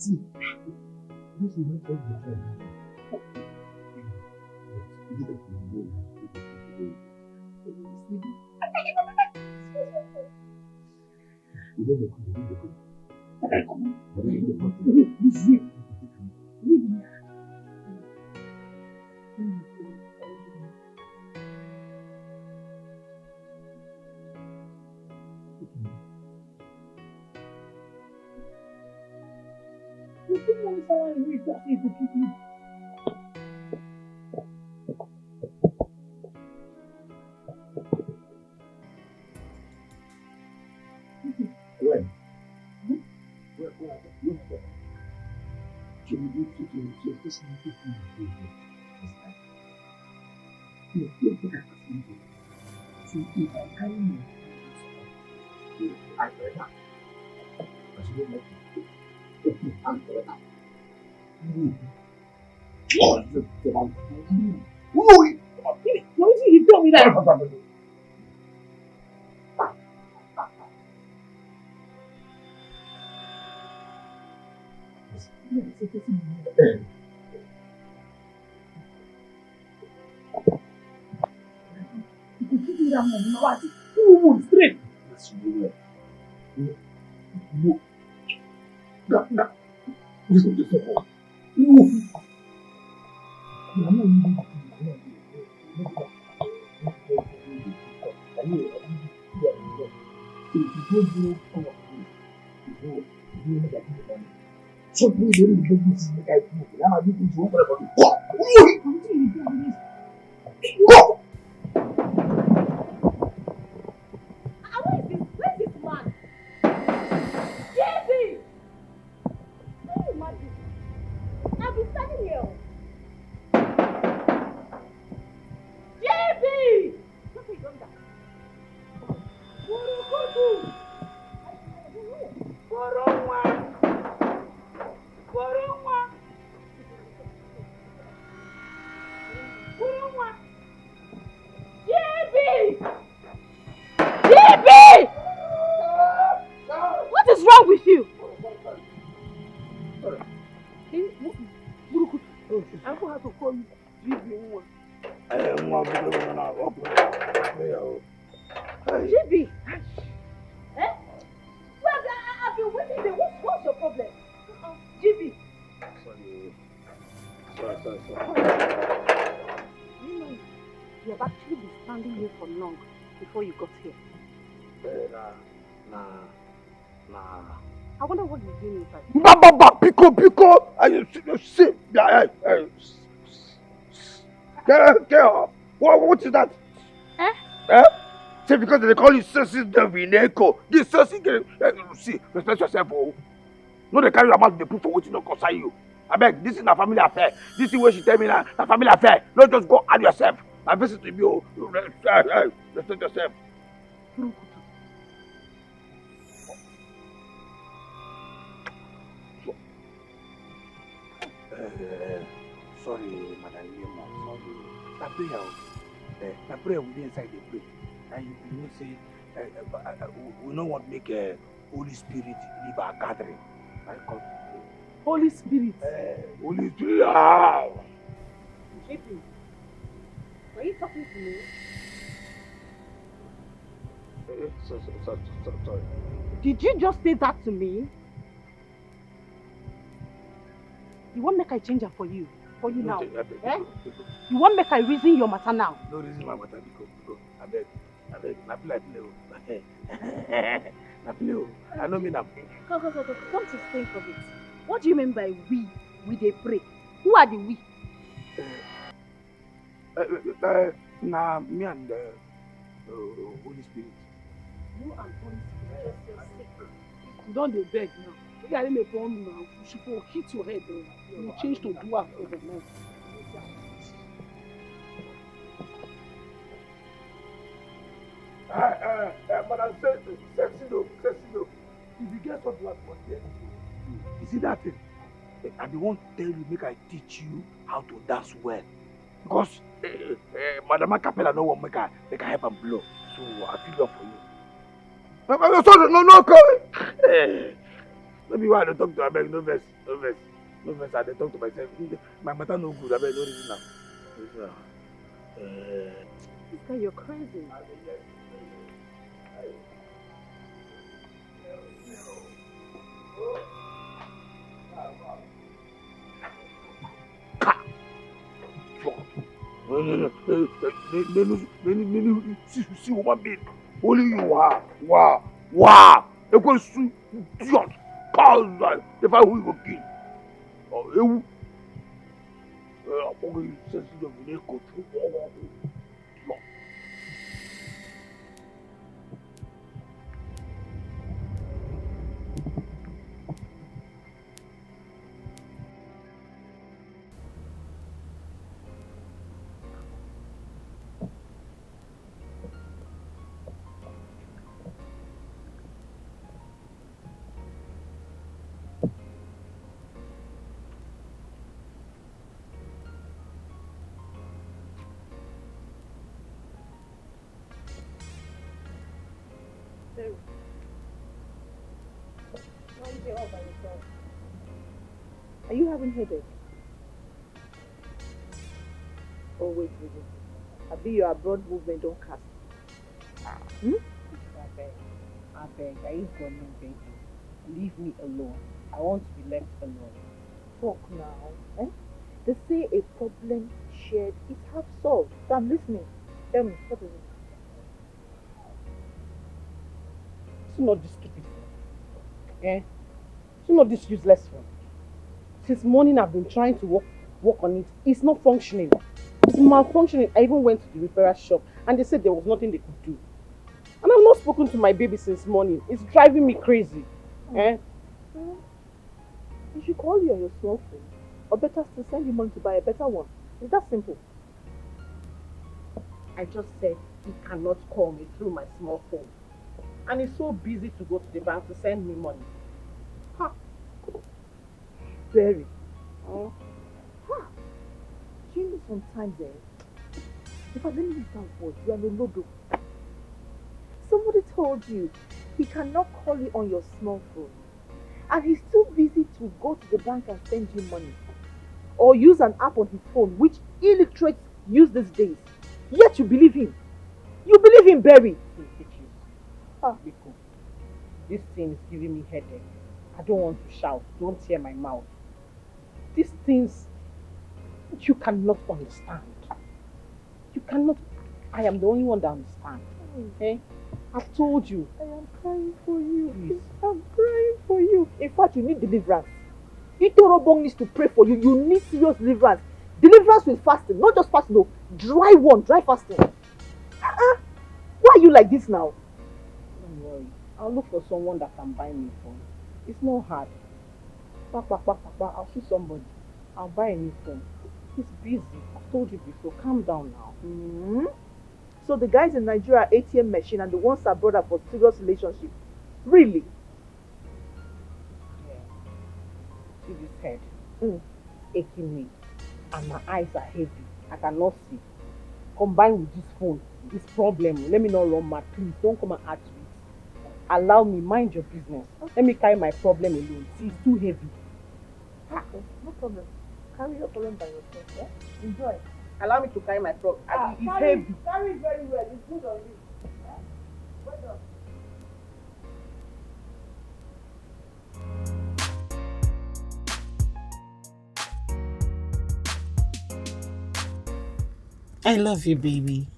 See, this is not just the time. You tell me that. Straight. What is that? Say because they call you Sissy Devineko. This Sissy, see, respect yourself. Oh. No, they carry your mouth, they put for what you don't concern you. I beg, this is a family affair. This is what she tell me now, a family affair. Don't just go add yourself. I visit to you. Respect yourself. Sorry, Madam Lemo. Sorry. My prayer will be inside the prayer. And you know, say, we don't want to make a Holy Spirit leave our gathering. Holy Spirit? Holy Spirit. Ah. JP, were you talking to me? Sorry. Did you just say that to me? You won't make I change her for you now. You won't make I reason your matter now. No reason my matter because I beg, na play like play. Na play. I don't mean that. Come to think of it. What do you mean by we they pray? Who are the we? Nah, me and the Holy Spirit. You and Holy Spirit just sick. You don't dey beg now. You are me born now. You should go hit your head. You change to do after the night. But I said, sexy though. If you get something like what there, you see that thing? I be want to tell you, make I teach you how to dance well. Because Madam Macapella no one make I help and blow. So I feel up for you. No, come. Maybe why I don't talk to her, no verse, no verse. No verse, I don't talk to myself. My matter no good, I beg, no reason now. This guy, you're crazy. See woman being only you are. Wow. They go shoot idiot. Cause if I will go kill. Oh, I'm going to say the go to. Why are you there all by yourself? Are you having headache? Oh wait. I be your abroad movement don't cast. I beg, I ain't got no baby. Leave me alone. I want to be left alone. Talk now. They say a problem shared is half solved. So I'm listening. Tell me, what is it? It's not this stupid phone. It's not this useless phone. Since morning I've been trying to work on it. It's not functioning. It's malfunctioning. I even went to the repair shop and they said there was nothing they could do. And I've not spoken to my baby since morning. It's driving me crazy. You should call you on your small phone. Or better still, send you money to buy a better one. It's that simple. I just said he cannot call me through my small phone. And he's so busy to go to the bank to send me money. Very. Do you know sometimes, if I let me use that word, you are no lodo. Somebody told you he cannot call you on your small phone. And he's too busy to go to the bank and send you money. Or use an app on his phone, which illiterates use these days. Yet you believe him. You believe him, Barry. Biko, this thing is giving me headache. I don't want to shout. Don't tear my mouth. These things you cannot understand. You cannot. I am the only one that understands. I've told you. I am crying for you. Please. I'm crying for you. In fact, you need deliverance. Itorobong needs to pray for you. You need serious deliverance. Deliverance with fasting. Not just fasting, no. Dry fasting. Why are you like this now? Don't worry. I'll look for someone that can buy me a phone. It's not hard. I'll see somebody. I'll buy a new phone. He's busy. I've told you before. Calm down now. So the guys in Nigeria are ATM machine and the ones are brother for serious relationship. Really? Yeah. See this head? Aching me. And my eyes are heavy. I cannot see. Combined with this phone, this problem. Let me not run mad. Please don't come and add to it. Allow me, mind your business. Let me carry my problem alone. See, it's too heavy. Okay, no problem. Carry your problem by yourself, yeah? Enjoy. Allow me to carry my problem. It's heavy. Carry it very well. It's good on you. Yeah? Well done. I love you, baby.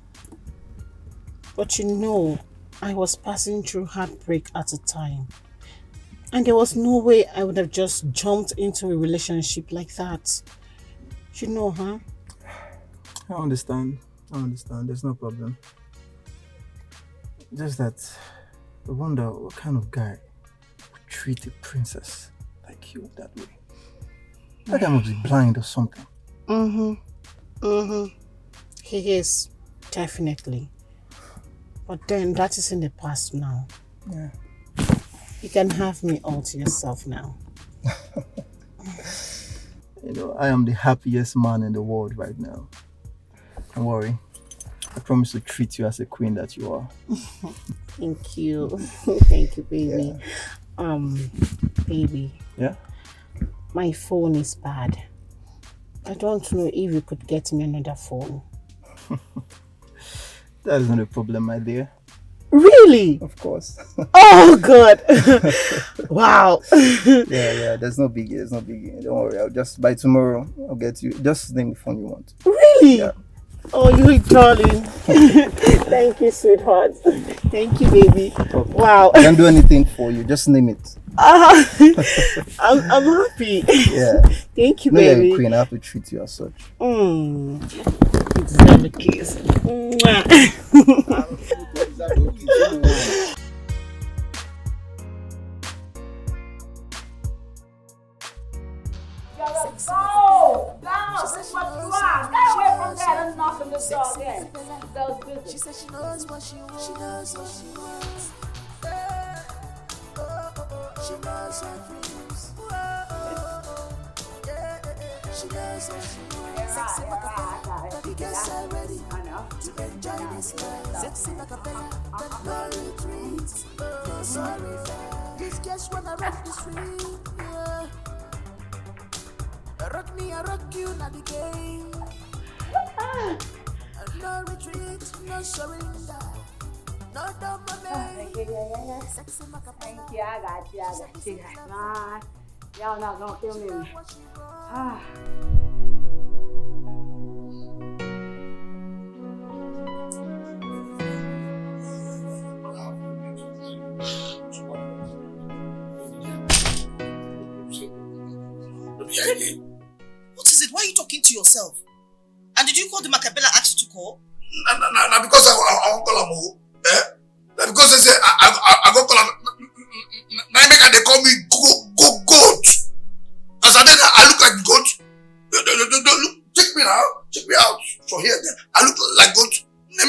But you know, I was passing through heartbreak at a time. And there was no way I would have just jumped into a relationship like that. You know, huh? I understand. There's no problem. Just that I wonder what kind of guy would treat a princess like you that way. That guy must be blind or something. He is, definitely. But then that is in the past now. Yeah. You can have me all to yourself now. You know, I am the happiest man in the world right now. Don't worry. I promise to treat you as a queen that you are. Thank you. Thank you, baby. Yeah. Baby. Yeah? My phone is bad. I don't know if you could get me another phone. That is not a problem, my dear. Really? Of course. Oh, God. Wow. Yeah, there's no biggie, Don't worry, I'll just, by tomorrow, I'll get you. Just name the phone you want. Really? Yeah. Oh, you darling. Thank you, sweetheart. Thank you, baby. Okay. Wow. I can't do anything for you, just name it. I'm happy. Yeah. Thank you, No, baby. you're a queen, I have to treat you as such. You deserve a kiss. Mwah. Go! Down! That's what you are! Get away from there and knock on the door again. Those business. She said she knows what she wants. She knows what she wants. She knows her dreams. She knows what she wants. Sexy Macapella, baby gets her ready to enjoy this life. Sexy Macapella, but no retreats. No sorry, these girls wanna rock the street. Yeah. Rock me, I rock you, not the game. No retreat, no surrender. No dumb Thank you, Sexy Macapella. Thank you, I got you. Nah, y'all not gonna kill me. What is it? Why are you talking to yourself? And did you call the Macapella asked you to call? No, because I won't call him. Because they say I go call him. Now they call me goat. As I look like goat. Look, check me now. Check me out. So here, I look like goat. They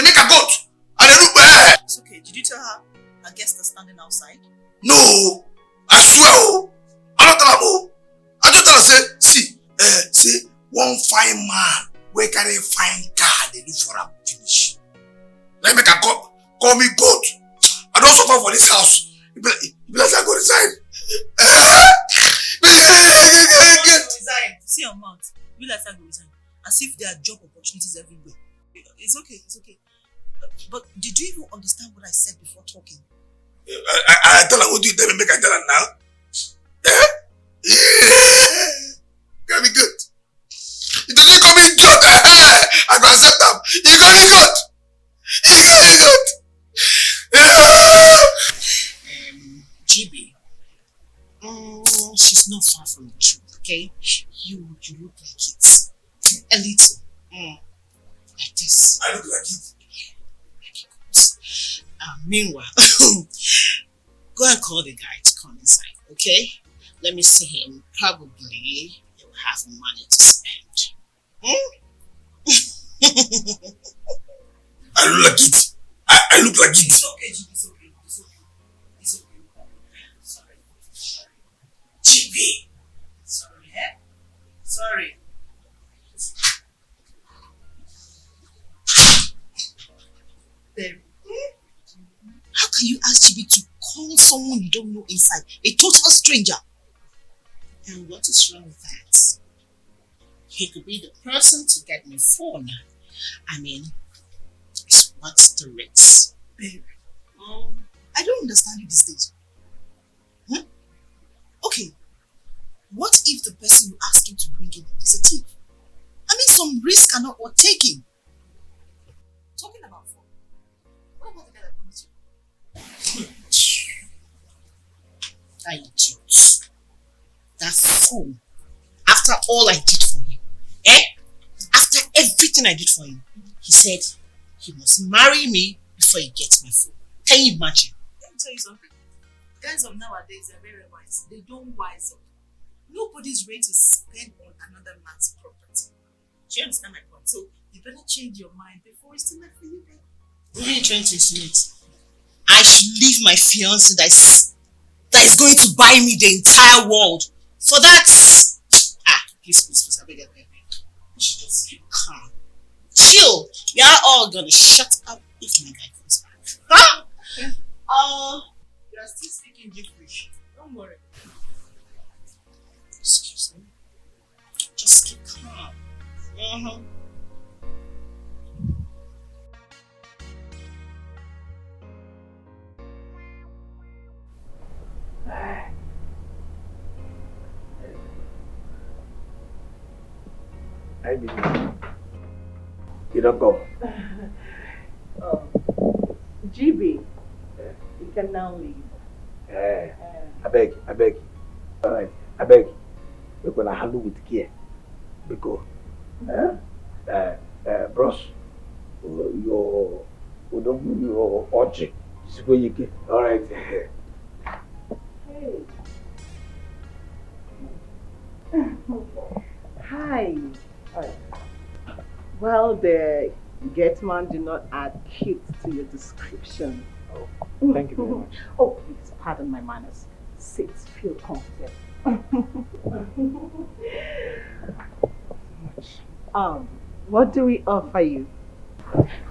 make a goat. And they look bad. It's okay. Did you tell her her guests are standing outside? No, I swear. I'm not telling her. I just tell her say, one fine man wey carry fine car they look for am finish. Let me call me goat. I don't suffer for this house. You be like I go resign. Resign. See your mouth. You like I go resign. As if there are job opportunities everywhere. It's okay. But did you even understand what I said before talking? I tell her what you tell me, make I tell her now. Can be good. If they call me goat, I go accept them. You call me goat. GB, she's not far from the truth, okay? You look like it. A little. Like this. I look like it. Meanwhile, go and call the guy to come inside, okay? Let me see him. Probably he'll have money to spend. I look like it. I look like it. It's okay, GB. It's okay. Sorry. GB. Sorry, eh? Sorry. Then, how can you ask GB to call someone you don't know inside? A total stranger. And what is wrong with that? He could be the person to get my phone. I mean, it's what's the risk? Babe, I don't understand you these days. Okay, what if the person you ask him to bring in is a thief? I mean, some risk are not worth taking. Talking about phone, what about the guy that promised you? That idiot. That fool. After all I did for him, after everything I did for him, he said he must marry me before he gets my phone. Can you imagine? Let me tell you something. Guys of nowadays are very wise. They don't wise up. Nobody's ready to spend on another man's property. Do you understand my point? So you better change your mind before it's too late for you, babe. What are you trying to insinuate? I should leave my fiancé that is going to buy me the entire world. For that, please, I beg you. You should just calm. Chill. We are all gonna shut up if my guy comes back. Huh? You are still speaking gibberish. Don't Don't worry. Excuse me. Just keep calm. I believe you don't go. GB, you can now leave. I beg. All right, I beg. We're gonna handle with care. Because, bros, your orgy is where you get. All right. Hey. Hi. Well, the Getman did not add cute to your description. Oh, thank you very much. Oh, please, pardon my manners. Sit, feel comfortable. What do we offer you?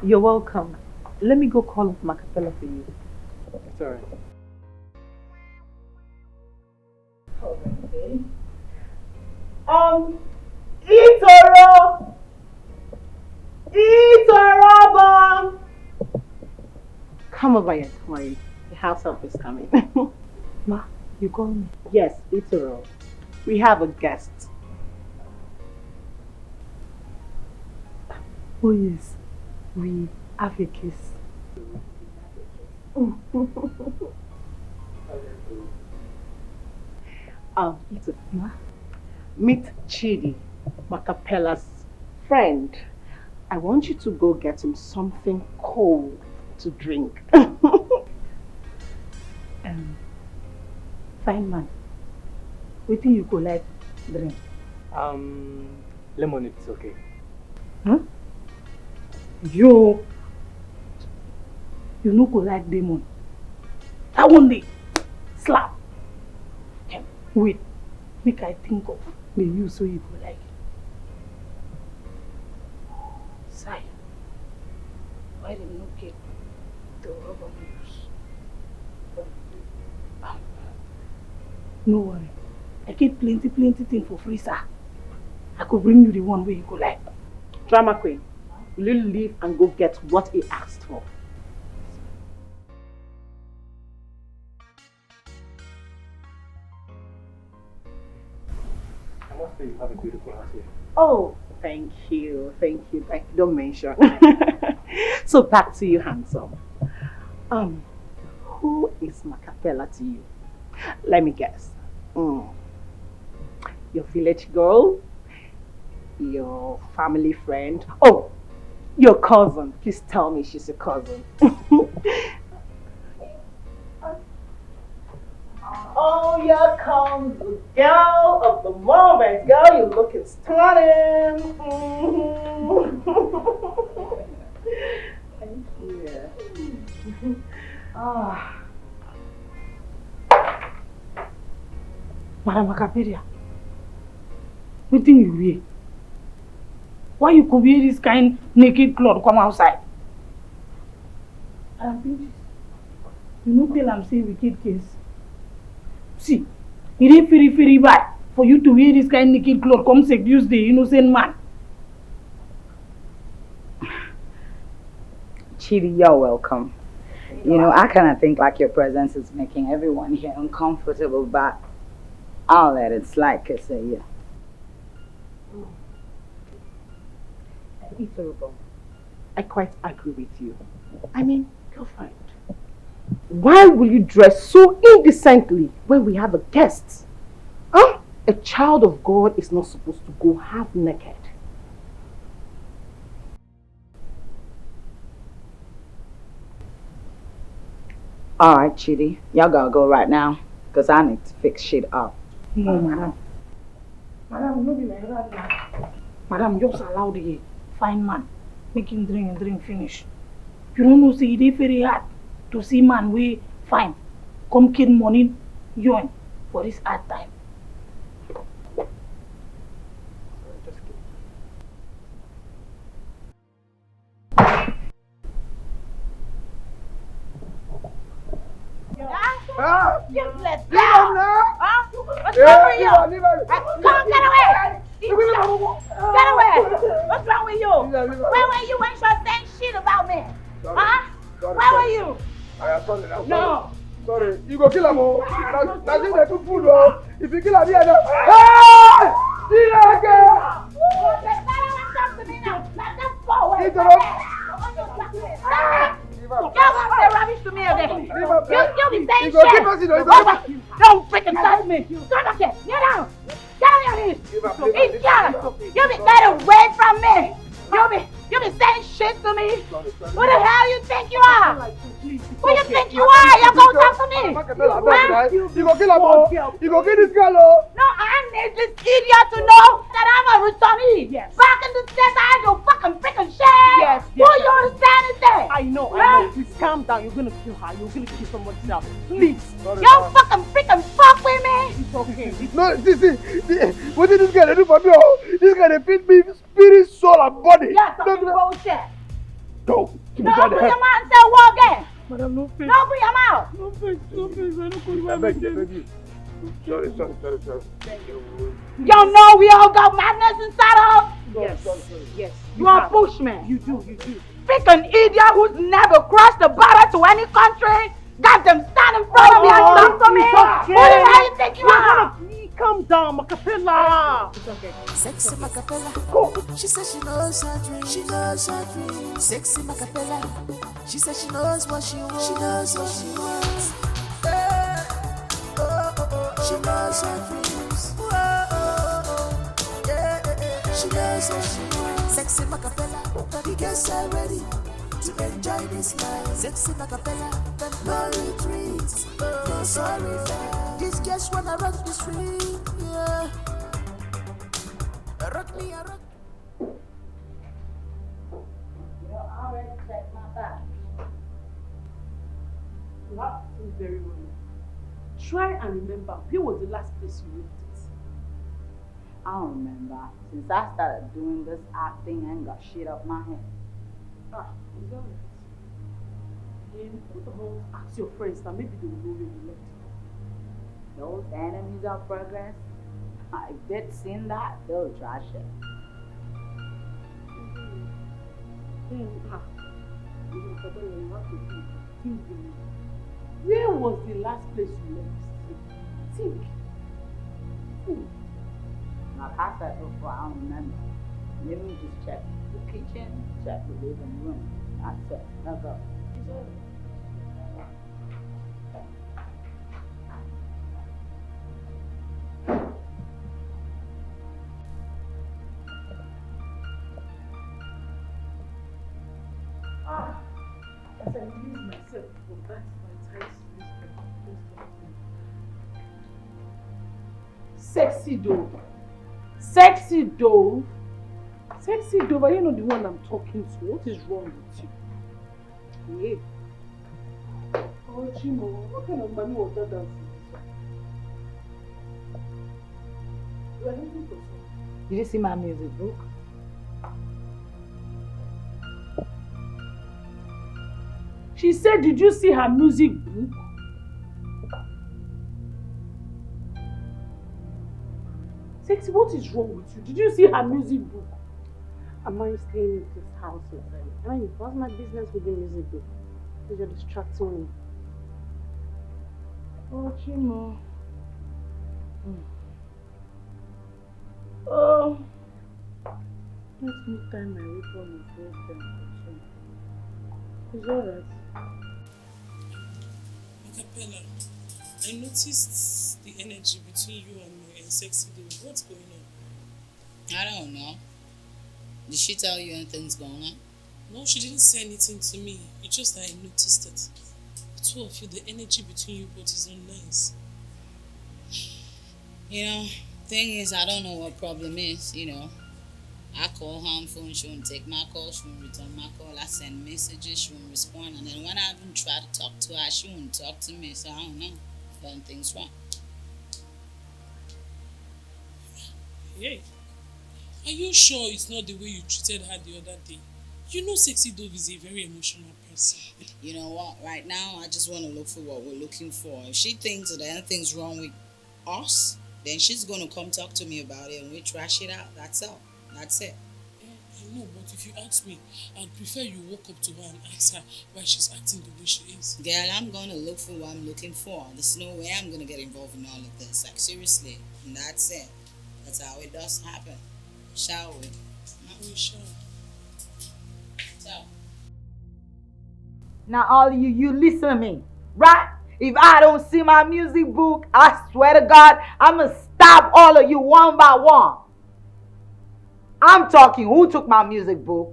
You're welcome. Let me go call Macapella for you. It's alright. Itoro! Itoro! Come over here, come on. The house help is coming. Ma, you call me? Yes, Itoro. We have a guest. Oh yes, we have a kiss. Itoro. Meet Chidi, Macapella's friend. I want you to go get him something cold to drink. Fine man. What do you go like drink? Lemonade is okay. Huh? You no go like demon. That one day slap. Wait, make I think of the you so you go like. Sigh. Why did you not get the rubber news? No worry. I get plenty things for free, sir. I could bring you the one where you go like. Drama queen, will you leave and go get what he asked for? I must say you have a beautiful house here. Oh, thank you. Don't mention. So back to you, handsome. Who is Macapella to you? Let me guess. Your village girl? Your family friend? Oh, your cousin. Please tell me she's your cousin. Oh, here comes the girl of the moment. Girl, you're looking stunning. Thank you. Madam Macapella, what thing you wear? Why you could wear this kind naked cloth come outside? You no tell I'm saying wicked case. See, it ain't very bad for you to wear this kind naked cloth come seduce the innocent man. Chidi, you're welcome. You know, I kind of think like your presence is making everyone here uncomfortable, but I'll let it slide, cause yeah. I quite agree with you. I mean, girlfriend, why will you dress so indecently when we have a guest? Huh? A child of God is not supposed to go half naked. Alright, Chidi, y'all gotta go right now, cause I need to fix shit up. No, madam. Madam, no be like that now. Madam, just allow the fine man make him drink and drink finish. You don't know, say it is very hard to see man we fine come kill money yawn for this hard time. Useless. Leave him now. Huh? What's wrong with you? Leave her. Come on, get away. Get away. What's wrong with you? Where were you when you were saying shit about me? Huh? Where were you? I am sorry. No. Sorry. You go kill him. Now you dey cook food. If you kill him, you know. Hey! See you again. Talk to me now. Now just forward. Y'all gonna say rubbish to me again. You'll be saying shit. Don't freaking touch me. Come back here. Get down. Get on your knees. Eat Xiolla. You get away from me. You be saying shit to me. Who the hell you think you are? Who you think you are? You gonna talk to me? You go kill him. You go kill this girl. No, I need this idiot to know that I'm a returnee. Yes. Back in the States, I had no fucking freaking shit. Yes. Who you understand is that? I know. Please calm down. You're gonna kill her. You're gonna kill somebody else. Please. You fucking freaking fuck with me. It's okay. No, what did this guy do for me? This guy they feed me spirit, soul, and body. Yeah, fucking bullshit. Go. No, open your mouth and say war again. Madam, no face. No, open your mouth. No face. I don't know I beg you. Sorry. You know we all got madness inside of us. Yes. You are a bushman. You do. Freaking idiot who's never crossed the border to any country. Got them stand in front of me and talk to me. Okay. Who the hell you think you are? Calm down, Macapella. It's okay. Sexy Macapella. She says she knows her dream. She knows her dream. Sexy Macapella. She says she knows what she wants. She knows what she wants. She knows her dreams. She knows what she wants. Sexy Macapella. The girls are ready to enjoy this life. Sexy Macapella. No retreats. No sorry. These girls wanna rock the street. Yeah. Rock me, rock. You already checked my back. You have to think very well. Try and remember, where was the last place you left it? I don't remember. Since I started doing this acting, I ain't got shit up my head. Is that right? Then what about ask your friends that maybe they will know where you left it? Those enemies of progress, if they'd seen that, they'll trash it. You have to think. Where was the last place you left? Think. Like I said before, I don't remember. Maybe we just check the kitchen, check the living room. That's it. Let's go. As I release myself from that my tight Sexy Dove. Sexy Dove. Sexy Dove, are you not the one I'm talking to? What is wrong with you? Yeah. Oh, Chimo, what kind of money was that dancing? You are looking for something. Did you see my music book? She said, did you see her music book? Sexy, what is wrong with you? Did you see her music book? Am I staying in this house with them? I mean, what's my business with the music book? Because you're distracting me. Oh, Chimo. Oh. Let me tie my ribbon and go them. It's alright. Macapella, I noticed the energy between you and Sexy Dave. What's going on? I don't know. Did she tell you anything's going on? No, she didn't say anything to me. It's just that I noticed it. The two of you, the energy between you both is not nice. You know, thing is, I don't know what problem is, you know. I call her on phone, she won't take my call, she won't return my call. I send messages, she won't respond. And then when I even try to talk to her, she won't talk to me. So I don't know. Something's wrong. Hey, are you sure it's not the way you treated her the other day? You know Sexy Dove is a very emotional person. You know what? Right now, I just want to look for what we're looking for. If she thinks that anything's wrong with us, then she's going to come talk to me about it and we trash it out. That's all. That's it. I know, but if you ask me, I'd prefer you walk up to her and ask her why she's acting the way she is. Girl, I'm going to look for what I'm looking for. There's no way I'm going to get involved in all of this. Like, seriously. And that's it. That's how it does happen. Shall we? We shall. So. Now all of you listen to me, right? If I don't see my music book, I swear to God, I'm going to stop all of you one by one. I'm talking. Who took my music book?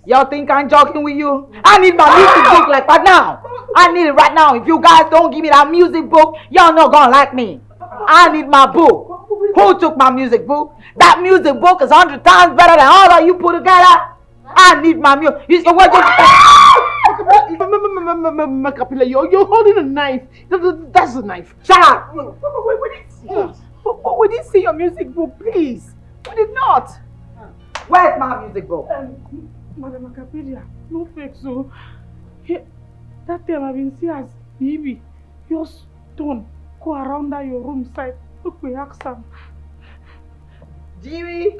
Y'all think I'm joking with you? I need my music book like right now. I need it right now. If you guys don't give me that music book, y'all not gonna like me. I need my book. Who took my music book? That music book is 100 times better than all of you put together. I need my music. Macapella, you're holding a knife. That's a knife. Shut up. We didn't see your music book, please. We did not. Where's my music book? Madam Macapella, no fake so. Hey, that time I've been seeing as baby, your stone go around that your room side. Look, we ask them. Jimmy.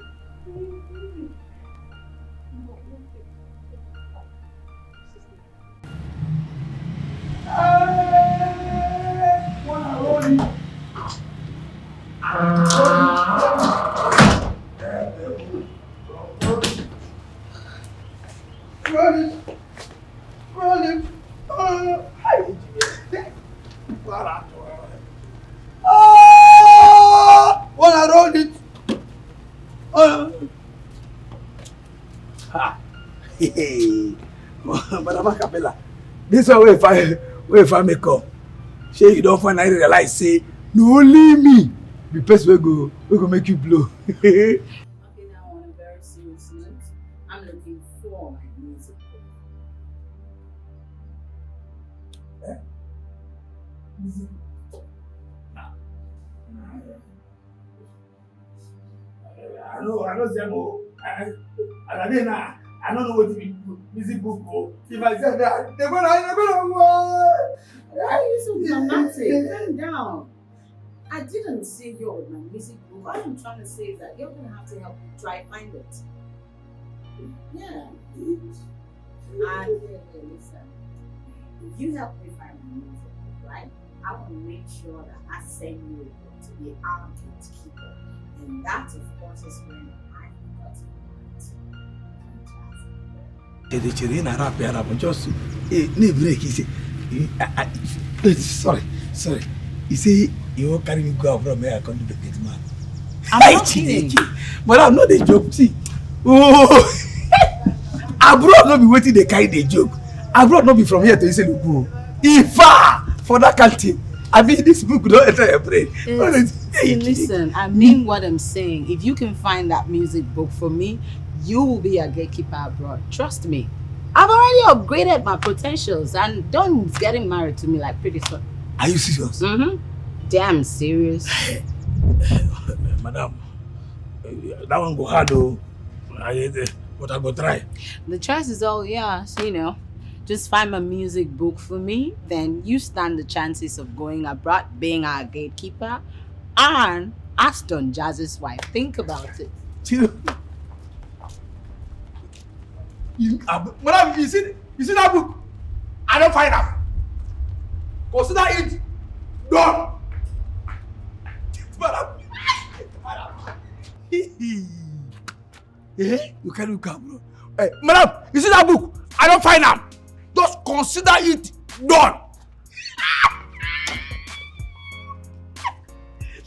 Wanna roll it? Hey, Madam Macapella, this one if I make up. Sure you don't find I realize say no only me the person we go make you blow. Okay, now on a very serious note, I'm looking for my music book. I know, Zemo. I don't know what the music book for. If I said that, they're gonna what? Why are you so dramatic? Calm down. I didn't say you're with my music book. What I'm trying to say is that you're gonna have to help me try find it. Yeah. And listen, if you help me find my music book, right? I will make sure that I send you a book to be our gatekeeper. And that, of course, is when I got it. Just break. Sorry. You say you won't carry me go from here. I come to the gate man. I'm not kidding. But I'm not a joke. See, abroad not be waiting. They carry the joke. Abroad not be from here to Iselugu. Ifa for that country. I mean, this book don't enter your brain. Listen, I mean what I'm saying. If you can find that music book for me, you will be a gatekeeper abroad. Trust me. I've already upgraded my potentials and Don's getting married to me like pretty soon. Are you serious? Mm-hmm. Damn serious. Madam, that one go hard though. But I go try. The choice is all yours, you know. Just find my music book for me, then you stand the chances of going abroad, being our gatekeeper, and Aston Jazz's wife. Think about it. Madam, you see that book? I don't find out. Consider it done. Madam. You can't look up, bro. Hey, madam, you see that book? I don't find out. Just consider it done.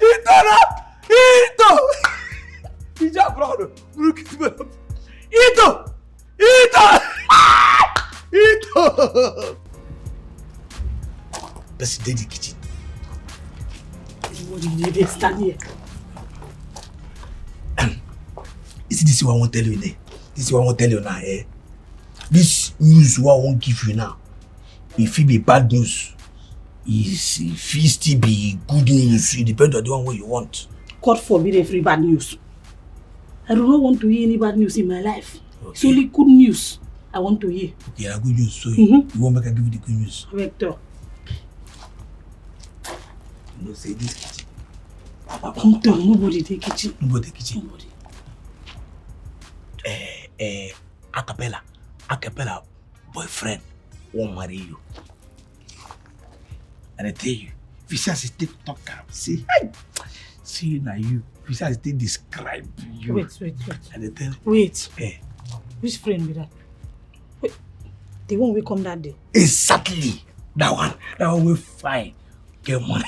Ito! Hijab, bro. Look at me. Ito! That's the kitchen. What do you need? Stand here. This is what I want to tell you now. This is what I want to tell you now. This news what I won't give you now. If it be bad news, if it still be good news, it depends on the one what you want. God forbid every bad news. I do not want to hear any bad news in my life. Okay. It's only good news. I want to hear. Okay, I good news. So you won't make I give you the good news. Vector. No, say this kitchen. Nobody take kitchen. Nobody kitchen. Nobody. Acapella boyfriend won't marry you. And I tell you, if you say as take talk, see now you. If you say as they describe you. Wait. And I tell you. Wait. Which friend be that? Wait. The one we come that day. Exactly. That one will fine. Get money.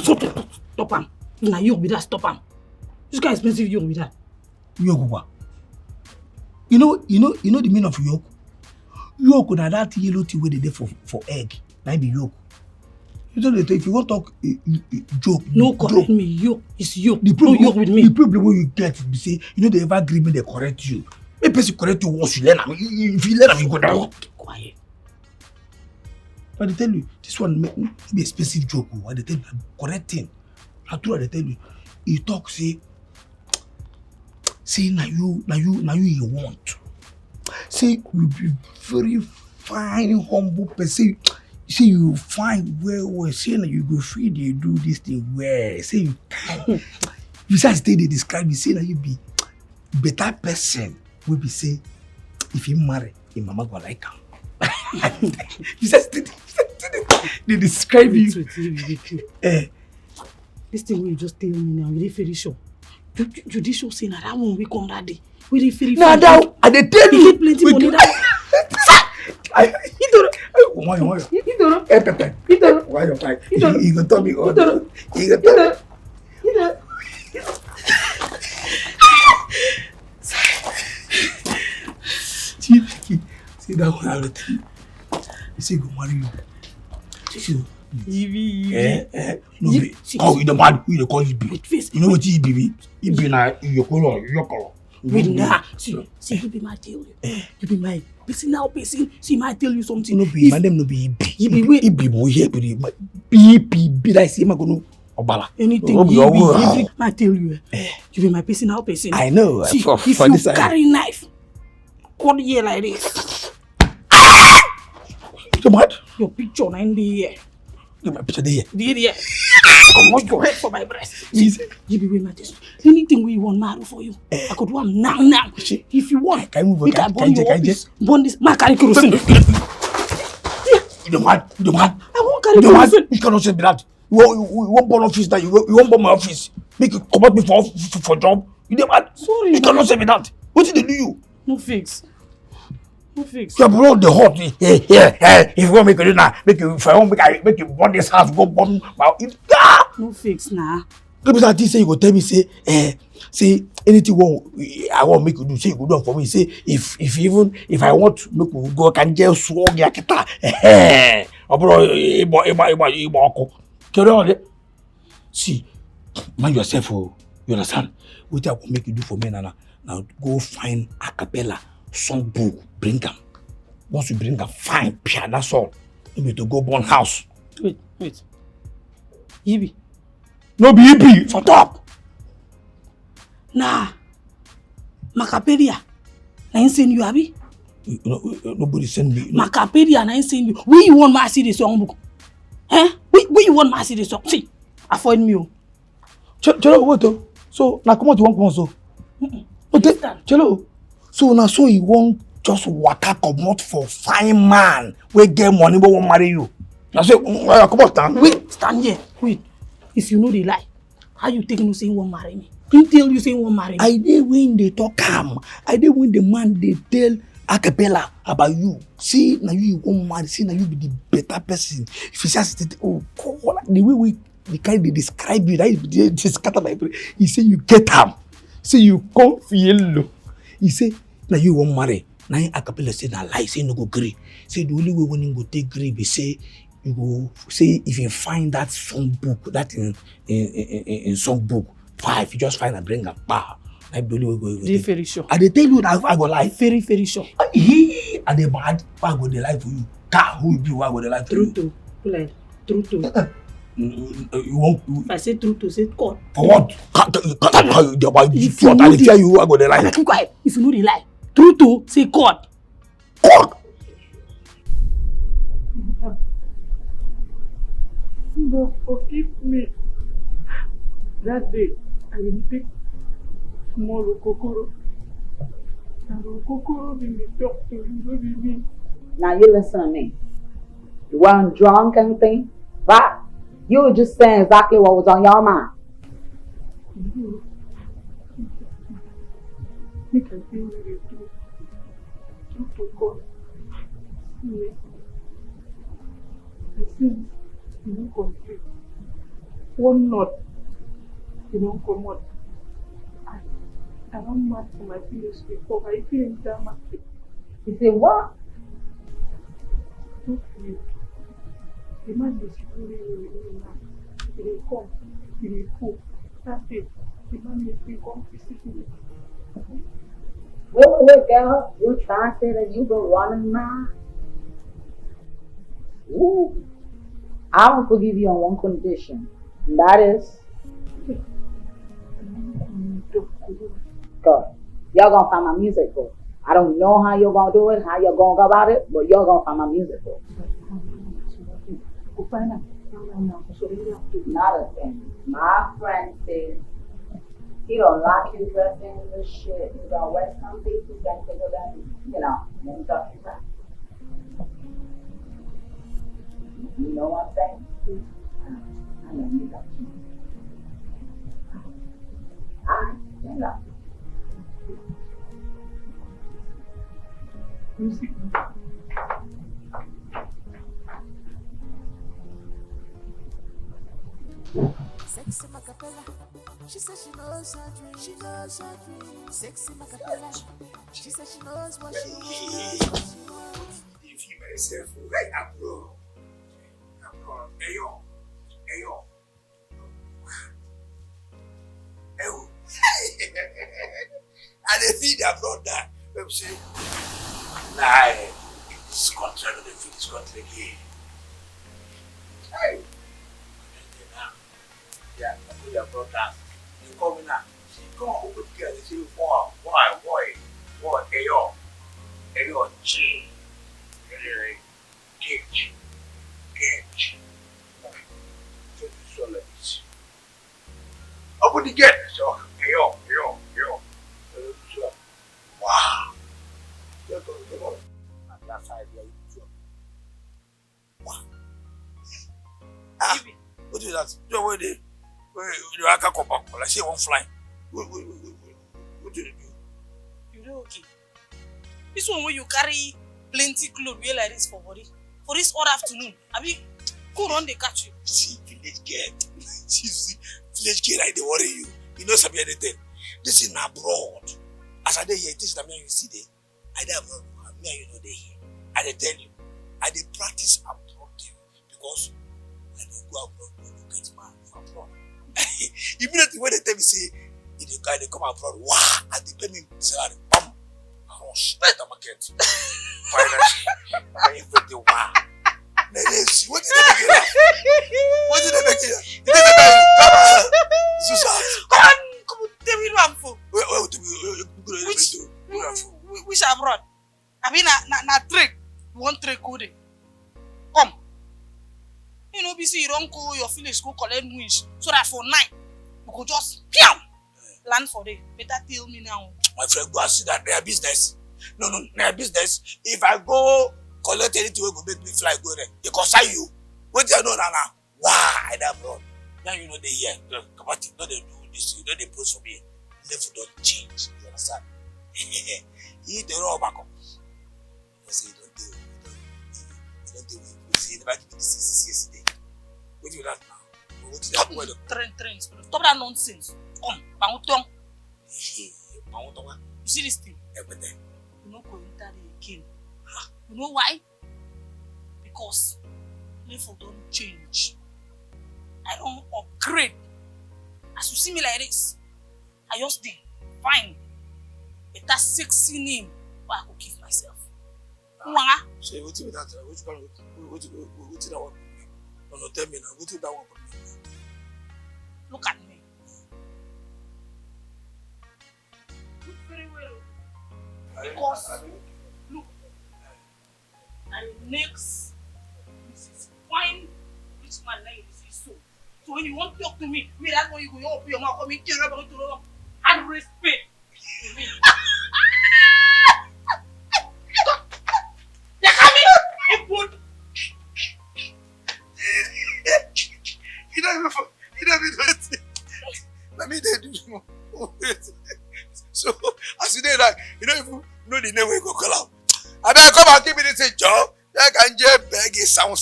Stop him. Now you be that. Stop him. This guy expensive. You be that. Yoke what? You know the meaning of yoke. Yoke na that yellow tea where they for egg. That be yoke. You don't know if you want to talk joke. No correct me. Yoke is yoke. The problem, no yoke with me. The problem when you get is say they ever agree when they correct you. A person correct you once you learn. If you learn, you go down. Quiet. But they tell you this one may be a specific joke. What they tell you correct thing. I true they tell you. You talk say now you want. Say you be very fine, humble person. Say you fine well. Say now you go free they do this thing well. Say you kind. You say they describe you. Say now you be better person. We be say if you marry, your mama go like him. You say they describe you. This thing you just tell me now, you very sure. You did show say that one we come that day. We dey very. No, that I dey tell you. Plenty money that. Why? Why you cry? You go tell me all. You go tell. See that one I will tell you. You say go marry you. See. No be. Oh, you the man who they call you be. You know what you be? You be na your color. Wait, nah. See, you be my tell you. You be my personal person. See, might tell you something. No be, my name no be be. You be wait. Be boy here, be that say ma go no obala. Anything you be, might tell you. You be my personal person. I know. See, for if this you carry knife, cut here like this. You mad? Your picture na in the air. Get my picture there. There. Come on, your head for my breast. See, you be with my test. Anything we want, marry for you. I could do am now. If you want, can move. Can burn this. Ma carry kerosene. You mad? I won't carry kerosene. You cannot say that. You won't burn office that. You won't burn my office. Make you come out me for job. You dey mad? Sorry. You cannot say me that. What did they do you? No fix. No fix. You blow the hot. If you want make you do now, make you burn this house, go burn my. No fix now. People that say you go tell me say anything I want make you do, say you go do for me. Say if I want make you go can just swag ya kita. Bro, see, mind yourself. You understand? What I will make you do for me now go find Acapella songbook, bring them. Once you bring them, fine, piano, that's all. You need to go burn house. Wait. Yibi. No be Yibi, shut up. Nah. Macapella. Na insane you, Abi? Nobody send me. Macapella, na insane you. Where you want me to see the songbook? Where you want me to see the song? See, avoid me. Chelo, wait. So, now come on, you want come on so? Okay, Chelo. So now, so you won't just waka come out for fine man. We get money, but won't marry you. Now say, come on, stand. Wait, stand here. Wait. If you know the lie, how you take no saying won't marry me? He tell you saying won't marry me. I did when they talk calm. I did when the man they tell Acapella about you. See now you won't marry. See now you be the better person. If you just oh God, the way the kind they describe you, that is scatter my brain. He say you get him. Say you come feel. He say now you won't marry. Now Acapella say na lie. Say no go agree. Say the only way when you go take agree be say you go say if you find that songbook that in songbook 5, you just find and bring a bar. Like the only way go. Very sure. And they tell you that I go lie. Very sure. And they bad. I go the lie for you. Who be why go the lie for you? True to. You won't. If I say true to, say court. For what? If you know the lie. If you know the lie, true to, say court. But forgive me. That day, I will take small kokoro. And kokoro will be talk to you, don't be me. Now you listen to me. You weren't drunk or anything, right? You were just saying exactly what was on your mind. Make I feel really do. True to God. See, I sin, you don't complete. One knot, you don't come out. I don't match for my village before. I feel in that market. You say what? Don't feel. The man is really now. He will come. He will go. That day, the man will come visit me. Wait, girl. You trying to say that you been running now? Ooh. I will forgive you on one condition. And that is God. Y'all gonna find my music book. I don't know how you're gonna do it, how you're gonna go about it, but you're gonna find my music book. Not a thing. My friend says he don't like you dressing in this shit. He's gonna wear some pieces that take them, let me talk to you about. You know what I'm saying? I know you got you. Alright, stand up. Sexy Macapella, she says she knows her dream. She knows her dream. Sexy Macapella, she says she knows what she wants. If you myself, right up, bro. Hey yo. And they feed their brother. Let me say, nah, this country, I don't feed this country again. Hey. Yeah, I put your brother. You come in now. She come over together. They say, boy, hey yo, G. Gage. So this one like this. Open the gate. So, hey yo. Wow. Look on. And that side here, you wow. What is that? Where the Aka come back? I see one flying. What did you do? You know, okay. This one where you carry plenty clothes wear like this for body. For this all afternoon. Go run they catch you. See, village girl. See, village girl, I they worry you. You know something anything. This is abroad. As I dey here, this is the man you see there. I dey abroad. Me and you know they here. I dey tell you. I dey practice abroad because I dey go abroad to look at man for abroad. Immediately when they tell me say, if the guy they come abroad, wow, and they pay me salary, bam, I run straight to market. Finally, I everything wow. What did they make it? What did they make it? Did they make it? So sad. Come on, tell me what I'm for. Which abroad? Na trick. One trick go there. Come. You know, you don't go your village go collect wish so that for night you could just land for day. Better tell me now. My friend, go and see that their business. No, their business. If I go collect anything, will go make me fly go there. They concern you. What do you know now? Why that abroad? Now you know they hear. Come on, no they do this. You know they post for me. Level don't change. You understand? You eat the raw back up. You say you don't do. You don't do. You see the back of this yesterday. What do you that now? What do you that? Train. Stop that nonsense. Come, Bangutong. You see this thing? Everything. You not going to enter the again. You know why? Because level don't change. I don't upgrade. As you see me like this, I just did fine. Better sexy name, but I could give myself. So what do that? What do that one? No, tell me now. What do that one? Look at me. Look very well. Because look, And next, Mrs. Fine, which man like you see so. So when you want to talk to me, that's when you go open your mouth, come in, and respect to me. You don't even do it. Let me do so, as you did that, you don't even know the name we go call out. I better come and give me this job. I can just beg it sound.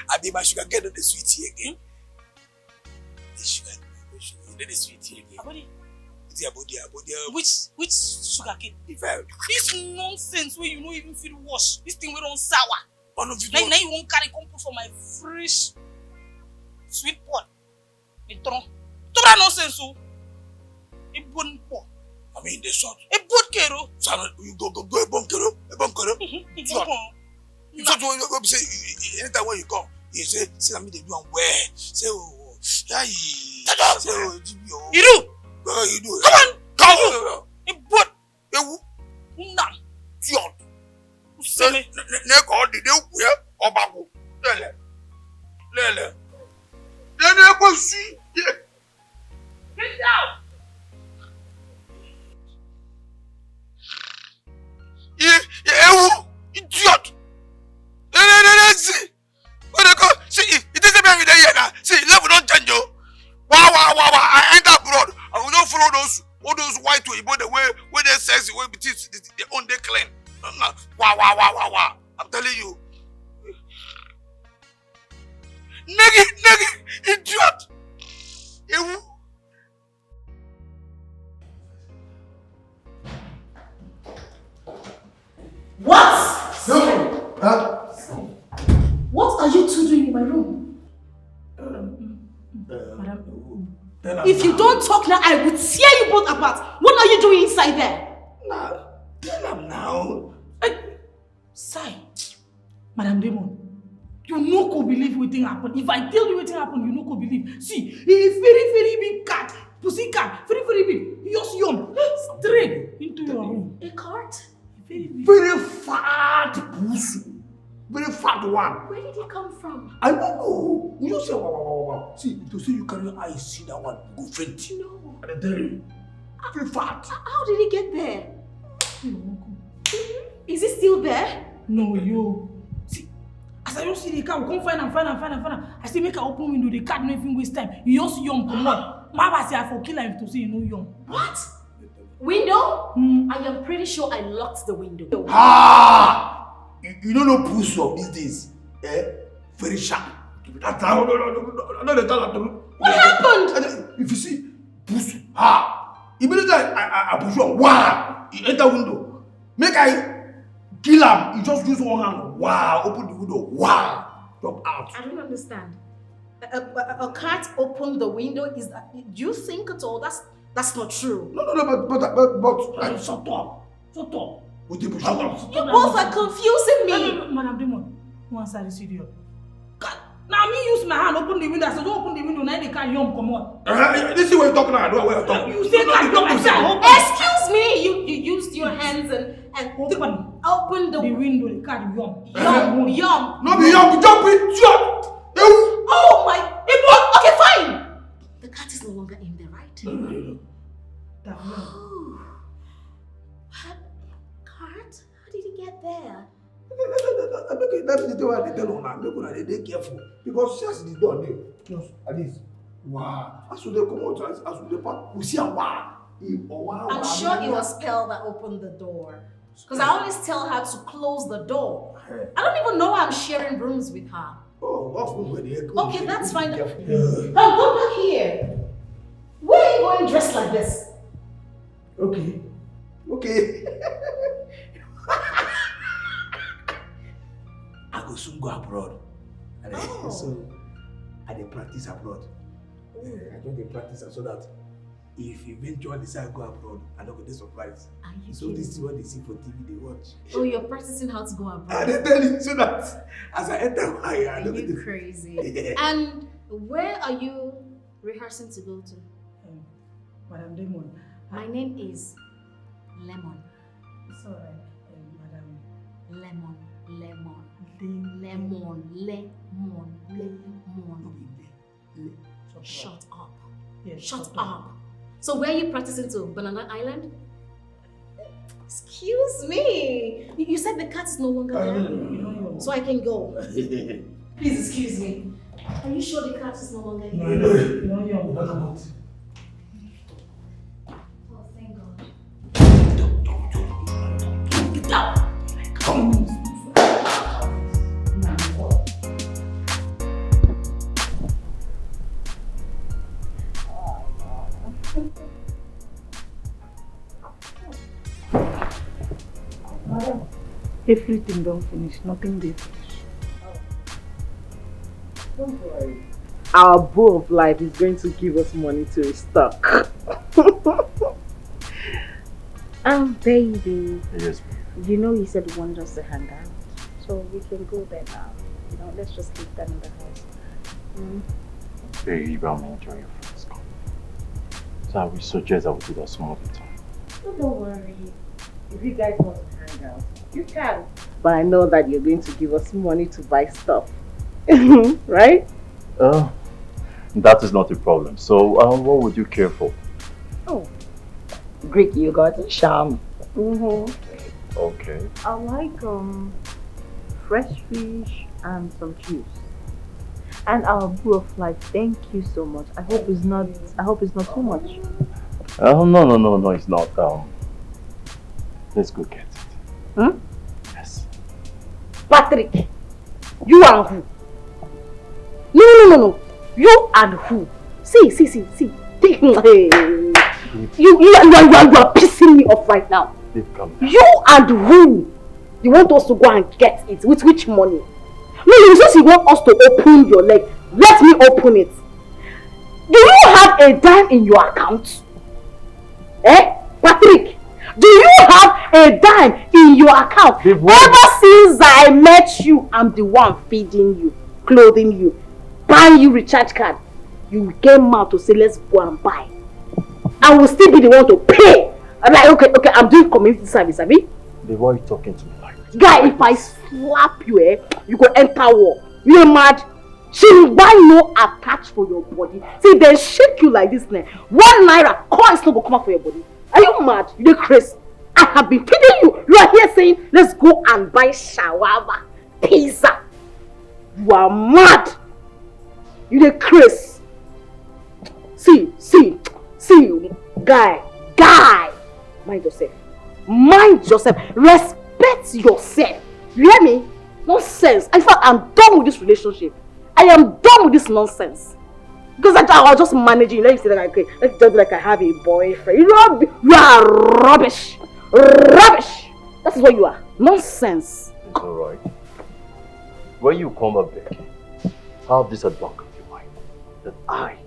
I be my sugar get on the sweetie again. The sugar, you know the sweetie again. Which sugar cane? This nonsense where you don't even feel wash. This thing we don't sour. One of you now you won't carry come put for my fresh sweet pot. Me tron. To that nonsense so. A bon pot. I mean the salt. A bon kero. So you go a bon kero. A bon kero. It's not. You say anytime when you come, you say I mean they do where. Say oh, yeah. Say oh, you do. You do. Come on. A bon. A who? Nah. Salt. Say me. Neck all the day where or bago. Lele. Then I go see. Get down. Idiot! See, when they go, see, it isn't me there yet now. See, level don't change you. Wow. I enter abroad. I will not follow all those white people the way when they sexy, way between their own they clean. Wow. I'm telling you. Nigga, idiot! What? No. Huh? What are you two doing in my room? Madam, if you don't talk now, I will tear you both apart. What are you doing inside there? Now. Sai, Madam Demon, you no go believe wetin happen. If I tell you wetin happen, you no go believe. See, he is very big cat, pussy cat, very big. He just yawn straight into your room. A cart? Very fat pussy. Very fat one. Where did it come from? I don't know. You just say wow. See, to see you carry your eyes, see that one, go faint. No. I tell you. Very fat. How did it get there? Is it still there? No, yo. See, as I just see the cat, we come find am. I still make her open window, the cat no even waste time. You just yum, come on. Mama say I for kill him to say you no yum. What? Window? I am pretty sure I locked the window. You don't know pussy of these days. Very sharp. That's how. No. What happened? If you see pussy, immediately I push you. Wow! You enter window. Make I kill him. You just use one hand. Wow! Open the window. Wow! Jump out. I don't understand. A cat opened the window. Do you think at all? That's not true. No, but shut up. You both are confusing me. Madam Demon, one side is idiot. Now me use my hand open the window. I said don't open the window. Now they can't yum come on. This is what you're talking about. What you're talking. You say can't yum. I say open. Excuse me. You used your hands and open the window. They can't yum. Yum. No be yum. Jump it. Jump. Oh my. Okay, fine. The cat is no longer in there, right? No. Cart? How did it get there? Let me tell you, they careful because just the door there, just at least. Wow. As they come out, as they part, we see a wow. I'm sure it was Pearl that opened the door. Because I always tell her to close the door. I don't even know I'm sharing rooms with her. Okay, that's fine. Come back here. Where are you going dressed like this? Okay. I go soon go abroad. So I dey practice abroad. I just practice so that if eventually decide go abroad, I don't go dey surprised. So this is what they see for TV, they watch. Oh, you're practicing how to go abroad. I dey tell you so that as I enter I don't get crazy. And where are you rehearsing to go to? Madam Demon. My name is Lemon. It's alright, Madam Lemon. Lemon. Lemon. Shut up. Yes, Shut up. So where are you practicing to? Banana Island? Excuse me. You said the cat is no longer there? So I can go. Please excuse me. Are you sure the cat is no longer here? No. Oh, thank God. Get down! Come. Madam, everything don't finish, nothing they finish. Don't worry. Our bow of life is going to give us money to restock. Baby. Yes. You know you said you wanted us to hang out. So we can go there now. You know, let's just leave that in the house. Babe, I'm enjoying your friend's company. So I would suggest I would do that some other time. So don't worry. If you guys want to hang out, you can. But I know that you're going to give us money to buy stuff. Right? That is not a problem. So what would you care for? Oh, Greek yogurt and sham. Okay. I like fresh fish and some juice. And our brew of life. Thank you so much. I hope it's not too much. No, it's not. Let's go get it. Yes. Patrick, you and who? No. You and who? See. You are pissing me off right now. You and who? You want us to go and get it? With which money? No, since you want us to open your leg, let me open it. Do you have a dime in your account? Patrick, do you have a dime in your account? Ever since I met you, I'm the one feeding you, clothing you, buying you recharge card. You came out to say, let's go and buy. I will still be the one to pay. I'm like, okay, I'm doing community service, Abi? Why are you talking to me like this? Guy, if I slap you, you go enter war. You mad? She will buy no attach for your body. See, they shake you like this now. 1 naira coins no go come out for your body. Are you mad? You dey crazy. I have been feeding you. You are here saying, let's go and buy shawarma, pizza. You are mad. You dey crazy. See, guy. Mind yourself. Respect yourself. You hear me? Nonsense. In fact, I'm done with this relationship. I am done with this nonsense. Because I was just managing. Let me say that let's just be like I have a boyfriend. You are rubbish. That is what you are. Nonsense. It's alright. When you come back, Becky, have this at the back of your mind that I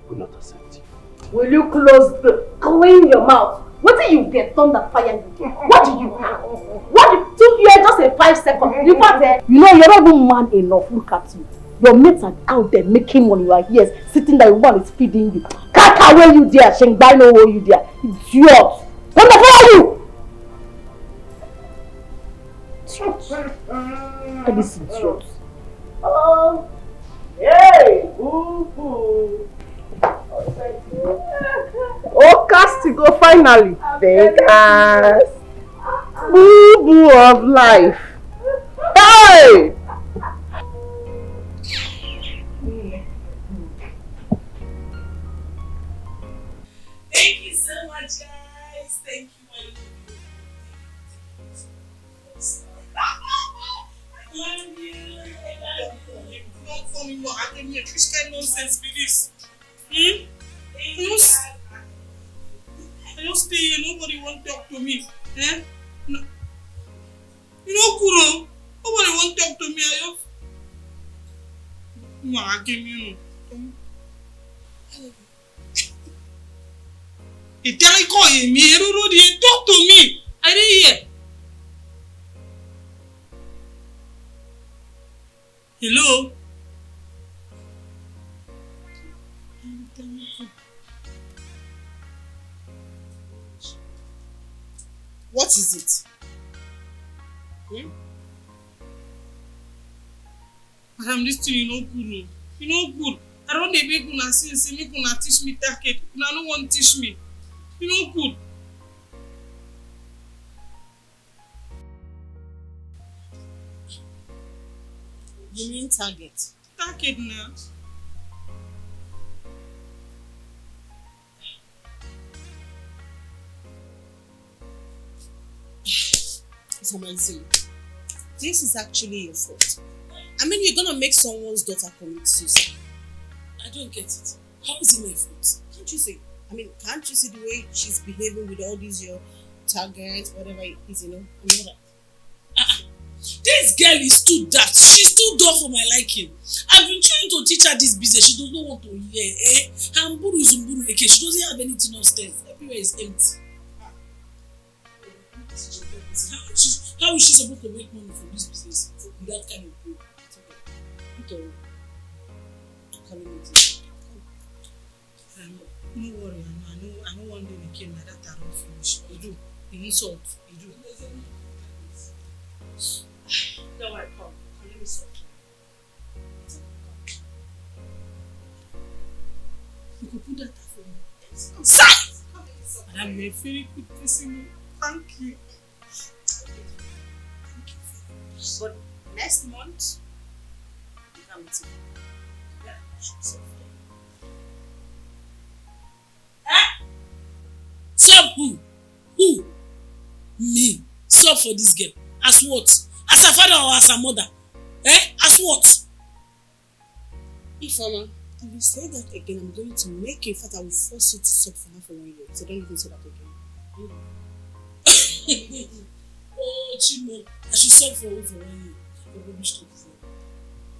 will not accept you. Will you clean your mouth? What do you get? Thunder fire you? What do you have? You are just a 5 seconds. You know you're not even man enough. Look at you. Your mates are out there making money. You are here sitting there. One is feeding you. Kaka where you there? Shengbai no where you there? Idiot. What the fuck are you? Look at this idiot. Hey, boo-boo. Oh, Castigo, finally. Vegas. Boo-boo of life. Hey! Thank you so much, guys. Thank you, my love you. I love you. Not for me, no. I don't hear which kind of nonsense be this. I just stay here, nobody won't talk to me. No. You know, Kuro, nobody won't talk to me. I just... No, I give you. You tell me, call me, you talk to me. I didn't hear. Hello? What is it? Madam, this thing you no good. You no good. I don't dey make una say make una teach me target. Una no want teach me. You no good. You mean target? Target now. Samantha, this is actually your fault. I mean, you're gonna make someone's daughter commit suicide. I don't get it. How is it my fault? Can't you see? I mean, can't you see the way she's behaving with all these your targets, whatever it is, you know? I know that. This girl is too daft. She's too dull for my liking. I've been trying to teach her this business. She does not want to hear. Hamburu is Umburu Eke. She doesn't have anything upstairs. Everywhere is empty. How is she supposed to make money from this business with that kind of group? Okay. No worry, I know one day we came like that I don't finish. You do. The insult. You do. Don't worry, come. Let me solve it. You could put that for me. Sight! And you're a very good person. Thank you. But next month, you come to me. Yeah, stop who? Who? Me. Stop for this girl. As what? As a father or as a mother? As what? If Mama, if you say that again, I'm going to make you. In fact, I will force you to stop for her for 1 year. So don't even say that again. Oh, Chimo, I should stop for you for 1 year. For rubbish to say.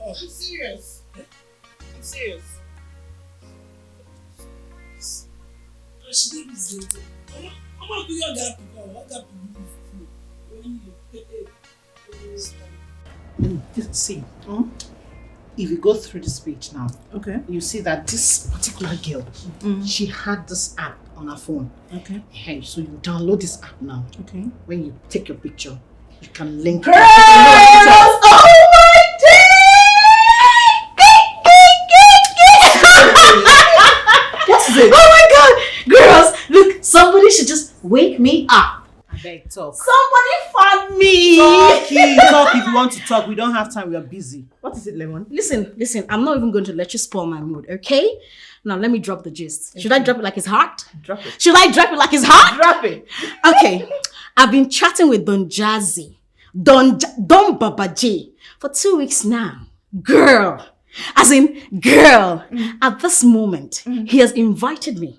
Oh. I'm serious. I'm serious. She did this later. I'm not doing that people. What got people? See, if you go through this page now, Okay. you see that this particular girl, she had this app on her phone. Okay. Hey, so you download this app now. Okay. When you take your picture, you can link Girls! Oh my What is it? Oh my god! Girls, look, somebody should just wake me up. I beg, talk. Somebody find me. Talk if you want to talk. We don't have time. We are busy. What is it, Lemon? Listen, I'm not even going to let you spoil my mood, okay? Now let me drop the gist. Should I drop it like it's hot? Drop it. Should I drop it like it's hot? Drop it. Okay. I've been chatting with Don Jazzy, Don Baba J for 2 weeks now. Girl. As in, girl. At this moment, he has invited me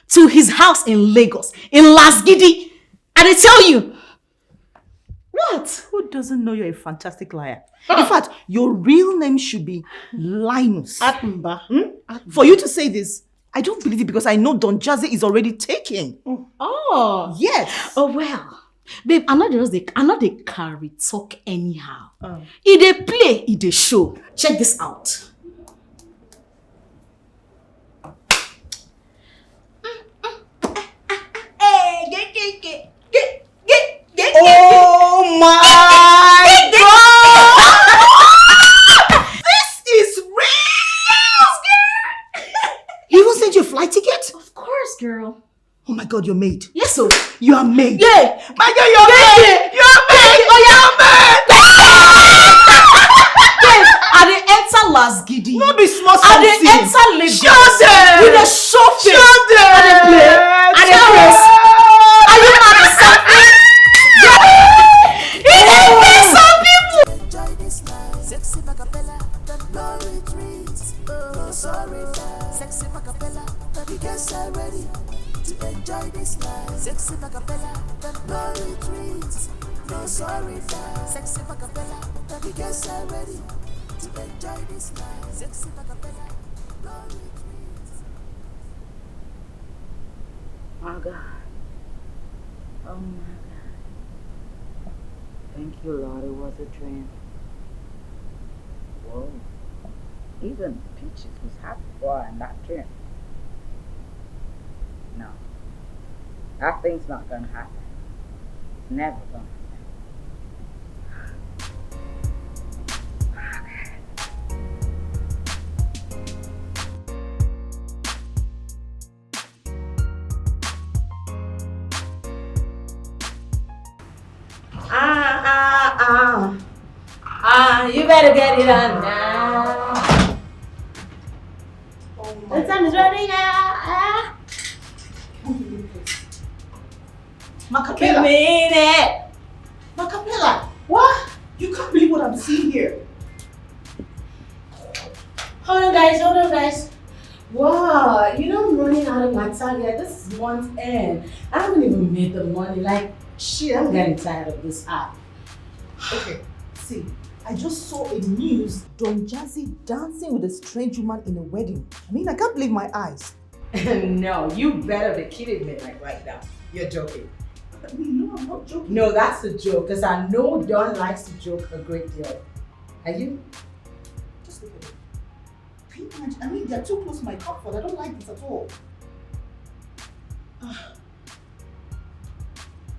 to his house in Lagos, in Lasgidi. And I tell you, What? Who doesn't know you're a fantastic liar? In fact, your real name should be Linus. Atmba. For you to say this, I don't believe it because I know Don Jazzy is already taken. oh. Yes. Oh, well. Babe, I'm not the carry talk anyhow. It dey play, it dey show. Check this out. Oh my God! This is real! He even sent you a flight ticket? Of course, girl. Oh my God, you're made. Yes, so. You are made. Yeah. My girl, you're made. You're made. Oh, you're made. Babe, I dey enter Lasgidi. No be small I dey something. enter Lagos. Show them. With a show face. Show them. I dey play. I dey press. Are you mad at something? He dey play some people. Enjoy this life. Sexy Macapella, no retreats. No sorry, sexy Macapella, the guests are ready to enjoy this life. Sexy Macapella, no retreats. No sorry, sexy Macapella, the guests are ready to enjoy this life. Sexy Macapella, no retreats. My God. Oh my God. Thank you, Lord, it was a dream. Whoa. Even Peaches was happy boy in that dream. No. That thing's not gonna happen. It's never gonna happen. better get it on now. The time is running out. Macapella. Minute. Macapella. What? You can't believe what I'm seeing here. Hold on, guys. Wow, you know I'm running out of my target. This is month end. I haven't even made the money. Like, shit, I'm getting tired of this app. Okay, see, I just saw a news. Don Jazzy dancing with a strange woman in a wedding. I mean, I can't believe my eyes. No, you better be kidding me like right now. You're joking. No, I'm not joking. No, that's a joke, because I know Don likes to joke a great deal. Are you? Just look at it. Can you imagine? I mean, they're too close to my comfort. I don't like this at all.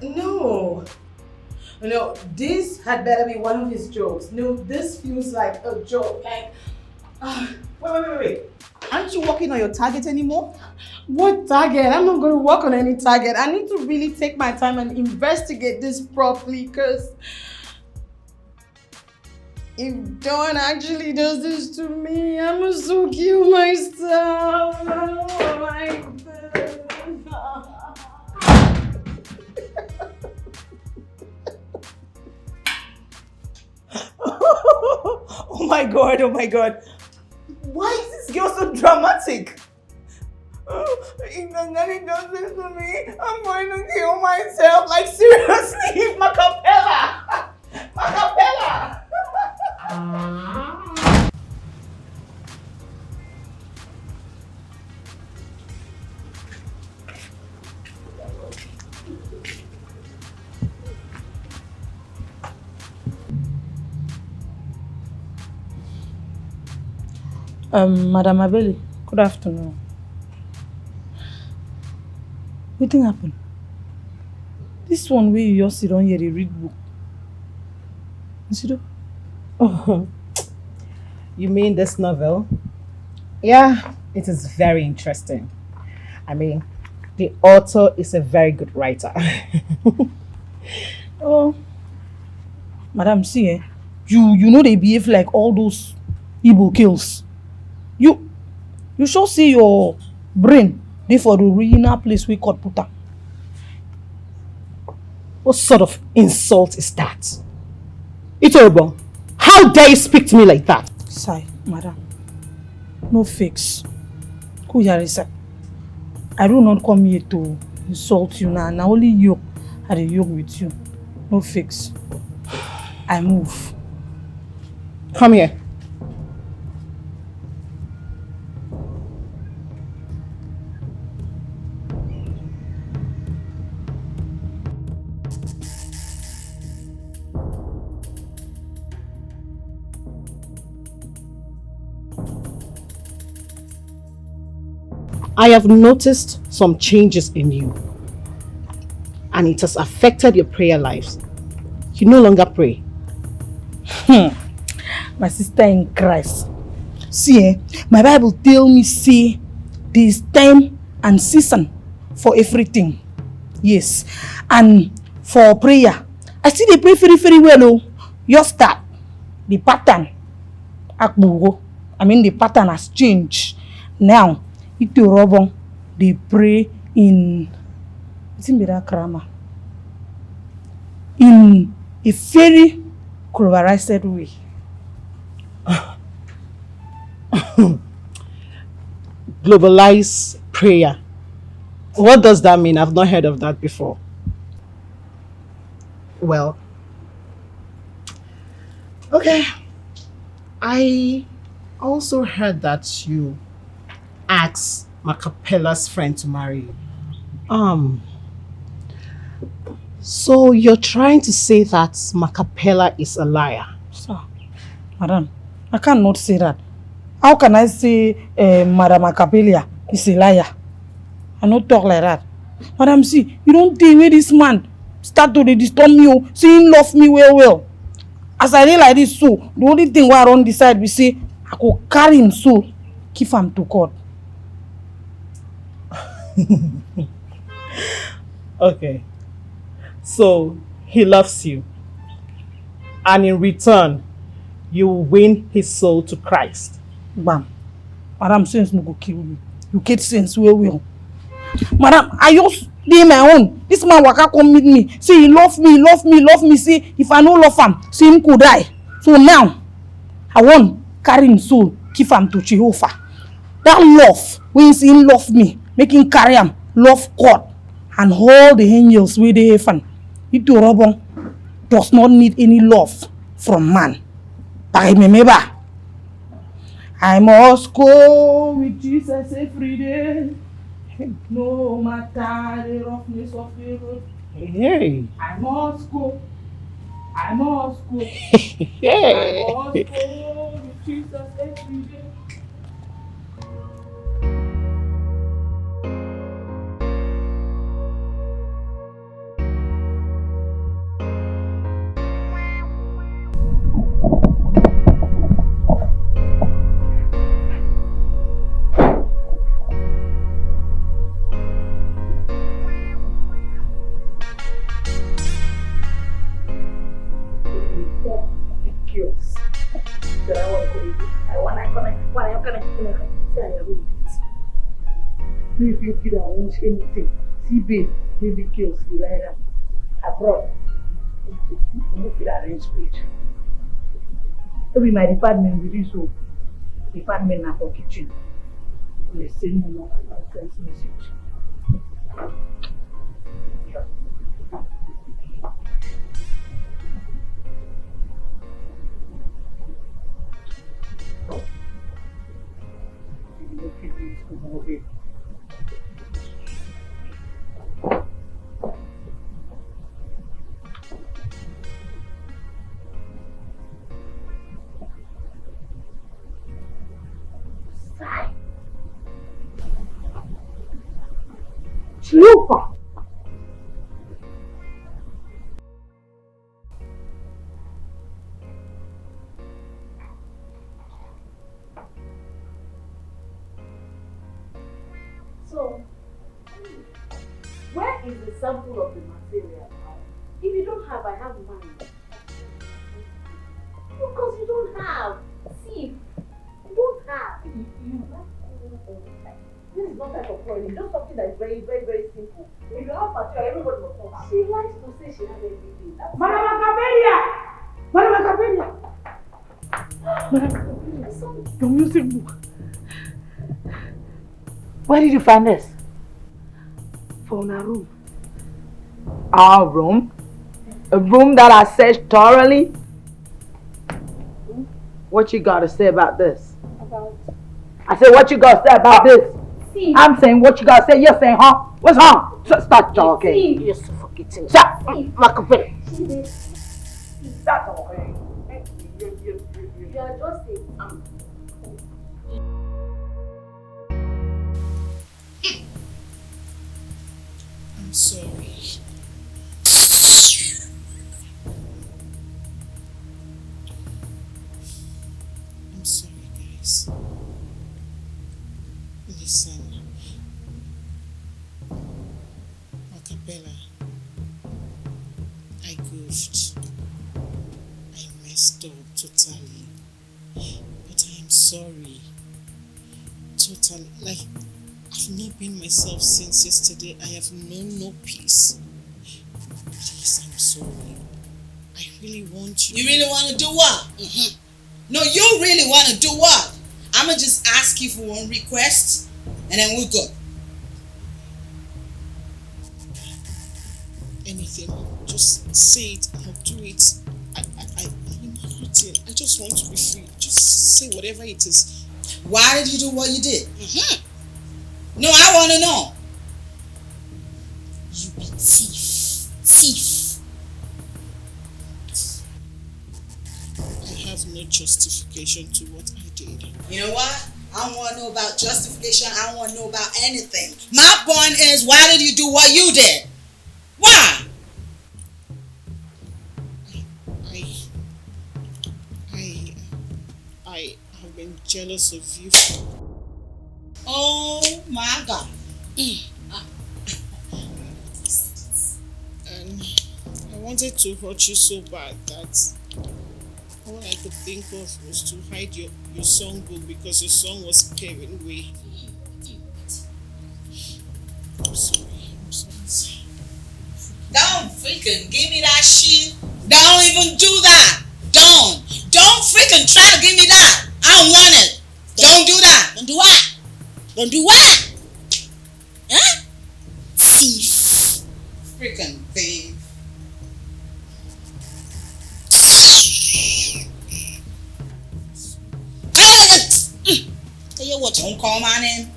No, this had better be one of his jokes. No, this feels like a joke. Like, wait. Aren't you working on your target anymore? What target? I'm not going to work on any target. I need to really take my time and investigate this properly, because if Dawn actually does this to me, I'm going to kill myself. Oh my God. Oh my god. Why is this girl so dramatic? If Nani does this to me, I'm going to kill myself. Like, seriously, Macapella! Macapella! Madam Abeli, good afternoon. Wetin happen? This one where you just sit down here, they read book. You see that? Oh, you mean this novel? Yeah, it is very interesting. I mean, the author is a very good writer. Oh, Madam, see, you know they behave like all those Igbo kills. You sure see your brain dey for the original place we called Puta. What sort of insult is that? Itorbo, how dare you speak to me like that? Sigh, madam. No fix. Kuyarisa. I do not come here to insult you now. Now only you are the yoke with you. No fix. I move. Come here. I have noticed some changes in you, and it has affected your prayer lives. You no longer pray. My sister in Christ. See, my Bible tell me say there is time and season for everything. Yes, and for prayer, I see they pray very, very well. Oh, you start the pattern. The pattern has changed now. Itorobo, they pray in a very colorized way. Globalized prayer. What does that mean? I've not heard of that before. Well, okay. I also heard that you asked Macapella's friend to marry you. So you're trying to say that Macapella is a liar? Sir, madam, I cannot say that. How can I say Madam Macapella is a liar? I don't talk like that. Madam, see, you don't think where this man start to disturb me, say he love me well. As I dey like this, so the only thing why I don't decide we say I could carry him so keep him to court. Okay. So he loves you. And in return, you will win his soul to Christ. Bam. Madam, sense no go kill you. You get sense well. Madam, I just dey my own. This man waka come meet me. Say he love me. Say if I no love him, say him could die. So now, I want carry him soul, give him to Jehovah. That love, when he love me, make him carry him, love God, and all the angels with the heaven. It does not need any love from man. But remember, I must go with Jesus every day. No matter the roughness of the road. Hey. I must go. I must go with Jesus every day. If you could arrange anything, see babe, baby kills the lighter abroad. You could arrange page. Maybe my department will do so. Department now for kitchen. They send me a text message. Super. So, where is the sample of the material? If you don't have, I have mine. Because you don't have. See, you don't have. This is not type of problem. Just something that is very, very, very simple. If you have material, everybody will come out. She likes to say she has everything. Madam Macapella! Madam Macapella! Madam Macapella, your music book. Where did you find this? From our room. Our room? A room that I searched thoroughly? What you got to say about this? About? I said, what you got to say about this? See. I'm saying what you got to say. You're saying, huh? What's wrong? Start talking. See. You're suffocating. Shut up, Macapella. Start talking. You are just a... I'm sorry. I'm sorry, guys. Listen, Macapella, I goofed. I messed up totally. But I am sorry. Totally. Like, I've not been myself since yesterday. I have known no peace. Please, I'm sorry. I really want you. You really want to do what? Mm-hmm. No, you really want to do what? I'm going to just ask you for one request, and then we'll go. Anything. Just say it. I'll do it. I'm not hurting. I just want to be free. Just say whatever it is. Why did you do what you did? Mm-hmm. No, I want to know. You be thief. Thief. I have no justification to what I did. You know what? I don't want to know about justification. I don't want to know about anything. My point is, why did you do what you did? Why? I have been jealous of you. Oh my God. And I wanted to hurt you so bad that All I could think of was to hide your songbook because your song was paving way. I'm sorry. Don't freaking give me that shit. Don't even do that. Don't freaking try to give me that. I don't want it. Don't do that. Don't do what? Don't do what? Huh? Thief. Freaking thief. Tell you what, don't call my name.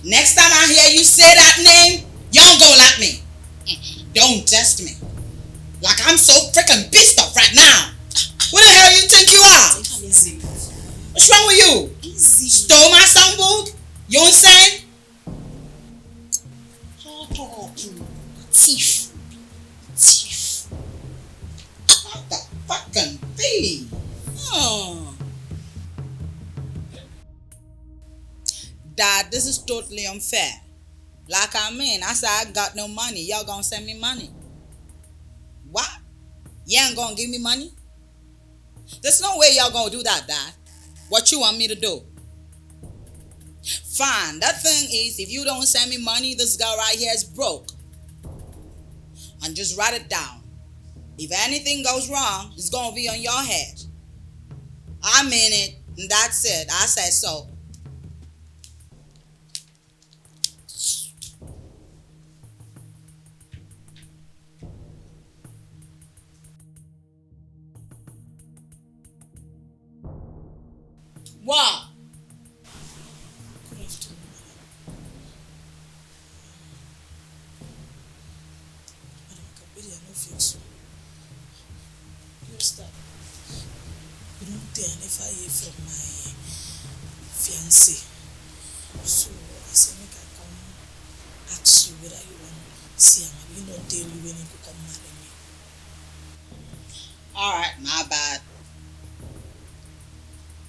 Next time I hear you say that name, you don't go like me. Don't test me. Like I'm so freaking pissed off right now. Who the hell you think you are? Easy. What's wrong with you? Easy. Stole my songbook? You insane? Thief. Thief. What the fucking thief? Oh. Dad, this is totally unfair. Like I said I got no money. Y'all gonna send me money. What? You ain't gonna give me money? There's no way y'all gonna do that, Dad. What you want me to do? Fine. That thing is, if you don't send me money, this girl right here is broke. And just write it down. If anything goes wrong, it's gonna be on your head. I mean it, and that's it. I said so. What? You don't tell if I hear from my fiancé. So I said, make I come ask you whether you want to see him. You don't tell you when he could come marry me. Alright, my bad.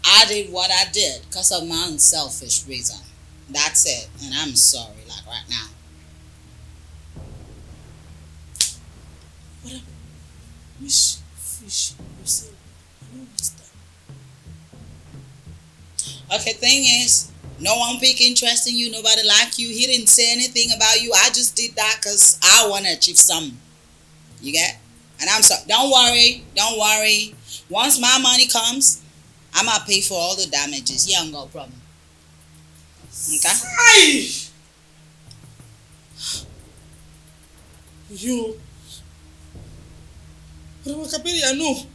I did what I did because of my own selfish reason. That's it. And I'm sorry, like right now. What which fish you say? I don't understand. Okay, thing is, no one pick interest in you, nobody like you. He didn't say anything about you. I just did that because I want to achieve something. You get? And I'm sorry. Don't worry. Once my money comes, I'm going to pay for all the damages. You ain't got a problem. Okay? Aye! Yo. But Macapella, no.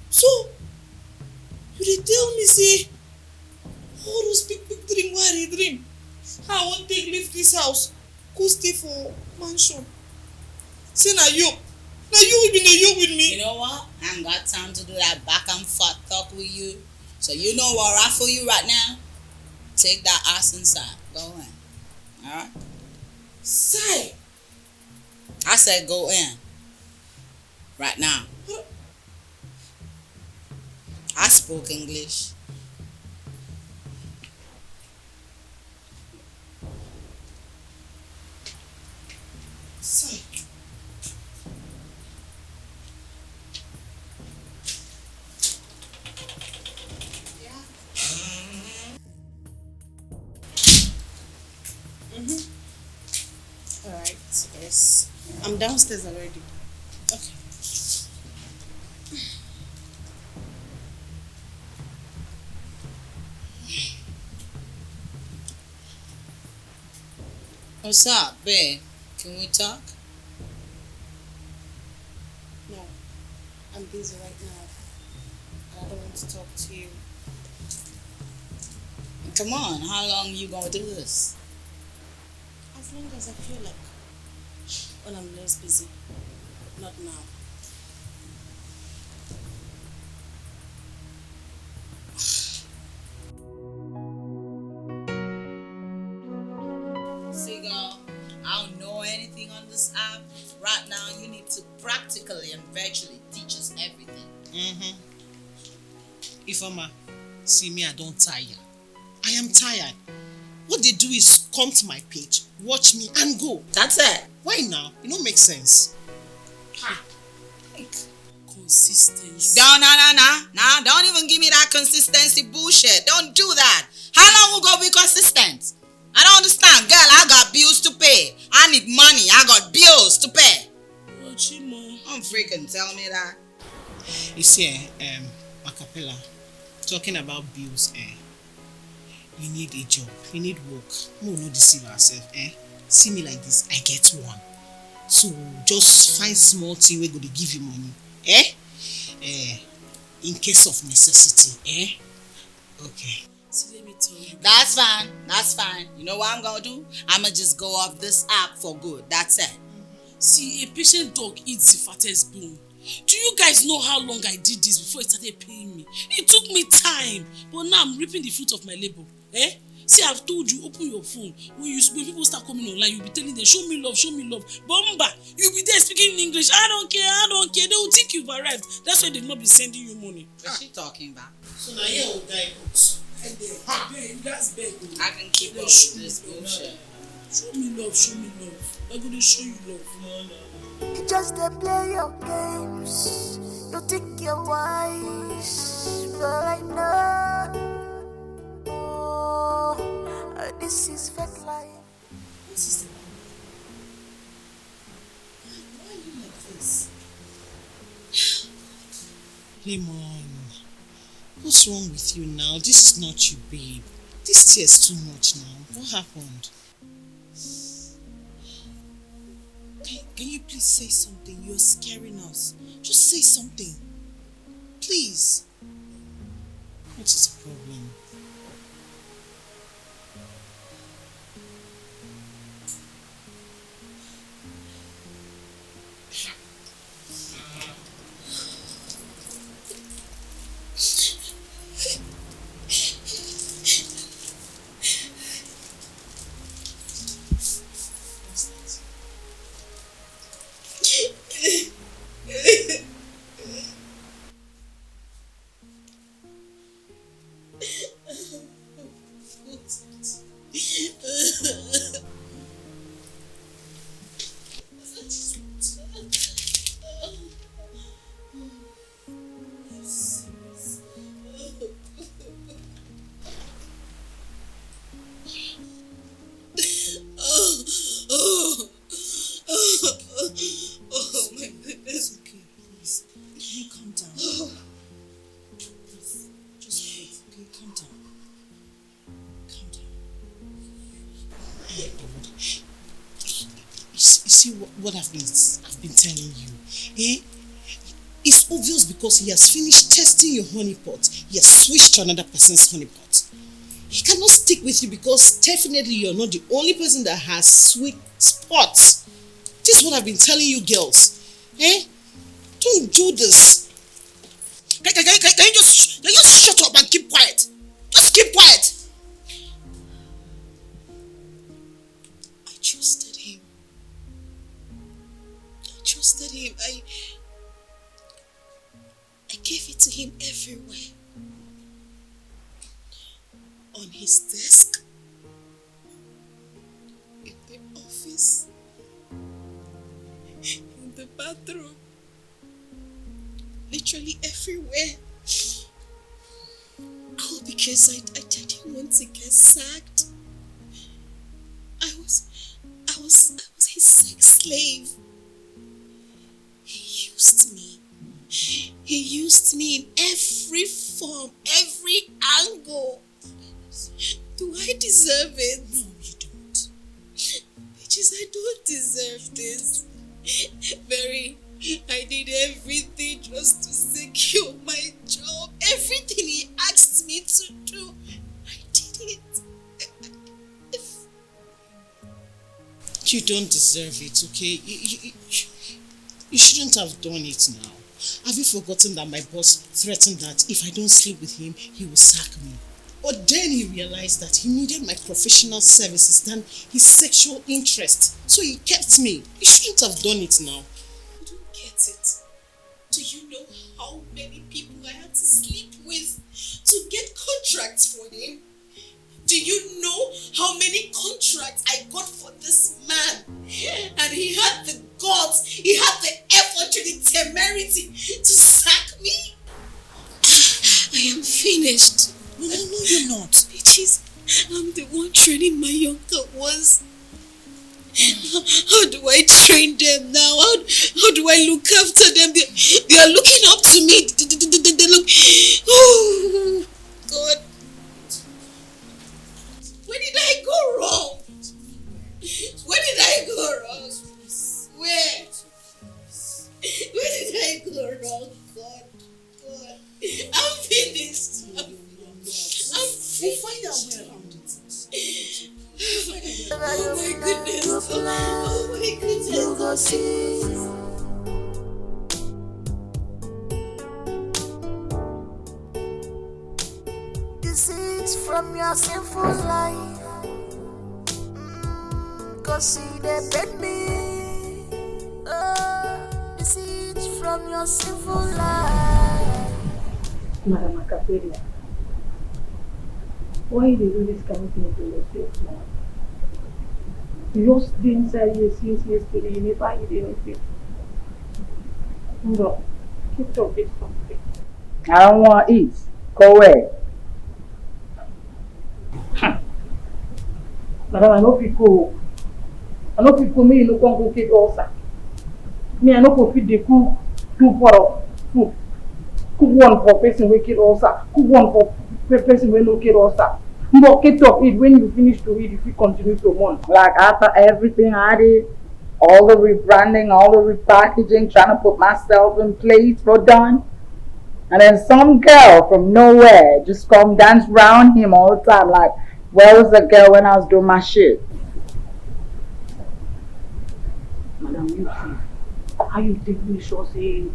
So, you dey tell me say all those big dream wey I dey dream, I wan take leave this house, go stay for mansion. Say na you been dey yoke with me. You know what? I ain't got time to do that back and forth talk with you. So you know what right for you right now? Take that ass inside. Go in. Alright? Say. I said go in. Right now. I spoke English. Say. Alright, yes. I'm downstairs already. Okay. What's up, babe? Can we talk? No, I'm busy right now. And I don't want to talk to you. Come on, how long you gonna do this? As long as I feel like, when I'm less busy. Not now. See, girl, I don't know anything on this app. Right now, you need to practically and virtually teach us everything. Ifeoma, see me, I don't tire. I am tired. What they do is come to my page, watch me and go. That's it. Why now? It don't make sense. Consistency. No, don't even give me that consistency bullshit. Don't do that. How long we gonna be consistent? I don't understand. Girl, I got bills to pay. I need money. I got bills to pay. Oh, Chimo. Don't freaking tell me that. You see, Macapella, talking about bills, you need a job, you need work. We will not deceive ourselves, See me like this, I get one. So just find small thing we're going to give you money, in case of necessity, Okay. See, let me tell you. That's fine. You know what I'm gonna do? I'ma just go off this app for good. That's it. See, a patient dog eats the fattest bone. Do you guys know how long I did this before it started paying me? It took me time, but now I'm reaping the fruit of my labor. See, I've told you, open your phone. When people start coming online, you'll be telling them, show me love. Bomba, you'll be there speaking in English. I don't care. They will think you've arrived. That's why they've not been sending you money. What's she talking about? So now here will die books. You guys beg. I can keep up with this bullshit. Show me love. I'm gonna show you love. You just play your games. You think you're wise, but I know this is fake life. What is it? Why are you like this? Lemon, what's wrong with you now? This is not you, babe. This tea is too much now. What happened? Can you please say something? You're scaring us. Just say something. Please. What is the problem? What I've been telling you, It's obvious because he has finished testing your honey pot. He has switched to another person's honey pot. He cannot stick with you because definitely you're not the only person that has sweet spots. This is what I've been telling you girls. Don't do this. Can you just shut up and keep quiet? Just keep quiet. I trusted him. I gave it to him everywhere. On his desk, in the office, in the bathroom, literally everywhere. All because I didn't want to get sacked. I was his sex slave. He used me in every form, every angle. Do I deserve it? No, you don't. Bitches, I don't deserve this. I did everything just to secure my job. Everything he asked me to do, I did it. You don't deserve it, okay? You shouldn't have done it now. Have you forgotten that my boss threatened that if I don't sleep with him, he will sack me? But then he realized that he needed my professional services than his sexual interest. So he kept me. You shouldn't have done it now. You don't get it. Do you know how many people I had to sleep with to get contracts for him? Do you know how many contracts I got for this man? And he had the guts, he had the effort and the temerity to sack me? I am finished. No, you're not. Bitches, I'm the one training my younger ones. How do I train them now? How do I look after them? They are looking up to me. They look... Oh, God. Where did I go wrong? Where did I go wrong? Where? Where did I go wrong? God. I'm finished. We'll find our way around it. Oh my goodness. Oh my goodness. You go see. Deceits from your sinful life. Cause see they beg me. Deceits from your sinful life. Madam Macapella, why do you do this kind of thing to yourself now? You just didn't say yes since yesterday, you never did anything. No, keep talking something. I don't want to eat. Go away. Madam, I know people me, no can cook it also. Me, I know go feed the cook 2 pot of food. Cook one for person we kid also. Cook one for person we no kid also. But get up eat when you finish to eat if you continue to mourn. Like after everything I did, all the rebranding, all the repackaging, trying to put myself in place for done. And then some girl from nowhere just come dance around him all the time. Like, where was the girl when I was doing my shit? Madam, you see, how you take me sure say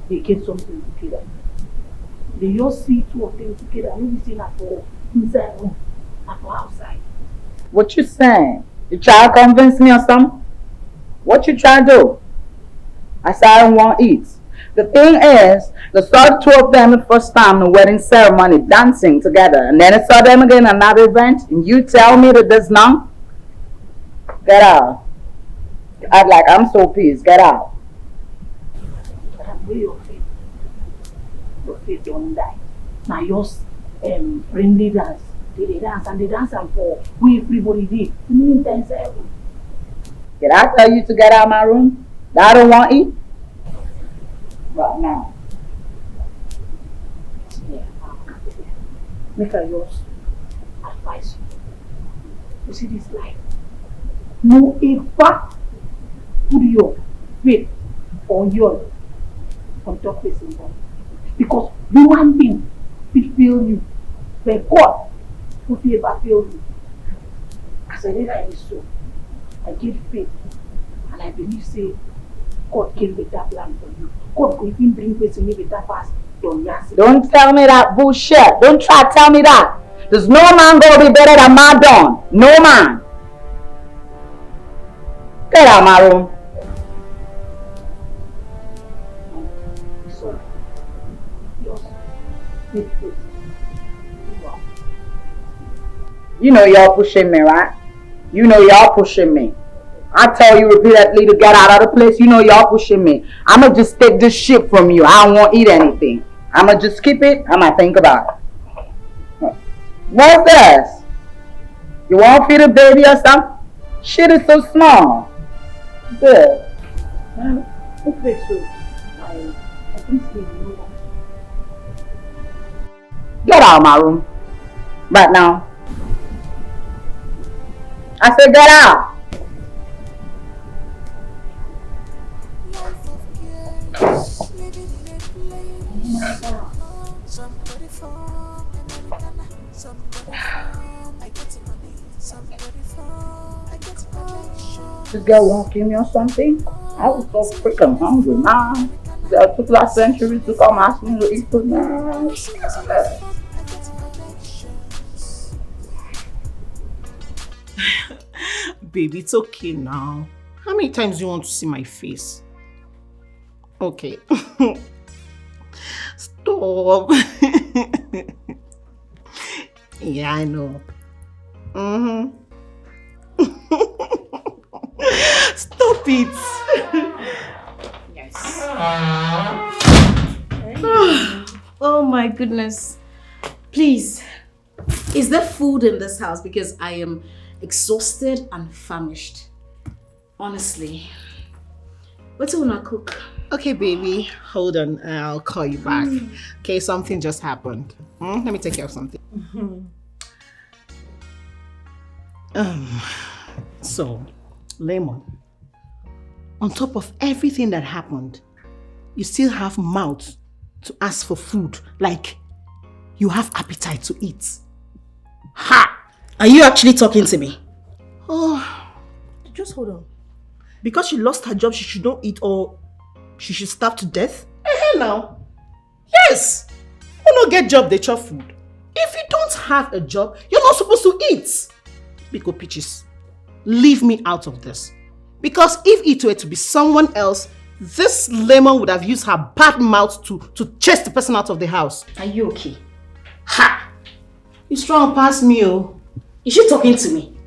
they get something together. They just see 2 of them together. I know we see that for inside room, not for outside. What you saying? You try to convince me or something? What you try to do? I said I don't want to eat. The thing is, they saw 2 of them the first time in the wedding ceremony dancing together. And then I saw them again at another event. And you tell me that this now? Get out. Act like I'm so pissed. Get out. But I'm way your faith. Your faith don't die. Now yours friendly dance. They dance and they dance and for we everybody did. The meantime, Did I tell you to get out of my room? That I don't want to eat? Right now. Yeah, make a yours advise you. You see this life. No ever put your faith or your on top of somebody. Because human being will fail you. But God will never fail you. As I read I so, I give faith and I believe say God can better plan for you. God will even bring person with better pass than yours. Don't tell me that bullshit. Don't try to tell me that. There's no man gonna be better than my Don. No man. Get out of my room. So, just make faith. You know y'all pushing me, right? You know y'all pushing me. I tell you repeatedly to get out of the place. You know y'all pushing me. I'ma just take this shit from you. I don't want to eat anything. I'ma just keep it. I'ma think about it. What's this? You want to feed a baby or something? Shit is so small. Good. Okay, so I think so. Get out of my room. Right now. I said get out. This girl won't kill me or something? I was so freaking hungry, man. It took last century to come ask me to eat food, man. Baby, it's okay now. How many times do you want to see my face? Okay. Stop. Yeah, I know. Mm-hmm. Stop it. Yes. Oh my goodness. Please, is there food in this house? Because I am exhausted and famished. Honestly. What do you want to cook? Okay, baby. Hold on. I'll call you back. Okay, something just happened. Let me take care of something. So, Lemon, on top of everything that happened, you still have mouth to ask for food. Like, you have appetite to eat. Ha! Are you actually talking to me? Oh, just hold on. Because she lost her job, she should not eat or she should starve to death? Now. Yes! You don't get job, they chop food. If you don't have a job, you're not supposed to eat. Biko Peaches, leave me out of this. Because if it were to be someone else, this Lemon would have used her bad mouth to chase the person out of the house. Are you okay? Ha! You strong past me, oh. Is she talking to me?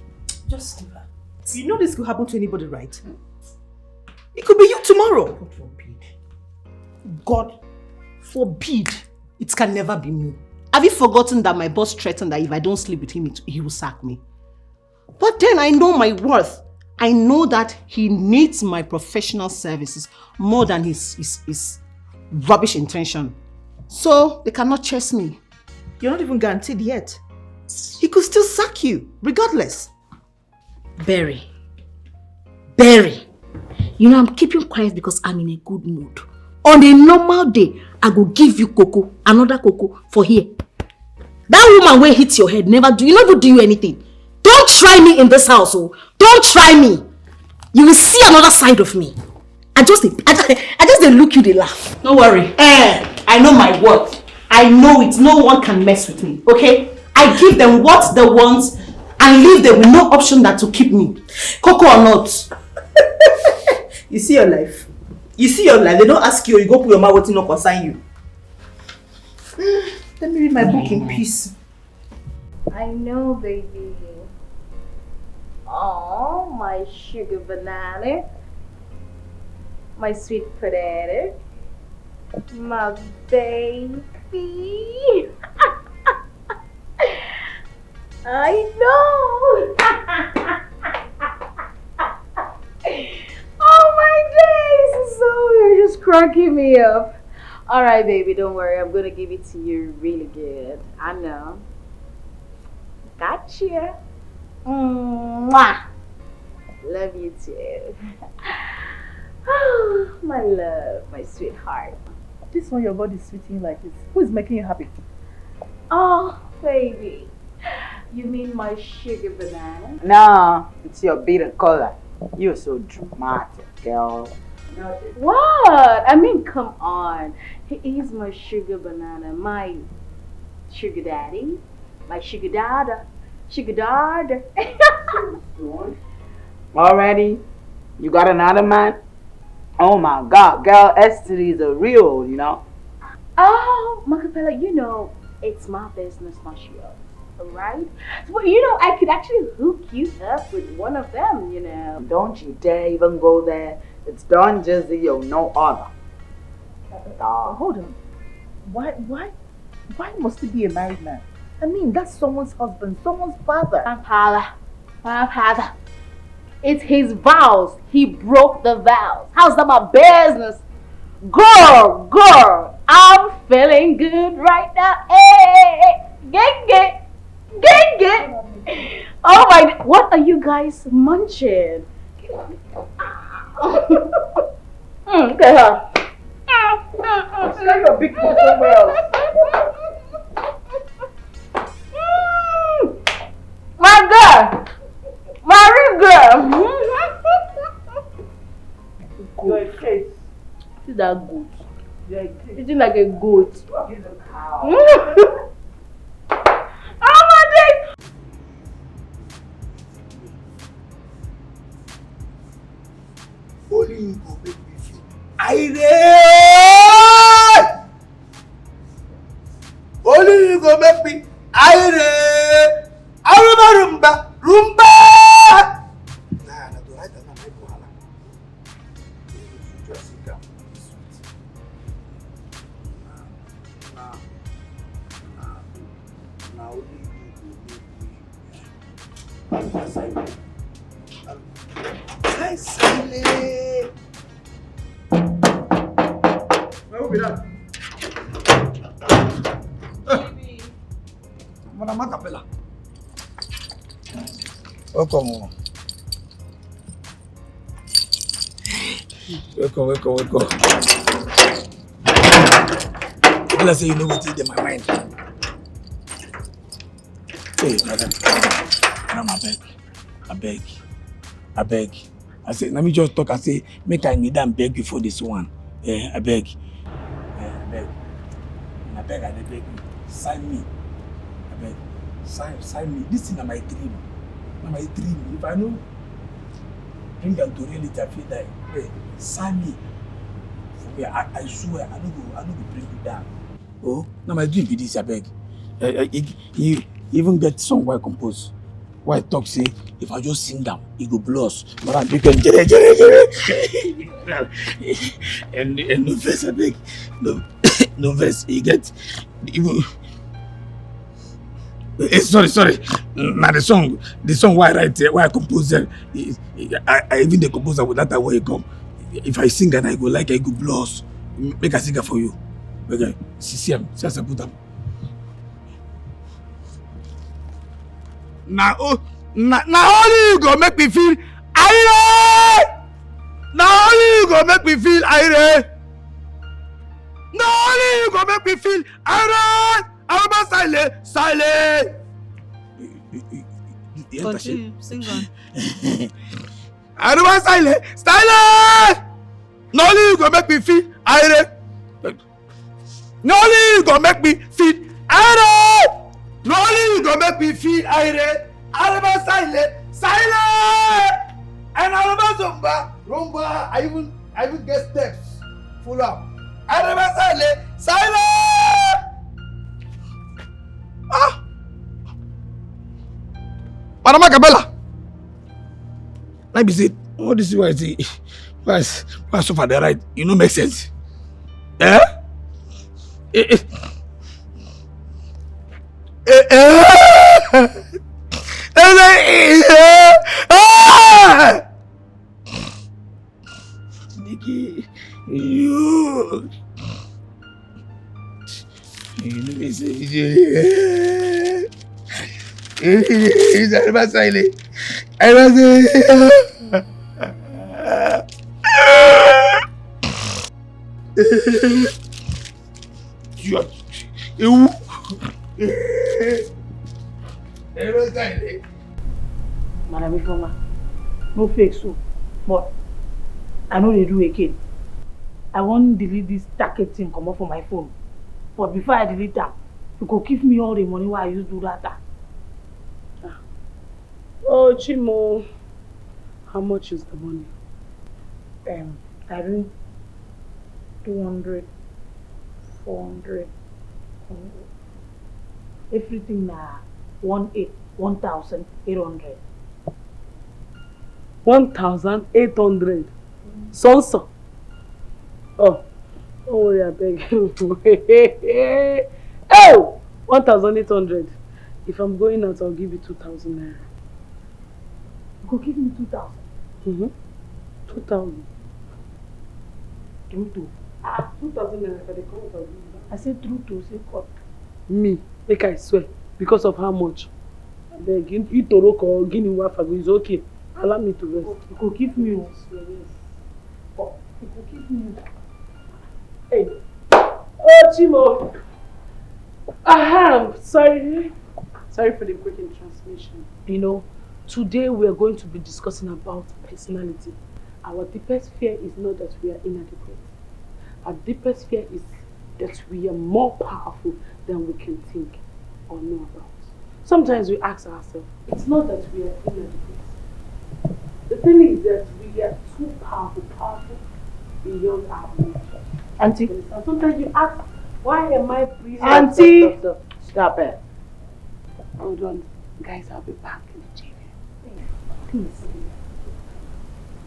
Just leave her. You know this could happen to anybody, right? It could be you tomorrow. God forbid. God forbid. It can never be me. Have you forgotten that my boss threatened that if I don't sleep with him, he will sack me? But then I know my worth. I know that he needs my professional services more than his rubbish intention. So they cannot chase me. You're not even guaranteed yet. He could still sack you, regardless. Berry. You know, I'm keeping quiet because I'm in a good mood. On a normal day, I go give you cocoa, another cocoa for here. That woman will hit your head, never do you anything. Don't try me in this house, oh. Don't try me. You will see another side of me. I just dey look you, they laugh. Don't worry. I know my worth. I know it. No one can mess with me, okay? I give them what they want and leave them with no option than to keep me. Cocoa or not. You see your life. They don't ask you, you go put your mouth, what no concern you. Let me read my book in peace. I know, baby. Oh, my sugar banana. My sweet potato. My baby. I know. Oh my days. So you're just cracking me up. All right, baby, don't worry. I'm going to give it to you really good. I know. Gotcha. Mwah. Love you too. Oh, my love, my sweetheart. This one your body's sweeting like this. Who is making you happy? Oh, baby. You mean my sugar banana? Nah, it's your bitter color. You're so dramatic, girl. What? I mean, come on. He is my sugar banana, my sugar daddy, my sugar dada, sugar dada. Already? You got another man? Oh my God, girl, STD is a real, you know? Oh, Macapella, you know, it's my business, not yours. Alright? Well, you know, I could actually hook you up with one of them, you know. Don't you dare even go there. It's Don Jizzy or no other. Hold on. Why must he be a married man? I mean, that's someone's husband, someone's father. My father. It's his vows. He broke the vows. How's that my business? Girl, I'm feeling good right now. Hey, get. Oh my, what are you guys munching? Okay, huh? Send your big foot somewhere else. My girl. My real girl. You're a case. See that goat? You're a case. Eating like a goat. He's a cow. Oh my days! Only you go make me feel Only you go make me irate. Arumba. just sit down. Now only you will make me. Silent. Where will be that? Madam Macapella. Welcome. Welcome. Let's say you know what's in my mind. Hey, madam, I beg. I say, let me just talk. I say, make I need and beg you for this one. I beg. I beg, you. Sign me. I beg. Sign me. This is my dream. My dream. If I know, bring them to reality, I feel like, hey, sign me. For me, I swear, I don't go bring you down. Oh, now my dream be this, I beg. You even get song where I compose. Why I talk say, if I just sing them, it go blow us. But you can and no verse, I beg. No verse, you get even. Sorry. Now the song why I write, why I compose, I even the composer with that way come. If I sing and I go like I go blow us, make a singer for you. Okay, CCM, just put them. Now only you go make me feel irate. Now only you go make me feel irate. Now only you go make me feel irate. I'm silent. Continue, sing on. I'm silent. Now only you go make me feel irate. Now only you go make me feel irate. No only you go make me feel irate, I'm silent, and I'm rumba. I even get steps full up. I'm silent. Ah, Madam Macapella. Let me see. What is why I see? Why so far the right? You know make sense. Nikki, you know me say he's a silent. I was you. Madam Ifoma, no fake so, but I know they do again. I won't delete this target thing come up for my phone. But before I delete that, you could give me all the money while I use do that. Oh, Chimo, how much is the money? I think 200, 400, everything now 1,800. 1,800. Sonso. Oh, worry, I beg. Oh, 1,800. If I'm going out, I'll give you 2,000 naira. You could give me 2,000. 2,000. True to. 2,000 naira for the count. I said true to, say cut. Me, make I swear, because of how much? I beg you, Toroko or Guinea Wafago is okay. Allow me to rest. You could give me. You could give me. Hey. Oh, Chimo. Sorry for the breaking transmission. You know, today we are going to be discussing about personality. Our deepest fear is not that we are inadequate. Our deepest fear is that we are more powerful than we can think or know about. Sometimes we ask ourselves, it's not that we are inadequate. The thing is that we are too powerful beyond our nature. Auntie. And sometimes you ask, why am I breathing? Auntie! Stop it. Hold on. Guys, I'll be back in the gym. Please.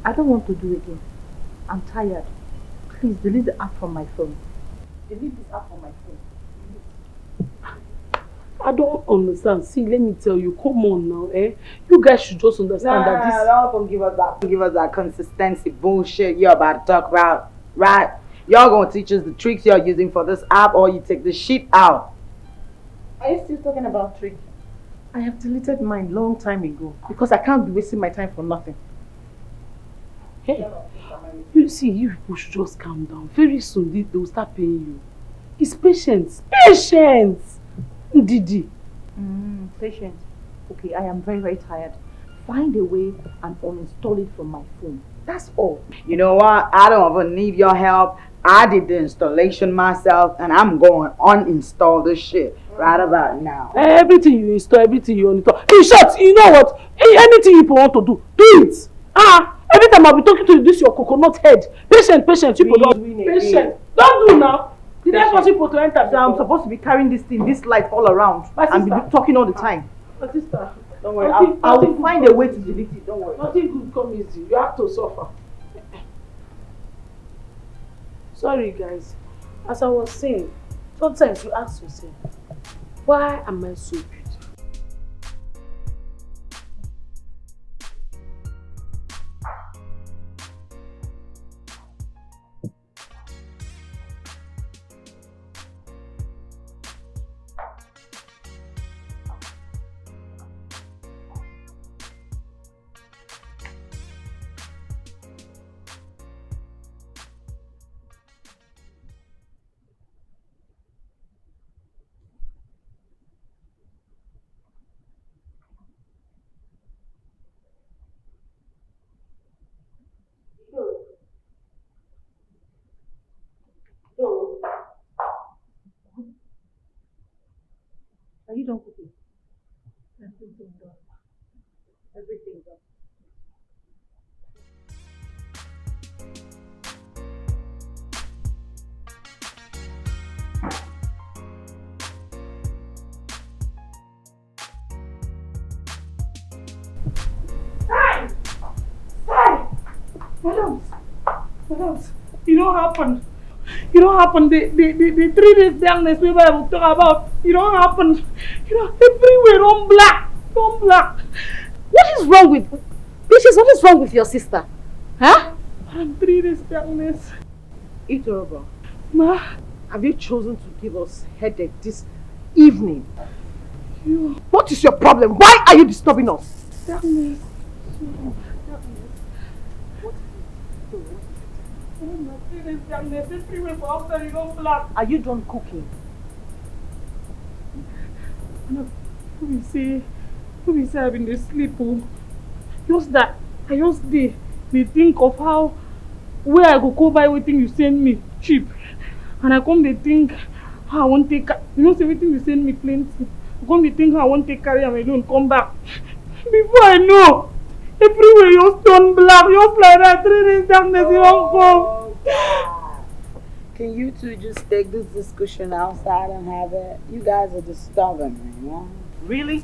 I don't want to do it again. I'm tired. Please delete the app from my phone. Delete this app from my phone. I don't understand. See, let me tell you, come on now, eh? You guys should just understand that this... Don't give us that. Give us that consistency bullshit you're about to talk about, right? Y'all gonna teach us the tricks you're using for this app, or you take the shit out. Are you still talking about trick? I have deleted mine long time ago because I can't be wasting my time for nothing. Hey, you see, you people should just calm down. Very soon they will start paying you. It's patience. Patience! Didi. Patient. Okay, I am very, very tired. Find a way and uninstall it from my phone. That's all. You know what? I don't even need your help. I did the installation myself, and I'm going to uninstall this shit right about now. Everything you install, everything you uninstall. In short, you know what? Anything you want to do, do it. Every time I'll be talking to you, this your coconut head. Patient, people don't. Patient. Don't do now. Did I force people to enter? So I'm supposed to be carrying this light all around and be talking all the time. My sister. Don't worry, I will find a way to delete it. Don't worry. Nothing good come easy. You have to suffer. Sorry guys. As I was saying, sometimes you ask yourself, why am I so beautiful? Are you done cooking? Everything done. Everything done. Madams, it don't happen. It don't happen. The 3 days darkness we were talking about, it don't happen. Everywhere don't black. What is wrong with... Bitches, what is wrong with your sister? Huh? 3 days darkness. Itoroba, Ma, have you chosen to give us headache this evening? What is your problem? Why are you disturbing us? Darkness. Are you done cooking? Who be say I've been asleep? Just that I just dey think of how where I go buy everything you send me cheap, and I come dey think how I won't take. You know, say everything you send me plenty. I come dey think how I won't take carry am alone come back. Before I know, everywhere just turn black, just like that. 3 days darkness, you don't come. Can you two just take this discussion outside and have it? You guys are disturbing me, yeah? Really?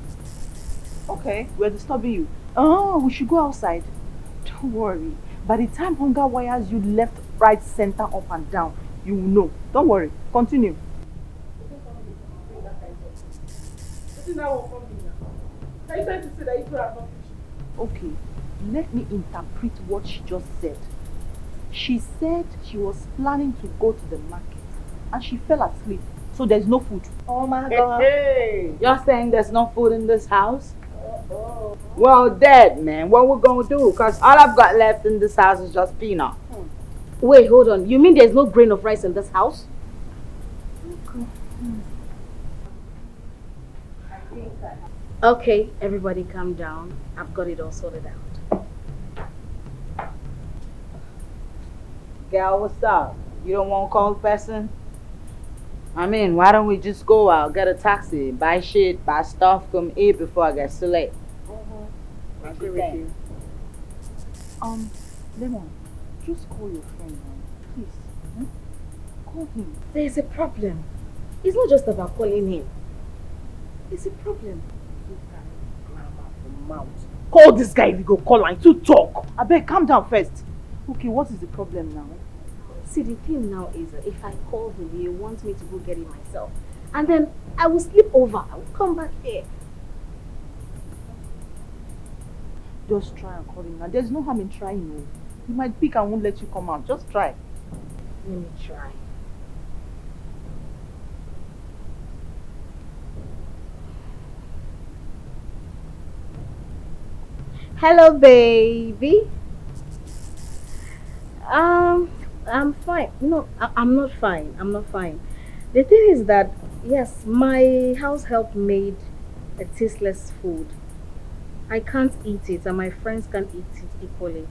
Okay, we're disturbing you. Oh, we should go outside. Don't worry. By the time hunger wires you left, right, center, up and down, you will know. Don't worry. Continue. Okay, let me interpret what she just said. She said she was planning to go to the market and she fell asleep. So there's no food. Oh my God. Hey. You're saying there's no food in this house? Well, dead, man. What we're gonna do? Because all I've got left in this house is just peanut. Wait, hold on. You mean there's no grain of rice in this house? Okay, everybody calm down. I've got it all sorted out. Gal, what's up? You don't want to call the person? I mean, why don't we just go out, get a taxi, buy shit, buy stuff, come eat before I get too late? I agree with you. Lemon, just call your friend now, please. Call him. There's a problem. It's not just about calling him. It's a problem. Call this guy if you go call and to talk. I beg, calm down first. Okay, what is the problem now? See, the thing now is that if I call him, he wants me to go get it myself. And then I will sleep over. I will come back here. Just try and call him now. There's no harm in trying. No. He might pick and won't let you come out. Just try. Let me try. Hello, baby. I'm fine. No, I'm not fine. I'm not fine. The thing is that, yes, my house help made a tasteless food. I can't eat it, and my friends can't eat it equally.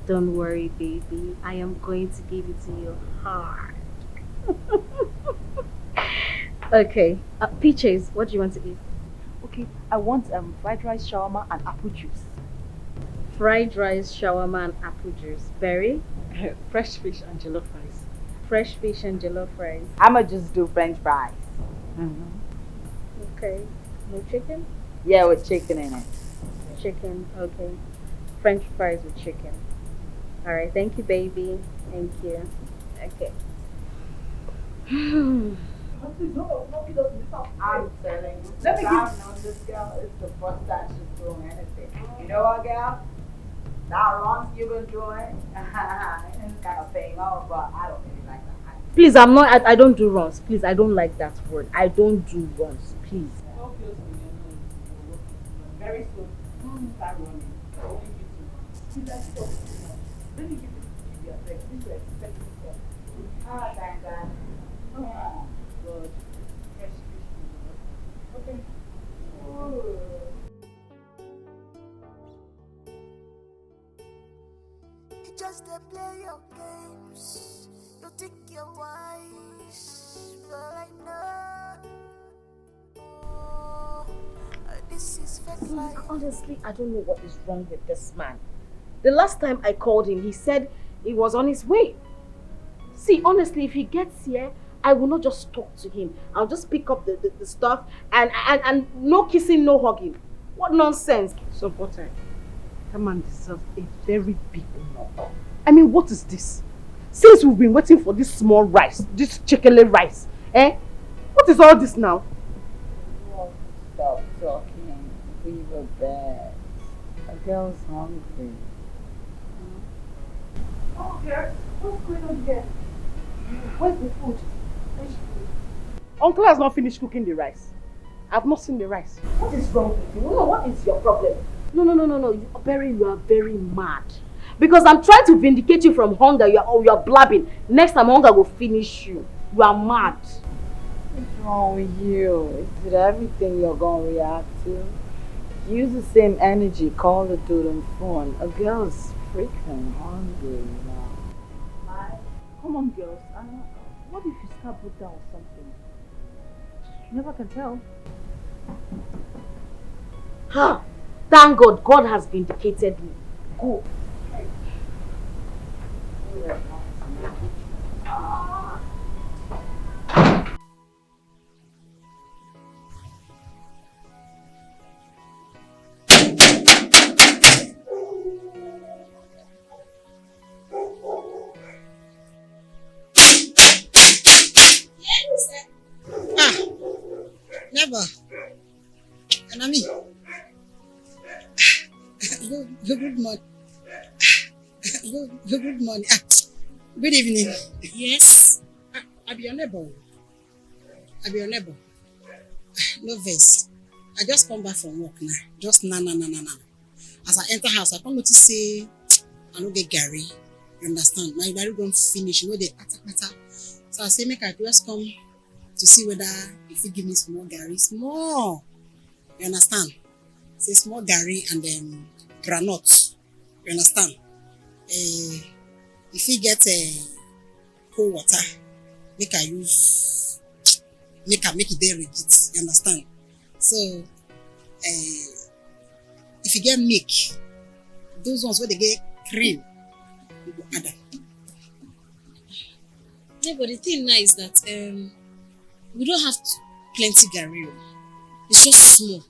Don't worry, baby. I am going to give it to you hard. Okay. Peaches, what do you want to eat? Okay, I want fried rice, shawarma, and apple juice. Fried rice, shawarma, and apple juice. Berry? Fresh fish and jollof rice. Fresh fish and jollof rice. I'ma just do French fries. Okay. No chicken? Yeah, with chicken in it. Chicken, okay. French fries with chicken. Alright, thank you, baby. Thank you. Okay. I'm telling you. Let me know this girl is the first time she's doing anything. You know what, girl? That wrongs you've been doing, it's kind of paying off, but I don't really like that. Please, I don't do runs. Please, I don't like that word. I don't do runs. Please. Very soon, start running. Let me give you the effect. This will expect it. Ah, thank God. Oh, God. Okay. You just play your games. You think you're wise, but I know this is fake life. Honestly, I don't know what is wrong with this man. The last time I called him, he said he was on his way. See, honestly, if he gets here, I will not just talk to him. I'll just pick up the stuff and no kissing, no hugging. What nonsense. So, Potter, that man deserves a very big no. I mean, what is this? Since we've been waiting for this small rice, this chicken rice, what is all this now? Stop talking. Leave her bed. A girl's hungry. Oh, girl, what's going on here? Where's the food? Uncle has not finished cooking the rice. I've not seen the rice. What is wrong with you? No, what is your problem? No. Berry, you are very mad. Because I'm trying to vindicate you from hunger. You are blabbing. Next time hunger will finish you. You are mad. What's wrong with you? Is it everything you're going to react to? Use the same energy. Call the dude on phone. A girl's freaking hungry now. Come on, girls. What if you start put down something? You never can tell. Ha! Thank God, God has vindicated me. Go. Never. And I mean, good morning. Good morning. Good evening. Yes. I'll be your neighbor. No vex. I just come back from work now. Just na. As I enter house, I come notice say I no get Gary. You understand? My Gary don't finish. You know the pata. So I say make I just come to see whether if you give me some more Gary, small. You understand? Say small Gary and then granite. You understand? If you get cold water, make it there rigid. You understand? So if you get milk, those ones where they get cream, you go add them. Yeah, but the thing now is that we don't have plenty Gary. It's just small.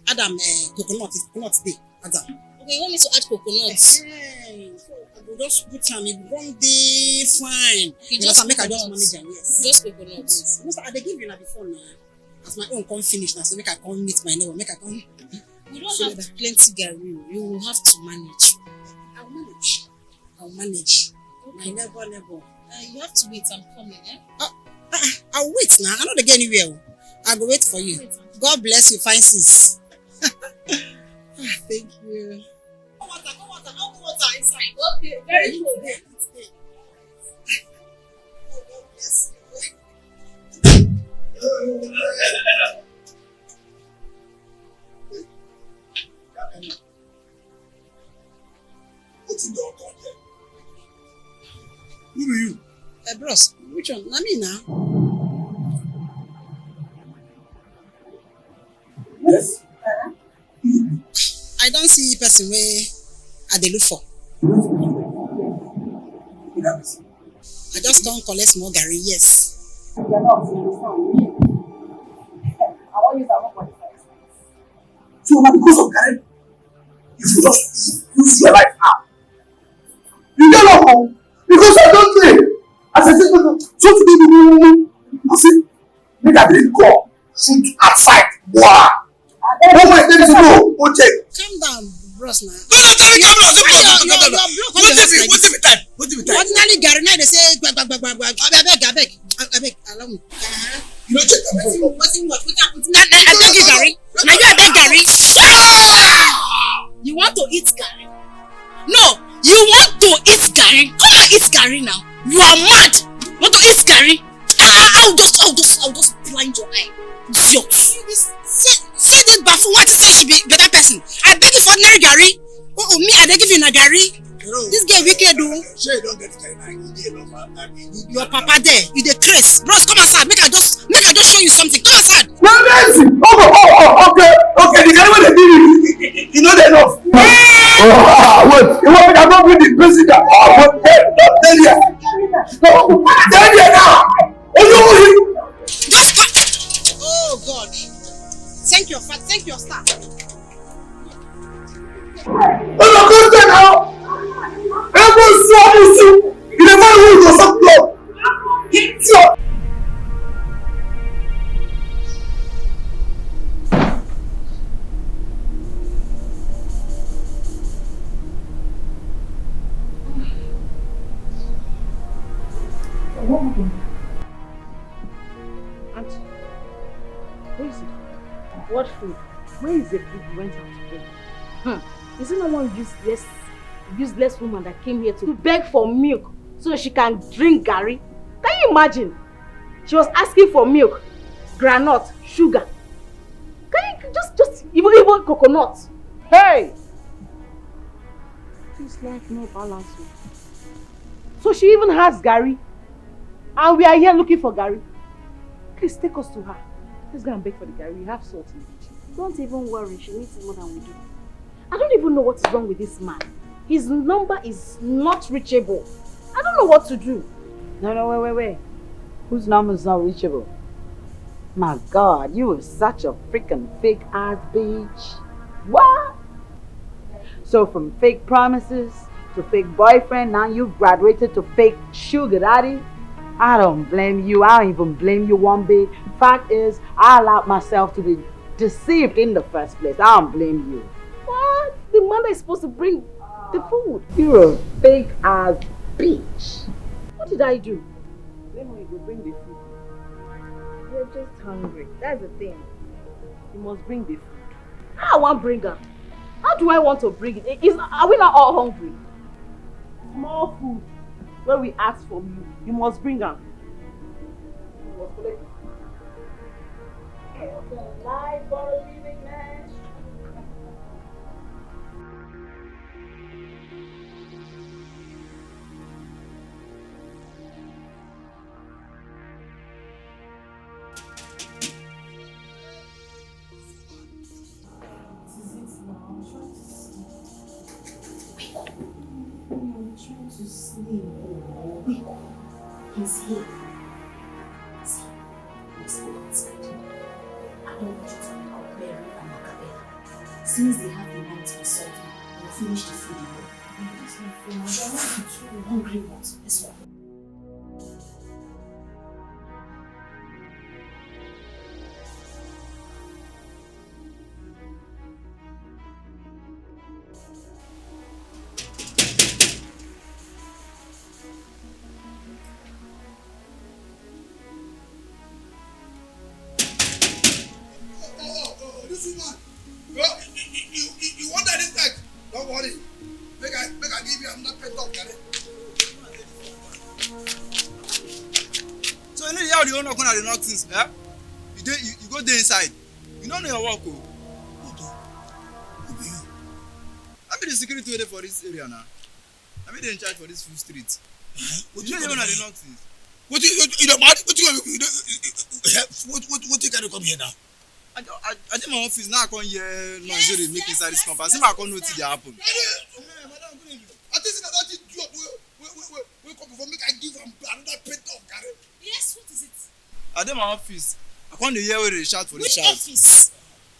Adam, coconut day. Adam. you want me to add coconuts? Hey, so I will just put some in one day fine. You just make I just coconuts. manage am, yes. Just coconuts. Yes. I dey give you na before now. As my own come finish now, so make I come meet my neighbor, make I come. You don't have plenty garri. You will have to manage. I'll manage. I'll manage. Okay. My neighbor. You have to wait. I'm coming, eh? I'll wait now. I don't get anywhere. I'll go wait for you. God bless you, fine sis. Thank you. Come water inside. Okay, very cool. God bless you. What's in the account there? Who are you? Bros, which one? Na me now. Yes. I don't see person where I dey look for. I just don't collect small garri, yes. You're not, you understand? I want you to have one for So now because of Karen, you should just use your life now. You get off home because I don't play. As I said, so today, I said, make I drink call, shoot outside. Wow. What my name to know? Okay. Calm down, bros now. No, tell me, calm down. What's the time? Ordinary garri now they say abeg, allow me. You don't check that. I beg you, garri. Now you abeg garri. You want to eat garri? No, you want to eat garri. Come and eat garri now. You are mad. You want to eat garri? I'll just blind your eye. Idiot. See this bafu want to say she be better person. I beg you for ordinary garri. Oh, me I dey give you na garri. This girl wicked o. Sure you don't get it now. Your papa there, you dey craze. Bros, come outside. Make I just show you something. Come outside. No, Nancy. Okay. The guy when they give you know they enough. Wait. You want me to go with the president? Wait. Tell you. No. Tell you now. Oh God. Thank your star. Oh, go stand now. Everyone saw you. You never will go some club. It's your. Auntie, where is it? What food? Where is the food you went out to bring? Is it not one useless woman that came here to beg for milk so she can drink garri? Can you imagine? She was asking for milk, granite, sugar. Can you just even coconut? Hey! This life no balance. So she even has garri, and we are here looking for garri. Please take us to her. Let's go and beg for the garri. We have salt in the kitchen. Don't even worry, she needs it more than we do. I don't even know what is wrong with this man. His number is not reachable. I don't know what to do. No, wait. Whose number is not reachable? My God, you are such a freaking fake ass bitch. What? So from fake promises to fake boyfriend, now you've graduated to fake sugar daddy? I don't blame you. I don't even blame you one bit. Fact is, I allowed myself to be deceived in the first place. I don't blame you. What? The man that is supposed to bring the food. You're a fake ass bitch. What did I do? Then when you go bring the food, You're just hungry. That's the thing. you must bring the food. How I want bring her? How do I want to bring it? Are we not all hungry? Small food where we ask from you, you must bring them. You must collect it. Life for a living man. He's here. See, let's go outside. I don't want you to pick up Mary and Macapella. Since they have the night to solve it, finish the food you want. This is food. I'm too hungry, but this one. This woman. You want that insect? Don't worry. Make I give you another pet dog, Gary. So you know how the owner gonna knock things, eh? You go there inside. You don't know your work, oh. Who be you? I be the security waiting for this area now. I be in charge for this few streets. What you know the owner dey knock things. What you mad? What you gotta come here now? I did my office now. I come here noise dey make inside this compound. See, I come notice dey happen. I think that idiot will come before make I give him another pet dog, Gary. Yes, what is it? I did my office. I come to hear where they shout for the shout. Office?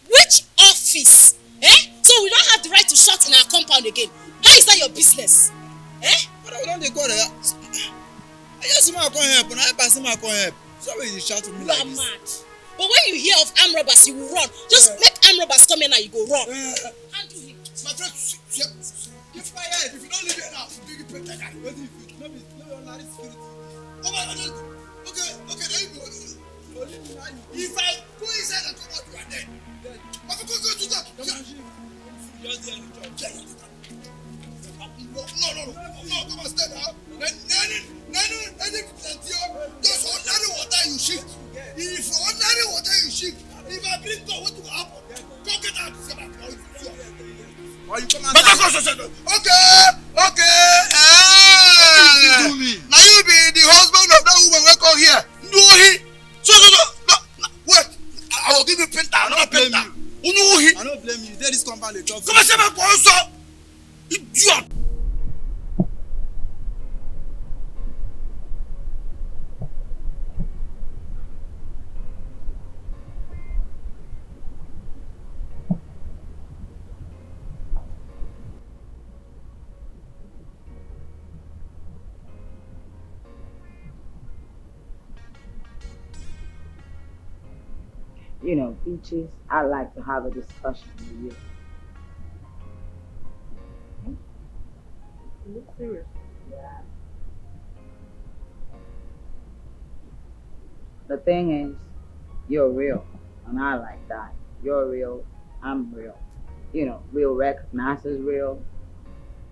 Which office? Eh? So we don't have the right to shout in our compound again. How is that your business? Eh? But I don't go there. I just see my come help, and I pass my come help. So when you shout to me like this. You are mad. But when you hear of armed robbers, you will run. Just make armed robbers come in and you go run. Handle him. My friend, keep quiet. If you don't leave it now, you big pet dog. What if you no not security? Okay, there you go. If I go inside and come out, you are dead. Go to that. Just there in the job. No, come on, stay now. Just ordinary water you shit. If ordinary water you shit, if I bring God, what will happen? Don't get out to say my God. Why you come outside? Okay. Now you be the husband of that woman we come here. No, wait. I will give you penta. I don't blame you. I don't blame you. There is compound the job. Come and say my sponsor. Idiot. You know, Peaches, I'd like to have a discussion with you. You look serious. Yeah. The thing is, you're real, and I like that. You're real, I'm real. You know, real recognizes real.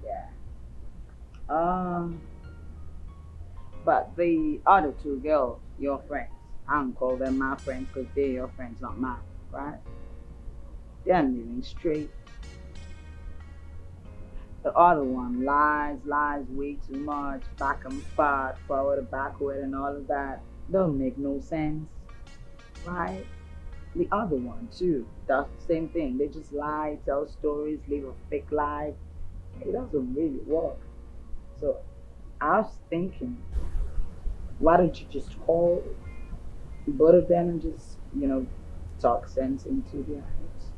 Yeah. But the other two girls, your friends, I don't call them my friends because they're your friends, not mine, right? They're living straight. The other one lies way too much, back and forth, forward and backward and all of that. Don't make no sense, right? The other one too, does the same thing. They just lie, tell stories, live a fake life. It doesn't really work. So I was thinking, why don't you just call both of them and just, you know, talk sense into their heads?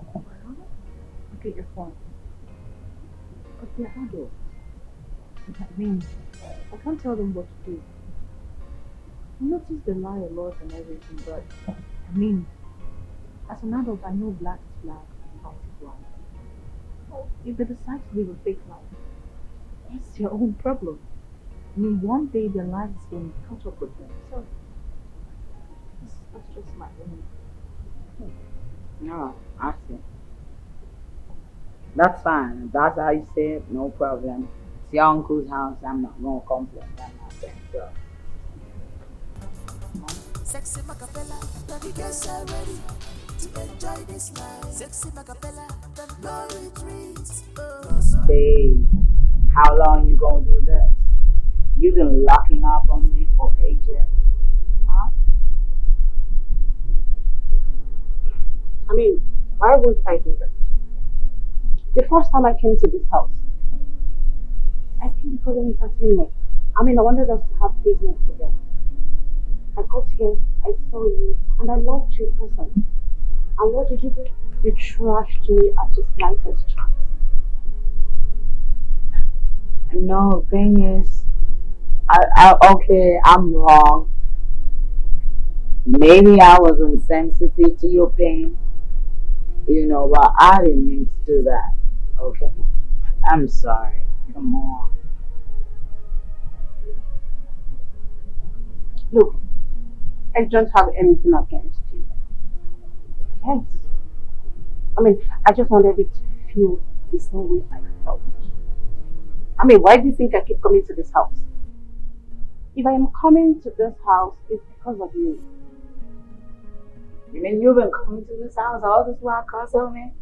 Well, I get your point. But they're adults. I mean, I can't tell them what to do. I notice they lie a lot and everything, but I mean, as an adult, I know black is black and white is white. If they decide to live a fake life, it's their own problem. I mean, one day their life is going to catch up with them. So, that's just my opinion. No, I see. That's fine. If that's how you say it, no problem. It's your uncle's house. I'm not going to complain. I'm not saying so. Sexy Macapella, baby girls are ready to enjoy this life. Sexy Macapella, no retreats. Babe, how long you gonna do this? You've been locking up on me for ages. Huh? I mean, why would I do that? The first time I came to this house, I came because of entertainment. I mean, I wanted us to have business together. I got here, I saw you, and I liked you personally. And what did you do? You trashed me at your slightest chance. No, thing is, okay, I'm wrong. Maybe I was insensitive to your pain, but I didn't mean to do that. Okay? I'm sorry. Come on. Look, I don't have anything against you. Yes. I just wanted you to feel the same way I felt. Why do you think I keep coming to this house? If I am coming to this house, it's because of you. You mean you've been coming to this house all this while, cousin, man?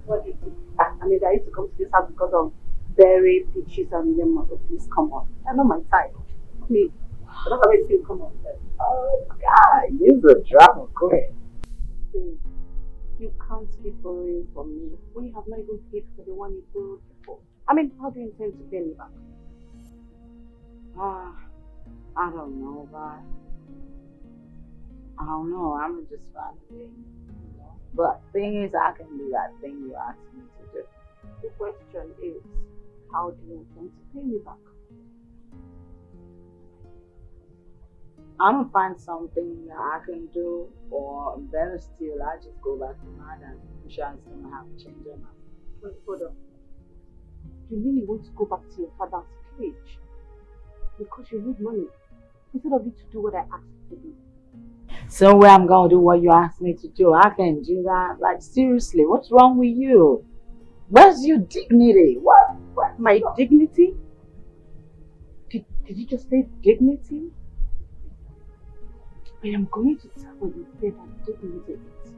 What do you think? I used to come to this house because of berry, peaches, and lemon. Oh, please come on. I know my type. Please. I don't have anything to come on. Oh, God, you're a drama queen. See, you can't keep borrowing from me when you have not even paid for the one you borrowed before. How do you intend to pay me back? I don't know, but I don't know. I'm just find a way. But thing is, I can do that thing you asked me to do. The question is, how do you intend to pay me back? I'm gonna find something that I can do, or better still, I just go back to my dad. I'm sure it's gonna have to change her mind. Wait, hold on. You really want to go back to your father's cage? Because you need money, instead of you to do what I asked you to do. So where I'm gonna do what you asked me to do? I can't do that. Like seriously, what's wrong with you? Where's your dignity? What? My dignity? Did you just say dignity? I am going to tell you where that dignity is.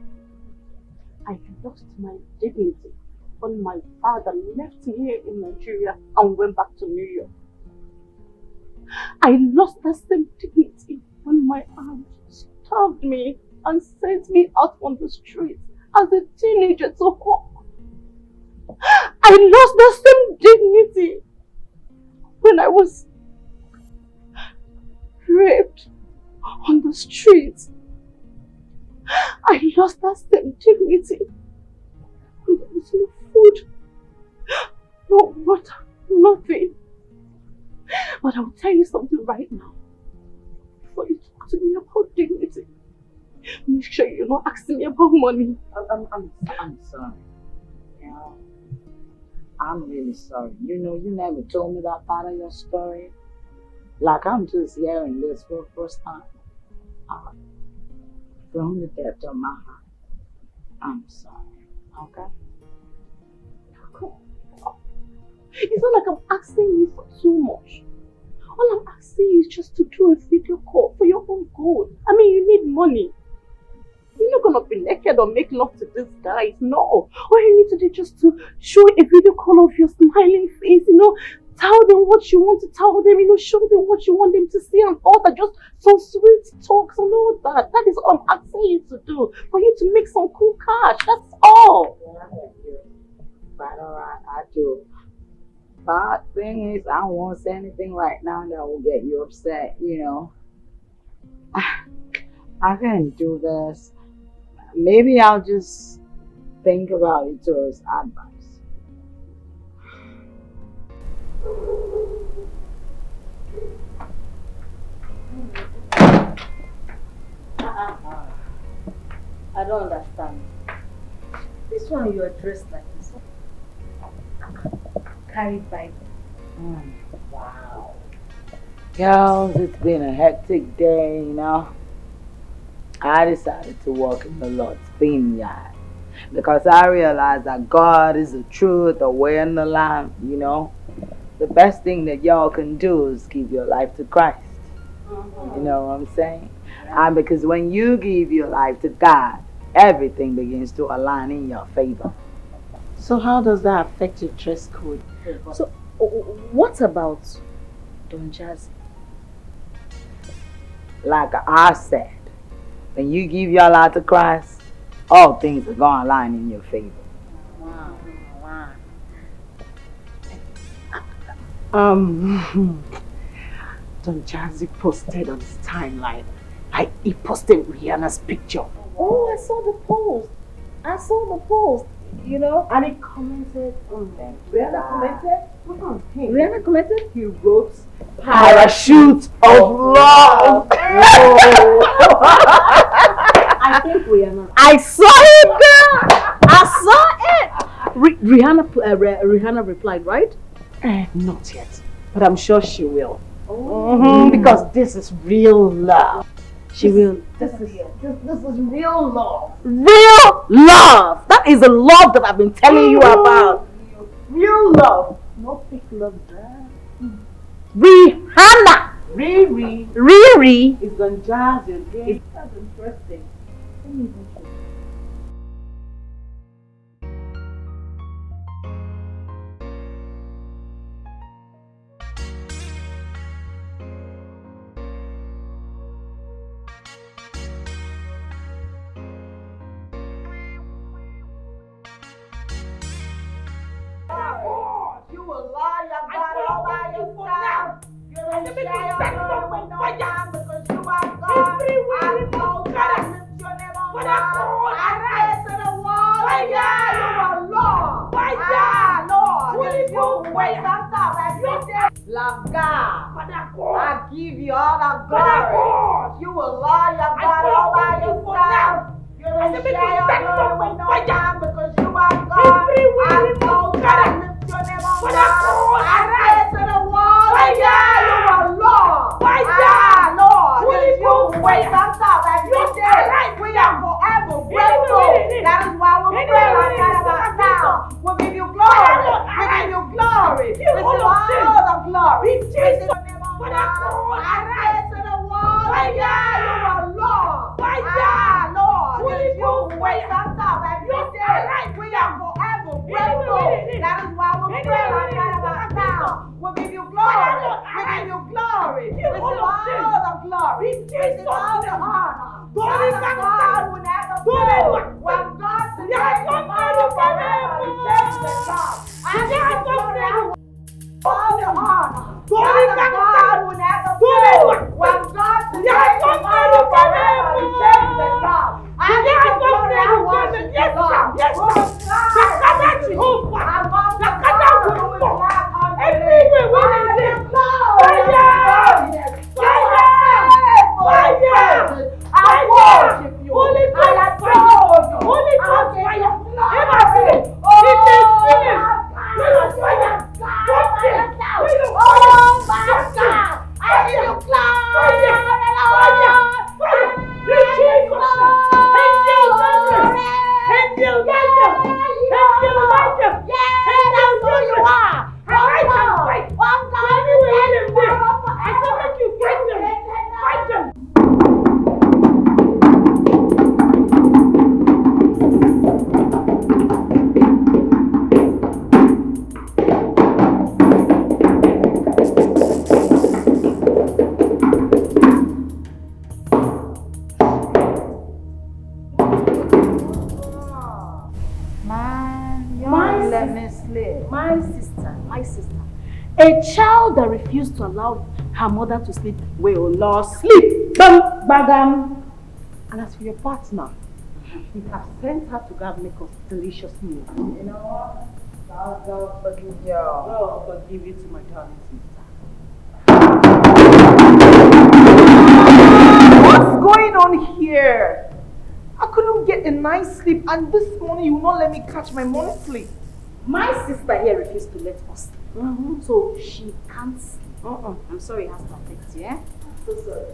I lost my dignity when my father left here in Nigeria and went back to New York. I lost that same dignity when my aunt stabbed me and sent me out on the streets as a teenager to hawk. I lost the same dignity when I was raped on the streets. I lost that same dignity when there was no food, no water, nothing. But I will tell you something right now. Before you talk to me about dignity, make sure you're not asking me about money. I'm sorry. I'm really sorry. You never told me that part of your story. Like I'm just hearing this for the first time. From the depth of my heart, I'm sorry. Okay? It's not like I'm asking you for too much. All I'm asking you is just to do a video call for your own good. You need money. You're not gonna be naked or make love to these guys. No. All you need to do is just to show a video call of your smiling face, tell them what you want to tell them, show them what you want them to see and all that. Just some sweet talks and all that. That is all I'm asking you to do. For you to make some cool cash. That's all. But alright, I do. But thing is, I won't say anything right now that will get you upset, I can't do this. Maybe I'll just think about it towards advice. I don't understand. This one you are dressed like this. Carried Bible. Wow. Girls, it's been a hectic day, I decided to walk in the Lord's vineyard because I realized that God is the truth, the way, and the life, The best thing that y'all can do is give your life to Christ. You know what I'm saying? And because when you give your life to God, everything begins to align in your favor. So how does that affect your dress code? So, what about Don Jazzy? Like I said, when you give your life to Christ, all things are going to align in your favor. Wow. Don Jazzy posted on his timeline. He posted Rihanna's picture Oh, I saw the post. I saw the post. You know, and he commented on them. Rihanna commented? Rihanna commented? He wrote Parachute of Love. I think Rihanna. I saw it, girl. I saw it. Rihanna replied, right? Not yet, but I'm sure she will. Because this is real love. She will. This is real love. Real love. That is the love that I've been telling you about. Real love. No fake love, girl. Rihanna. Riri is gonna jazz your game. That's interesting. Let me even check. You will lie about it all by yourself. You don't share your love with no man because you are God. I know God lift your name on high. I say to the wall, yeah, you are Lord. Lord, if you wait and stop every day, love God. I give you all the glory. You will lie about it all by yourself. You don't share your love with no man because you are God. I know God lift your name on high. I say to the wall, yeah, you are Lord. Lord, if you wait and stop every day, we are forever grateful. That is why we pray like that about now. We give you glory. We give you glory. Receive all the glory. Receive your name on high. I say to the wall, yeah, you are Lord. Lord, if you wait and stop every day, we are forever grateful. That is why we pray like that about now. We give you glory. We give you glory. Receive all the glory. Receive all the honor. God will never fail. When God says tomorrow forever, He takes the God. I give you glory. All the honor. God will never fail. When God says tomorrow forever, He takes the God. I give you glory. I worship you, God. Yes, My sister. A child that refused to allow her mother to sleep will not sleep. Bam, bagam. And as for your partner, we have sent her to go and make us delicious meal. You know what? God forgive you. God forgive you to my darling sister. What's going on here? I couldn't get a nice sleep, and this morning you will not let me catch my morning sleep. My sister here refused to let us sleep. So she can't sleep. I'm sorry it has to affect you, eh? So sorry.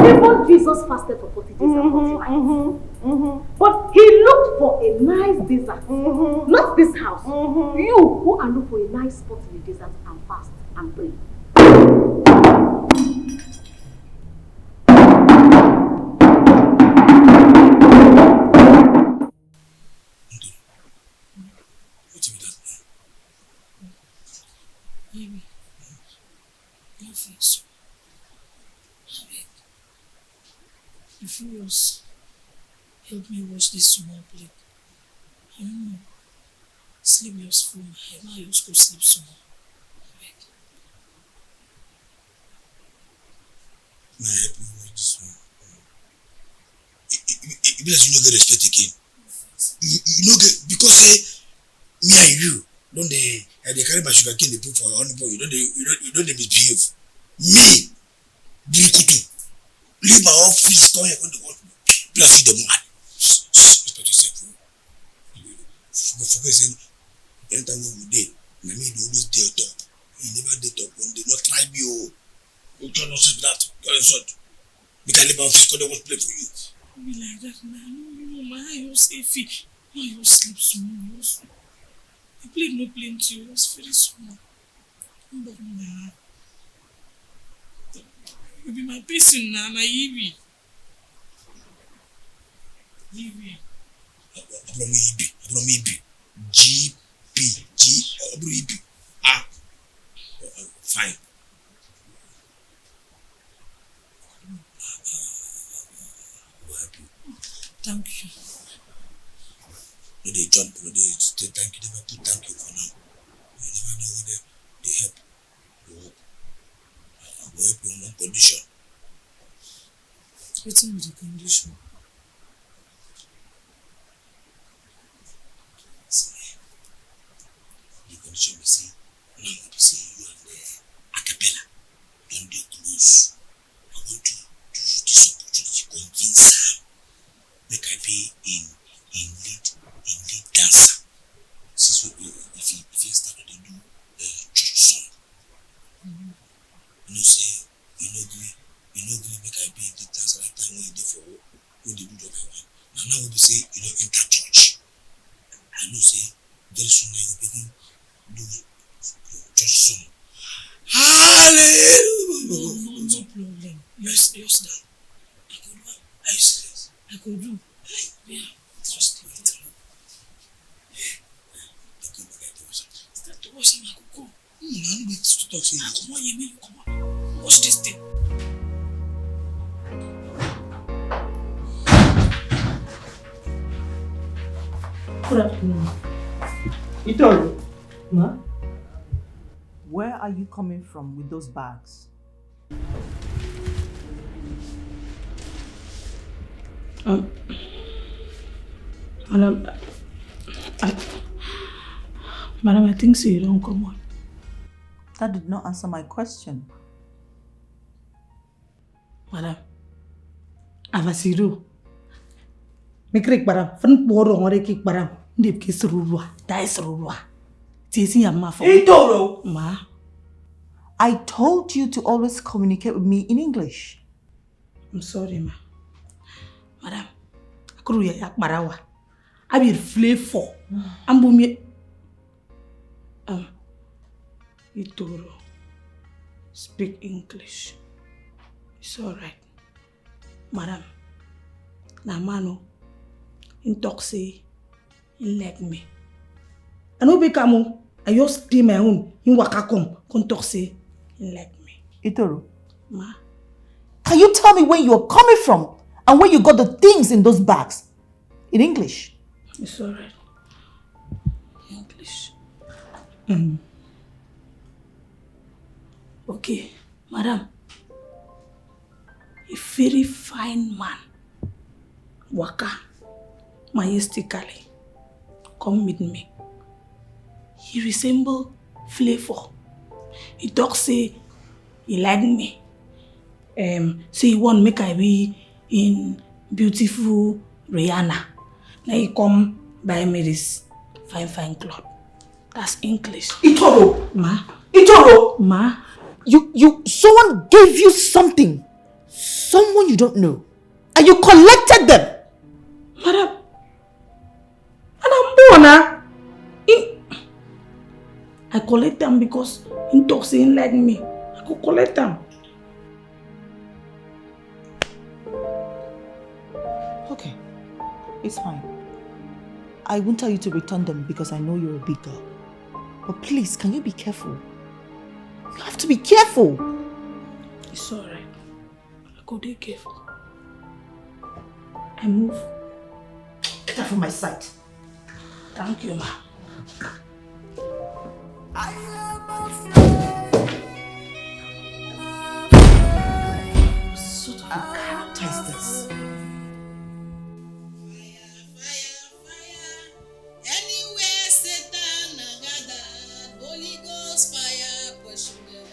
Even Jesus fasted for 40 days and 40 nights. But he looked for a nice desert. Not this house. You who are looking for a nice spot in the desert and fast and pray. Baby, no thanks. If you was help me wash this small plate, I don't know. Sleep yours full my head. Now you just go sleep small. May I help you with this one? It be like you no get respect again. You no get, because me and you don't they carry my sugar cane they put for your honey boy. You don't they misbehave. Me, Bukutu, leave my office, come here, go to work. Plus see the man. Respect yourself. Forget saying anytime we dey, na me dey always dey on top. You never dey top one day, not try me oh. You don't know that. Don't insult. Make I leave my office, come to play for you. Be like that, man. No, man. I was safe. I was sleep small. I played no plenty. It was very small. But nah. You be my person now, my Ibi. Ibi. Abromi Ibi. G, Abromi Ibi. Ah. Fine. Thank you. No, they jump, no, they say thank you, never put thank you for now. You never know whether they help. I will help you on one condition. What's in the condition? See, the condition we see, now we see you and Acapella don't get close. I want you to use this opportunity to convince her. Make I be in lead dancer. Since if you start to do church song, you know say you know make I be in lead dancer that time when you dey for when they do the other one. Now we say you know enter church. I know say very soon I will begin do church song. Hallelujah. No problem. Yes, that. I could do. Are you serious? I could do. Yeah. Trust me. Start to wash him. I could go. I'm going to talk to you. Come on, you come on. Wash this thing. Good afternoon. Itoru. Ma? Where are you coming from with those bags? Madam, I think so you don't come on. That did not answer my question. Madam, Avasiru. Mikrik madam, fan poro ngore kik madam. Ndip ki serurwa, dai serurwa. Tisi yamma for. Itoro! Ma. I told you to always communicate with me in English. I'm sorry, ma. Madam, akuru ya yak marawa. Abi flavor. Ambumi. Itoro. Speak English. It's alright. Madam, na mano. In talk say, in like me. I know bekamu. I just stay my own. In wakakom. Kon talk say, in like me. Itoro. Ma. Can you tell me where you're coming from and where you got the things in those bags? In English. It's alright. English. Okay, madam. A very fine man. Waka. Majestically. Come meet me. He resemble Flavor. He talk say he like me. Say he want make I be in beautiful Rihanna. Now he come buy me this fine cloth. That's English. Itoro! Ma? Itoro! Ma? Someone gave you something. Someone you don't know. And you collected them. Madam. And I'm born. I collect them because he talks saying like me. I could collect them. Okay. It's fine. I won't tell you to return them because I know you're a big girl. But please, can you be careful? You have to be careful. It's alright. I go be careful. I move. Get out from my sight. Thank you, ma. I am afraid. character is this? Anywhere Satan gathered, Holy Ghost fire pursue them.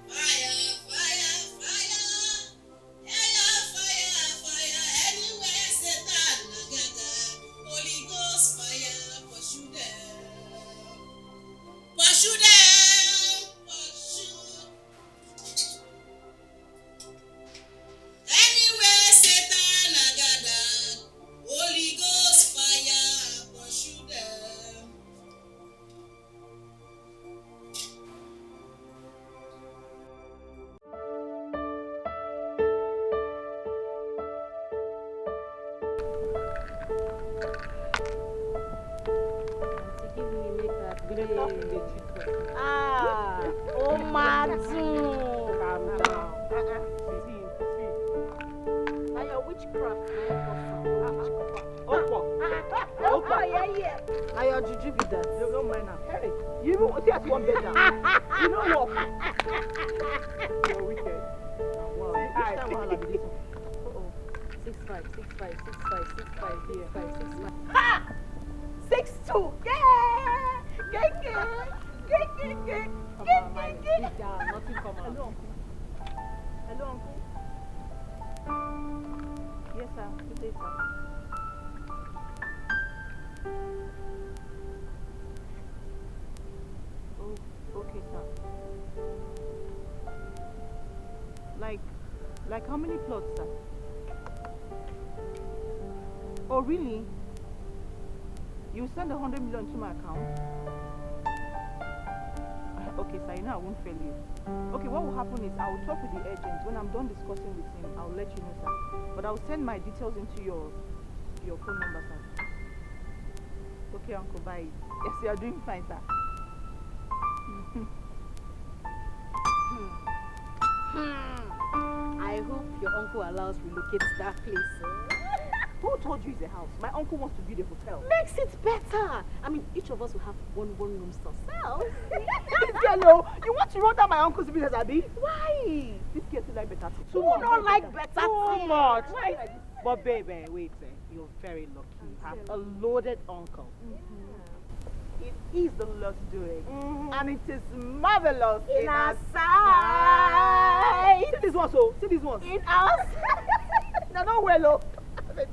Fire, fire, fire. Fire, fire, fire. Anywhere Satan gathered, Holy Ghost fire pursue them. Pursue them. Pursue. Anywhere Satan gathered, Holy Ghost fire pursue them. Ah, oh my God. Calm down. Now your witchcraft. Oh, yeah. Now your juju be that. You don't mind now. Hey, you don't see as one better. You know what? You're wicked. Wow. Which time will I be this? 6'5", 6'5", 6'5", 6'5", 6'5", 6'5". Ha! 6'2". Yeah! Gang. Come on, my sit down. Nothing come out. Hello, uncle. Yes, sir. Good day, sir. Oh, okay, sir. Like how many plots, sir? Oh, really? You send 100 million to my account? Okay, sir, you know I won't fail you. Okay, what will happen is I will talk with the agent. When I'm done discussing with him, I'll let you know, sir. But I'll send my details into your phone number, sir. Okay, uncle, bye. Yes, you are doing fine, sir. I hope your uncle allows relocate to that place, sir. Who told you it's a house? My uncle wants to build a hotel. Makes it better. I mean, each of us will have one room to ourselves. Hello, you want to run down my uncle's business, Abby? Why? This girl too like better things. Who don't like better things? Too much. Why? But baby, wait, you're very lucky. You have a loaded uncle. It is the Lord's doing, and it is marvelous in our sight. See this one, see this one. In us. No, don't well,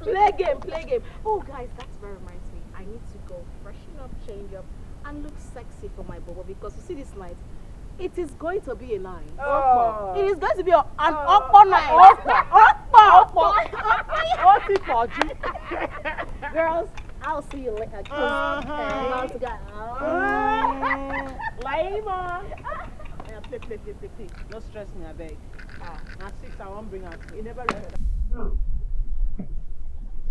Play game. Oh, guys, that very reminds me. I need to go freshen up, change up, and look sexy for my bobo because you see this night, it is going to be a line. Oh. It is going to be an awkward night. Girls, I'll see you later. I'm about to go. Layman. Play. No stress me, I beg. Now 6, I won't bring out. You never remember.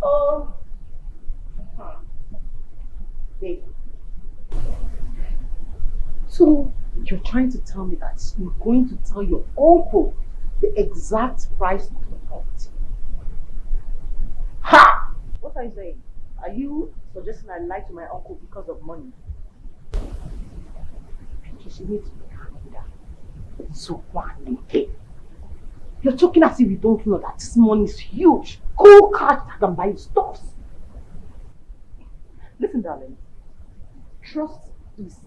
Oh. Babe. So, you're trying to tell me that you're going to tell your uncle the exact price of the property? Ha! What are you saying? Are you suggesting I lie to my uncle because of money? You need to be calm. So one day. You're talking as if you don't know that this money is huge. Go cash that and buy your stuff. Listen, darling. Trust is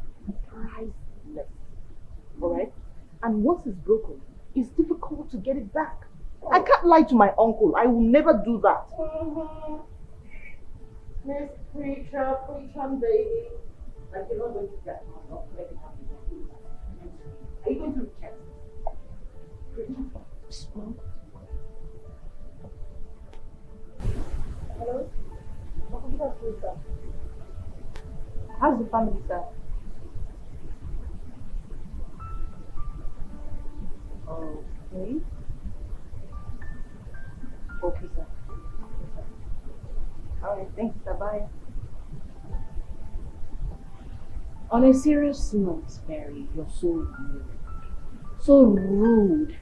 priceless. Alright? And once it's broken, it's difficult to get it back. I can't lie to my uncle. I will never do that. Miss Preacher, baby. Like you're not going to get money. Let it happen. Are you going to reject me? Hello? How's the family, sir? Okay. Okay, sir. Alright, thanks, sir. Bye. On a serious note, Mary, you're so rude. So rude.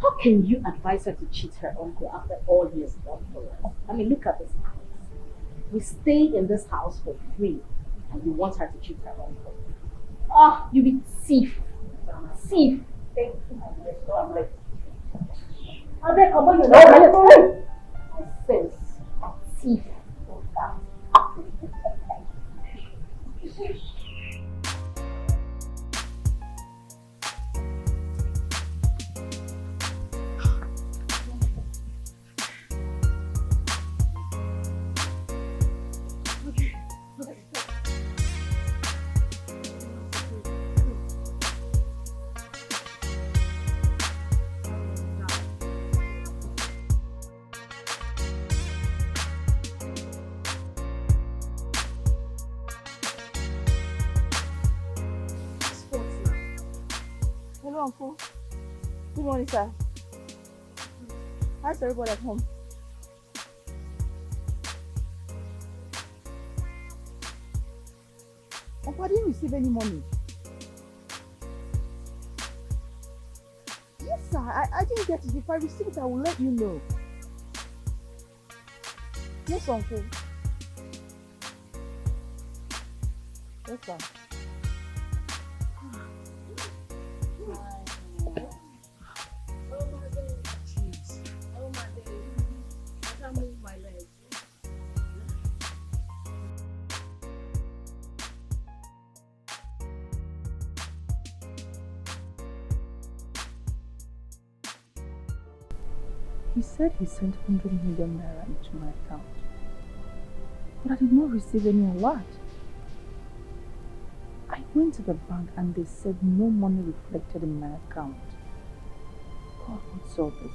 How can you advise her to cheat her uncle after all he has done for us? I mean, look at this house. We stay in this house for free, and you want her to cheat her uncle. Ah, you be thief. Thief. Thank you. I beg, come on, you know. Nonsense. Thief. Hello, Uncle. Good morning, sir. How's everybody at home? Uncle, I didn't receive any money. Yes, sir. I didn't get it. If I receive it, I will let you know. Yes, Uncle. Yes, sir. He said he sent 100 million naira into my account, but I did not receive any alert. I went to the bank and they said no money reflected in my account. God, what's all this?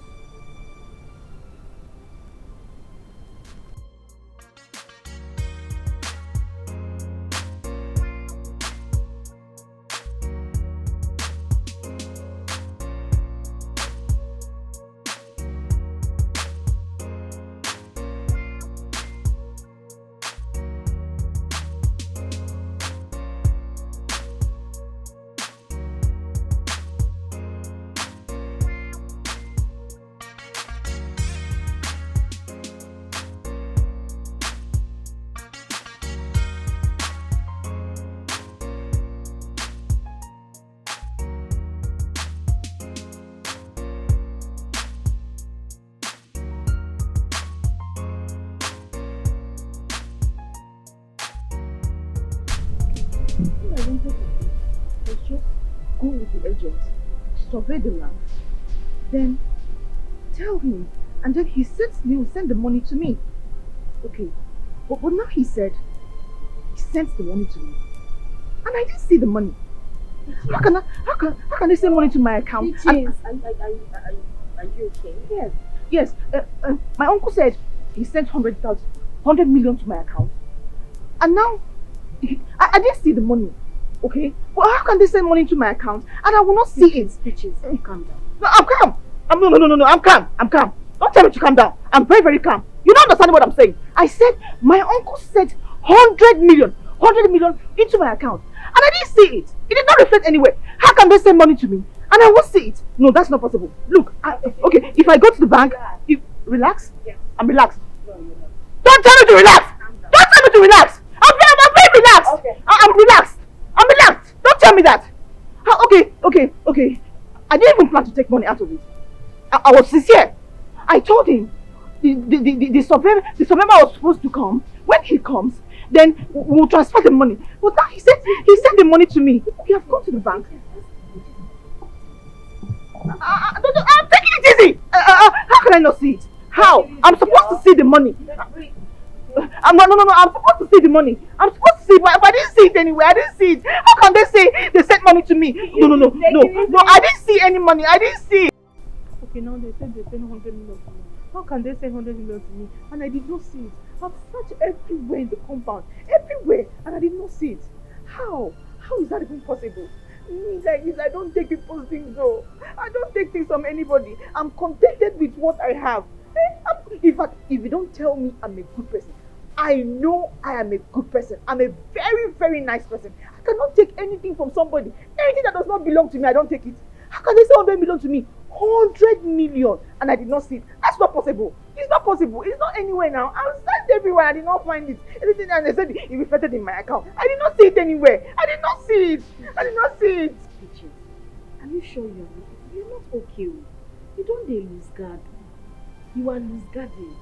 Survey the land, then tell him, and then he will send the money to me. Okay, but now he said he sent the money to me, and I didn't see the money. How can they send money to my account? Are you okay? Yes. My uncle said he sent 100 million to my account, and now I didn't see the money. Okay, but how can they send money to my account and I will not see it? Calm down. No, I'm calm. No, I'm calm. Don't tell me to calm down. I'm very, very calm. You don't understand what I'm saying. I said my uncle sent 100 million into my account and I didn't see it. It did not reflect anywhere. How can they send money to me and I won't see it? No, that's not possible. Look, okay, if I go to the bank, relax. Yeah. I'm relaxed. No, you're not. Don't tell me to relax. Don't tell me to relax. I'm very relaxed. Okay. I'm relaxed. Don't tell me that. Okay. I didn't even plan to take money out of it. I was sincere. I told him the surveyor was supposed to come. When he comes, then we'll transfer the money. But now he sent the money to me. Okay, I've gone to the bank. I'm taking it easy. How can I not see it? How? I'm supposed to see the money. No, I'm supposed to see the money. I'm supposed to see it, but I didn't see it anywhere. I didn't see it. How can they say they sent money to me? No, I didn't see any money. I didn't see it. Okay, now they said they sent 100 million to me. How can they send 100 million to me? And I did not see it. I've searched everywhere in the compound. Everywhere. And I did not see it. How? How is that even possible? Me like this, I don't take people's things though. I don't take things from anybody. I'm contented with what I have. In fact, if you don't tell me I'm a good person, I know I am a good person. I'm a very, very nice person. I cannot take anything from somebody. Anything that does not belong to me, I don't take it. How can they say 100 million to me? 100 million and I did not see it. That's not possible. It's not possible. It's not anywhere now. I searched everywhere. I did not find it. Anything, and they said it reflected in my account. I did not see it anywhere. I did not see it. Are you sure you're not okay? You don't lose guard. You are loose guarding.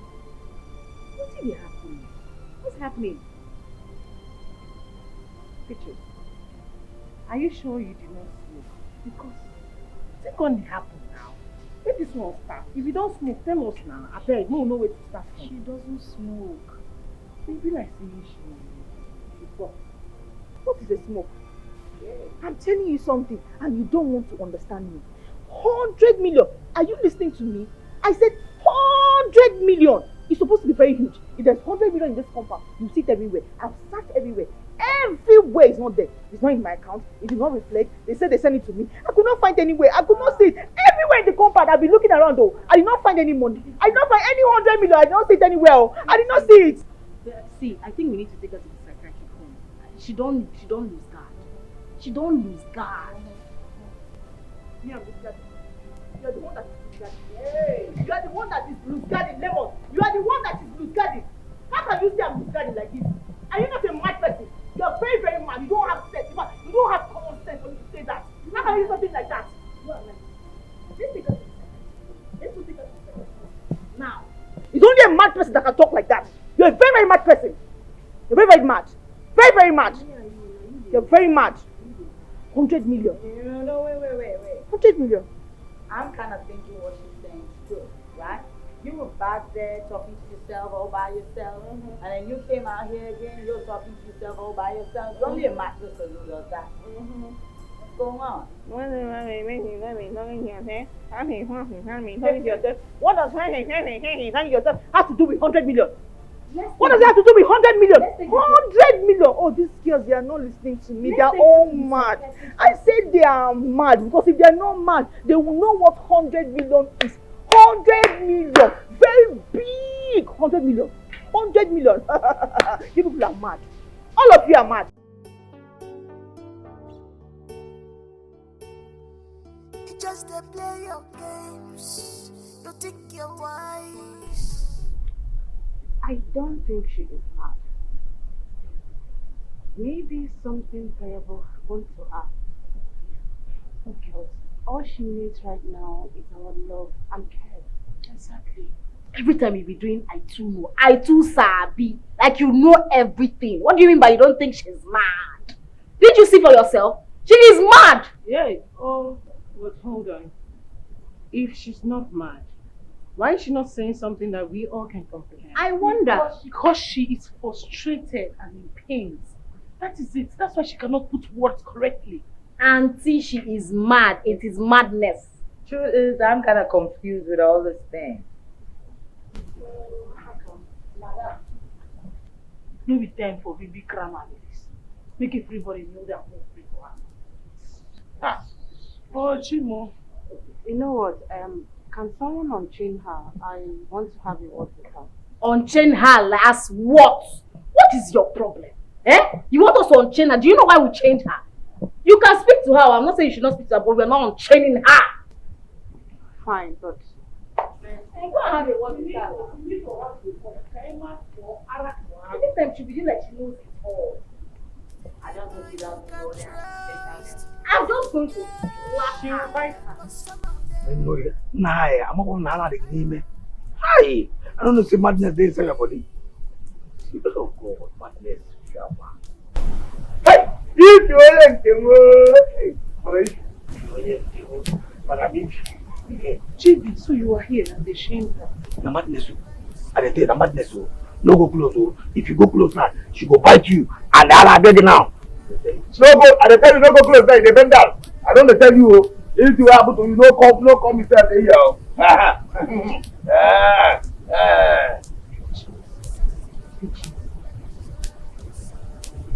What did happen? What's happening? Picture. Are you sure you did not smoke? Because what's going to happen now? Let this one start. If you don't smoke, tell us now. I beg, no where to start from. She doesn't smoke. Maybe like saying she fuck. What is a smoke? I'm telling you something and you don't want to understand me. 100 million. Are you listening to me? I said 100 million. It's supposed to be very huge. If there's 100 million in this compound, you see it everywhere. I've searched everywhere. Everywhere is not there. It's not in my account. It did not reflect. They said they sent it to me. I could not find anywhere. I could not see it. Everywhere in the compound, I've been looking around though. I did not find any money. I did not find any 100 million. I did not see it anywhere. Oh. I did not see it. See, I think we need to take her to the psychiatric home. She don't lose guard. She don't lose guard. Me, I'm looking at it. You're the one that is loose guarding. Hey, you are the one that is loose guarding, Lemon. You are the one that is loose guarding. How can you say I'm loose guarding like this? Are you not a mad person? You are very, very mad. You don't have sense. You don't have common sense when you say that. How can you do something like that? You are like, let's take us to the psychiatrist. Let's go take us to the psychiatrist. Now. It's only a mad person that can talk like that. You're a very, very mad person. You're very, very mad. Very, very mad. You're very mad. 100 million. No, wait. 100 million. I'm kind of thinking what she's saying is true, right? You were back there talking to yourself all by yourself, and then you came out here again, you're talking to yourself all by yourself. It's only a match just who does that. What's going on? What does yourself have to do with 100 million? What does it have to do with 100 million? 100 million! Oh, these girls, they are not listening to me. They are all mad. I said they are mad because if they are not mad, they will know what 100 million is. 100 million! Very big! 100 million! 100 million! You people are mad. All of you are mad. You just play your games. You think you're wise. I don't think she is mad. Maybe something terrible happened to her. Because all she needs right now is our love and care. Exactly. Every time you be doing I too know, I too sabi. Like you know everything. What do you mean by you don't think she's mad? Did you see for yourself? She is mad! Yeah. Oh, but hold on. If she's not mad, why is she not saying something that we all can comprehend? I wonder. Because she is frustrated and in pain. That is it. That's why she cannot put words correctly. Auntie, she is mad. It is madness. Truth is, I'm kind of confused with all this thing. No be time for baby grammar like this. Make everybody know that I'm free for her. Ah. Oh, Chimo. You know what? Can someone unchain her? I want to have a word with her. Unchain her as what? What is your problem? You want us to unchain her? Do you know why we chained her? You can speak to her. I'm not saying you should not speak to her, but we're not unchaining her. Fine, but... Go and have a word with her. Every time she begins like she knows it all. I just want you down to go there. I'm just going to slap her. Nah, I'm not going to the name. Hi! I don't know if madness there inside your body. Oh God, madness. Hey! If you Chibi, so you are here and they shamed her. The madness. I tell you, the madness. No go close. If you go close now, she go bite you. And I'll beg you now. No go. I tell you, no go close now. They bend down. I don't tell you. If you happen to you, no come yourself here.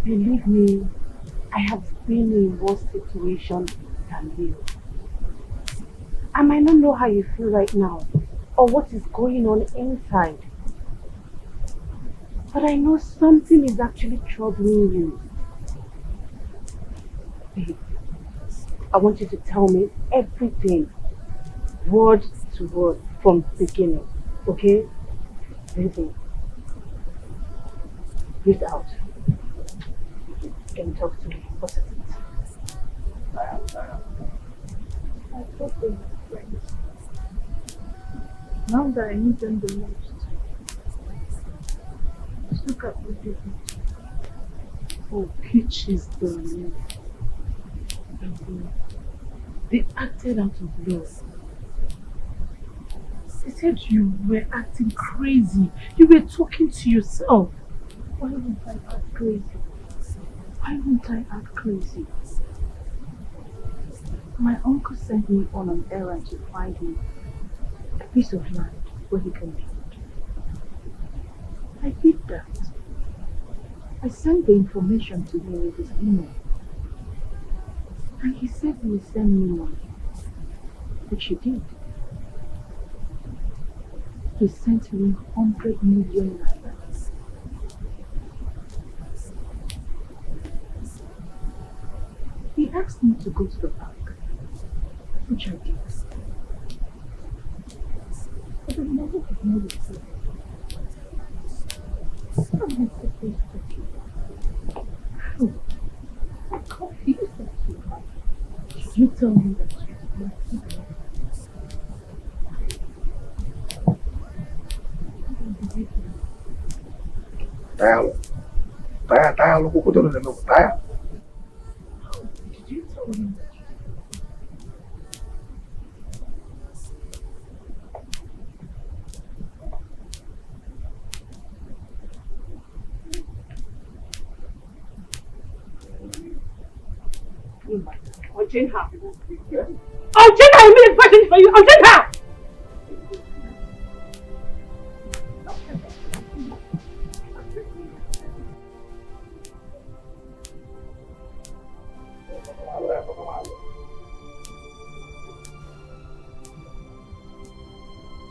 Believe me, I have been in worse situation than you. I might not know how you feel right now or what is going on inside. But I know something is actually troubling you. Babe, I want you to tell me everything, word to word, from the beginning, okay? Baby, breathe out. Can you talk to me? What is it? I thought we were friends. Now that I need them the most, just look at what they did. Oh, Peach is the they acted out of love. They said you were acting crazy. You were talking to yourself. Why won't I act crazy? Why won't I act crazy? My uncle sent me on an errand to find me a piece of land where he can build. I did that. I sent the information to him with his email. And he said he would send me money, which he did. He sent me 100 million naira. He asked me to go to the bank, which I did. But the money was not received. How am I supposed to do that? How? I'm confused as to why. You tell me that you did not see me. Tayalo, kung doon na naman ko, Taya. Did you tell him that I'll change her. I'll change her immediate question for you. I'll change her.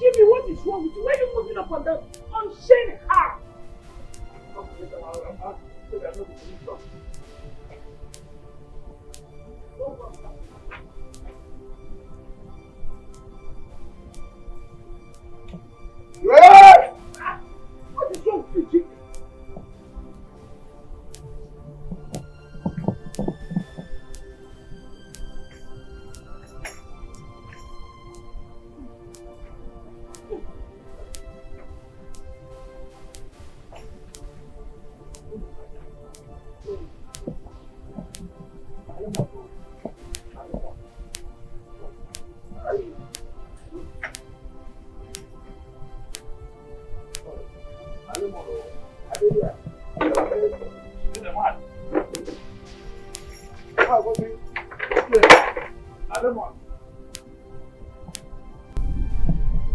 Jimmy, what is wrong with you? Why are you moving up and down? Unchain her. Yeah! What is wrong with you, Jimmy?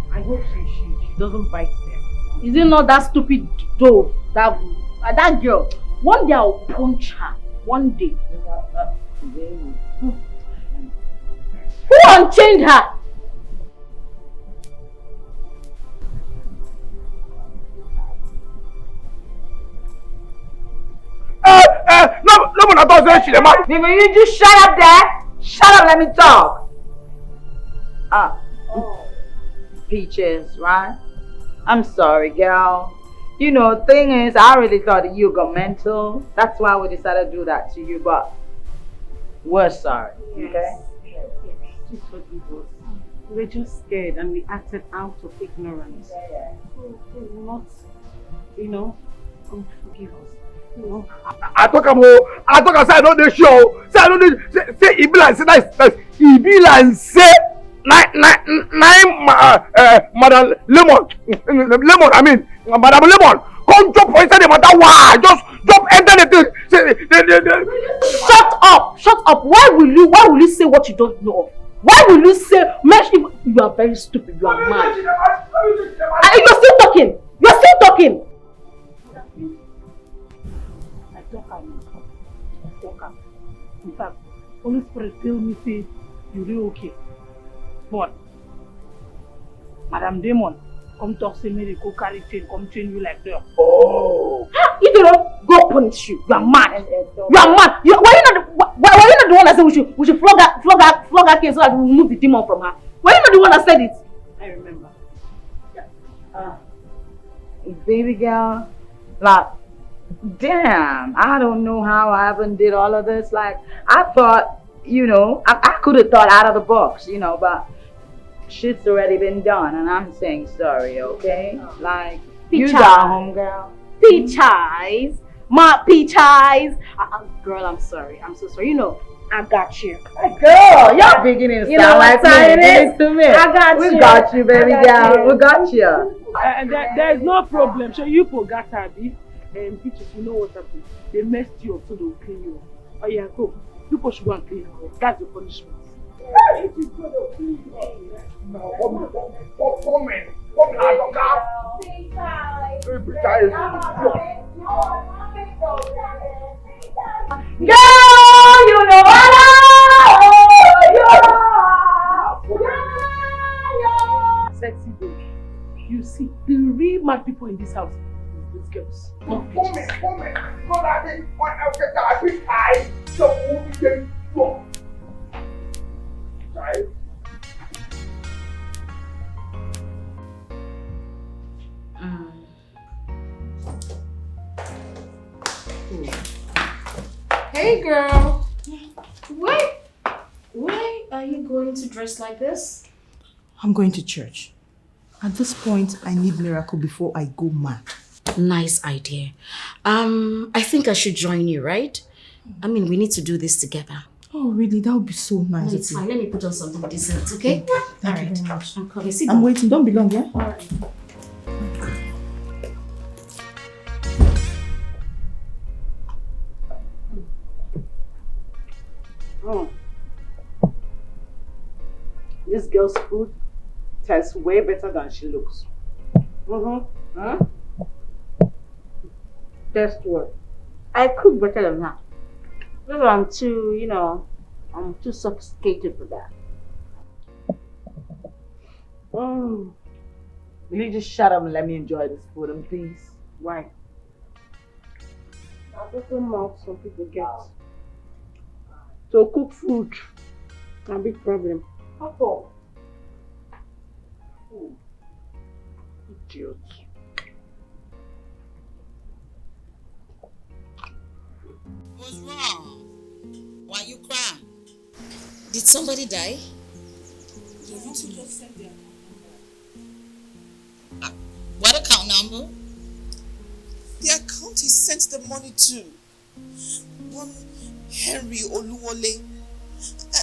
I hope she doesn't bite them. Is it not that stupid dove, that girl? One day I'll punch her. One day. Who unchained her? No, I thought that she the man. Will you just shut up there? Shut up, let me talk. Peaches, right? I'm sorry, girl. You know, thing is, I really thought that you got mental. That's why we decided to do that to you, but we're sorry, okay? Yes. Just forgive us. We were just scared and we acted out of ignorance. So we will not, forgive us. I talk say I know the show. Say I know the say it be like say nice. It be like say Madam Lemon. I mean Madam Lemon. Come jump for inside the matter. Why? Just jump enter the thing. Shut up. Why will you say what you don't know? Why will you say you are very stupid, you are mad. And you're still talking. In fact, Holy Spirit tell me say you really okay. But Madam Demon, come talk say me go carry chain, come chain you like that. Oh. If you don't go punish you, you are mad. You are mad. Why you not the one that said we should flog her case so that we remove the demon from her? Why you not the one that said it? I remember. Baby girl, like, damn, I don't know how I haven't did all of this. Like, I thought, I could have thought out of the box, but Shit's already been done, and I'm saying sorry, okay? Like, you Peach got eyes. home, girl. Peach eyes. My peach eyes. Girl, I'm sorry. I'm so sorry. You know, I got you. Girl, you're beginning to You know sound what like time me. it Give is? it to me. I got We you. got you, baby I got girl. you. We got you. There is no problem. So you forgot Abby. And Peaches, you know what happened? They messed you up, so they'll clean you up. Oh yeah, go. You should go and clean you up. That's the punishment. No, come in. Come in. Girl, you know what Sexy babe. You see, the real mad people in this house is these girls. Not Peaches. Hey, girl. Why are you going to dress like this? I'm going to church. At this point, I need miracle before I go mad. Nice idea. I think I should join you, right? I mean, we need to do this together. Oh, really? That would be so nice. No, it's fine. Let me put on something decent, okay? Thank you very much. I'm coming. Sit I'm down. waiting. Don't be long, yeah? All right. This girl's food tastes way better than she looks. Huh? Test what? I cook better than that. Because I'm too, I'm too sophisticated for that. Will you just shut up and let me enjoy this food, and please? Why? That's also mouth some people get. So cook food, a big problem. How for? Idiot. What's wrong? Why you crying? Did somebody die? What account number? The account he sent the money to. One Henry Oluwole.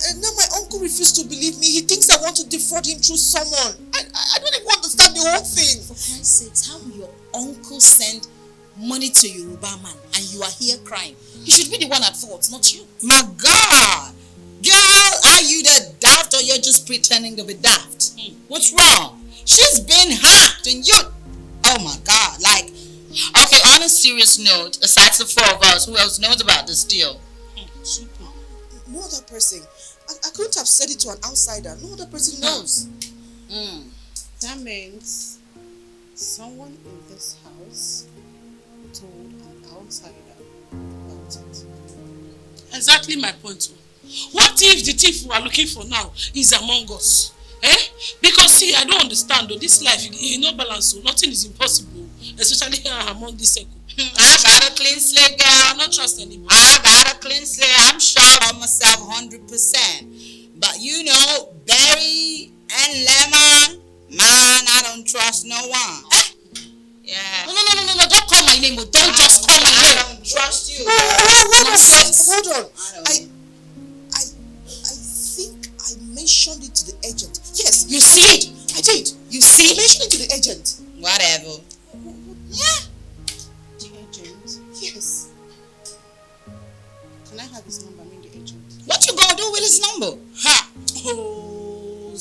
And now my uncle refused to believe me. He thinks I want to defraud him through someone. I don't even understand the whole thing. For Christ's sakes, how will your uncle send money to Yoruba man and you are here crying? He should be the one at fault, not you. My God! Girl, are you the daft or you're just pretending to be daft? What's wrong? She's been hacked and you... Oh my God, like... Okay, on a serious note, aside the four of us, who else knows about this deal? No other person. I couldn't have said it to an outsider. No other person knows. That means someone in this house told an outsider about it. Exactly my point. What if the thief we are looking for now is among us? Because see, I don't understand though. This life, you no balance, so nothing is impossible, especially among this circle. I got a clean slate, girl. I don't trust anybody. I got a clean slate. I'm sure of myself 100%. But you know, Barry and Lemon, man, I don't trust no one. Yeah. No, don't call my name. Don't just call my name. I don't trust you. Hold on. I think I mentioned it to the agent. Yes, You see? I did. You see? I mentioned it to the agent. Whatever. Yeah. The agent? Yes. Can I have his number? I mean the agent. What you gonna do with his number? Ha! Oh,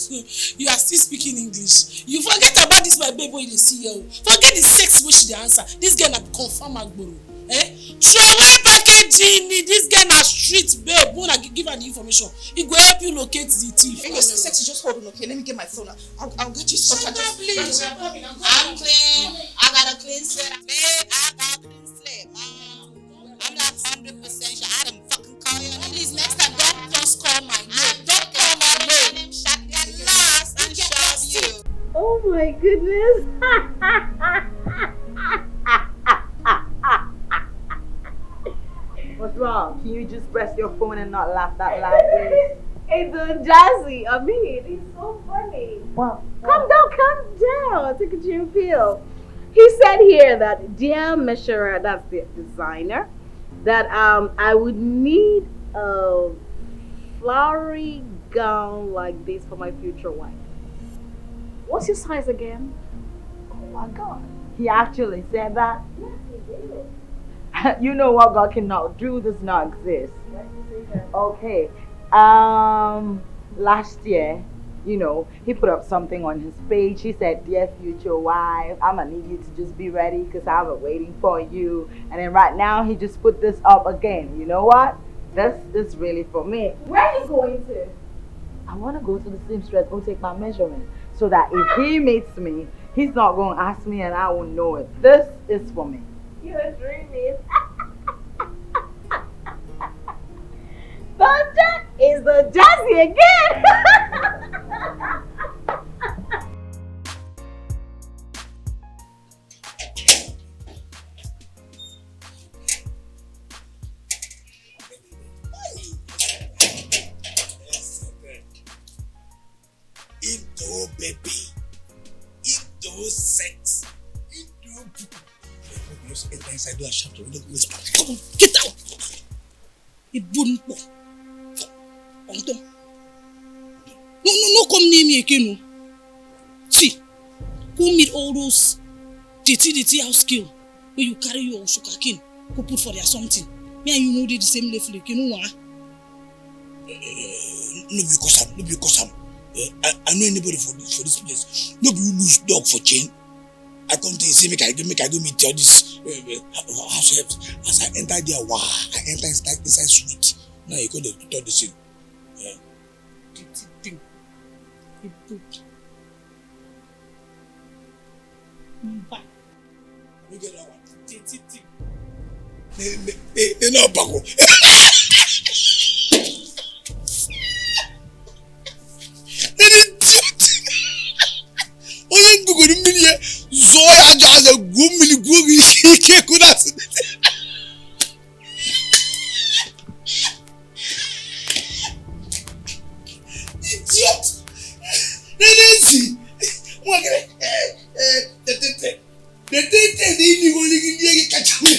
you are still speaking English. You forget about this my baby boy, the CEO. Forget the sex which the answer. This girl na confirm agboro. Throw away packaging. This girl na street babe. When I give her the information, it will help you locate the thief. Yes, sexy, just hold on, okay? Let me get my phone. I'll get you some. Please. I'm clean. I got a clean slate. Babe, I got a clean slate, man. I'm not 100% sure. I done fucking call your name. Please, next time, don't just call my name. Don't call my name. Shut your last and shove you. Oh my goodness. What's wrong? Can you just press your phone and not laugh that loud, please? It's Don Jazzy. I mean, it's so funny. Wow. Calm down. Take a chill pill. He said here that, dear Measurer, that's the designer, that I would need a flowery gown like this for my future wife. What's your size again? Oh my God. He actually said that. Yes, he did. You know what God cannot do does not exist. Okay. Last year, he put up something on his page. He said, "Dear future wife, I'm gonna need you to just be ready because I've been waiting for you." And then right now, he just put this up again. You know what? This is really for me. Where are you going to? I want to go to the seamstress, go take my measurement, so that if he meets me, he's not going to ask me and I won't know it. This is for me. You're dreaming. Thunder is the Jazzy again. Into baby, into sex, into. Inside do a chapter. Come on, get out. It wouldn't work. No, come near me again. See, go meet all those dirty house skill where you carry your sugar cane, go put for their something. Me and you know they the same level, you know what? No, because I know anybody for this place. No, you lose dog for chain. I come to you say make I go meet all this house helps. As I enter there, wow, I enter inside sweet. Now you go to talk the scene. Thing. You put. Let me get that one. No, Paco. Only go to me. Zoya just a good go cake with us. Idiot! Nancy! What? The only catch me.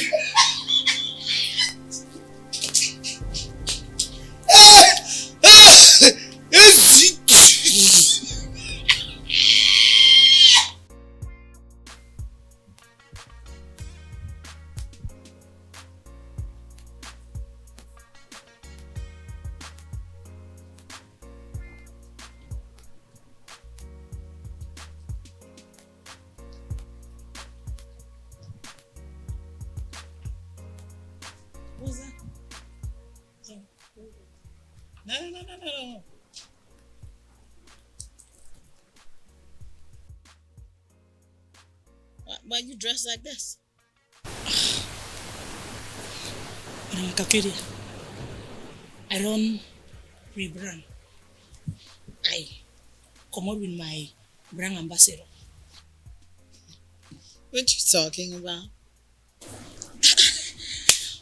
What's that? No. Why you dressed like this? Macapella, I don't rebrand. I come out with my brand ambassador. What you talking about?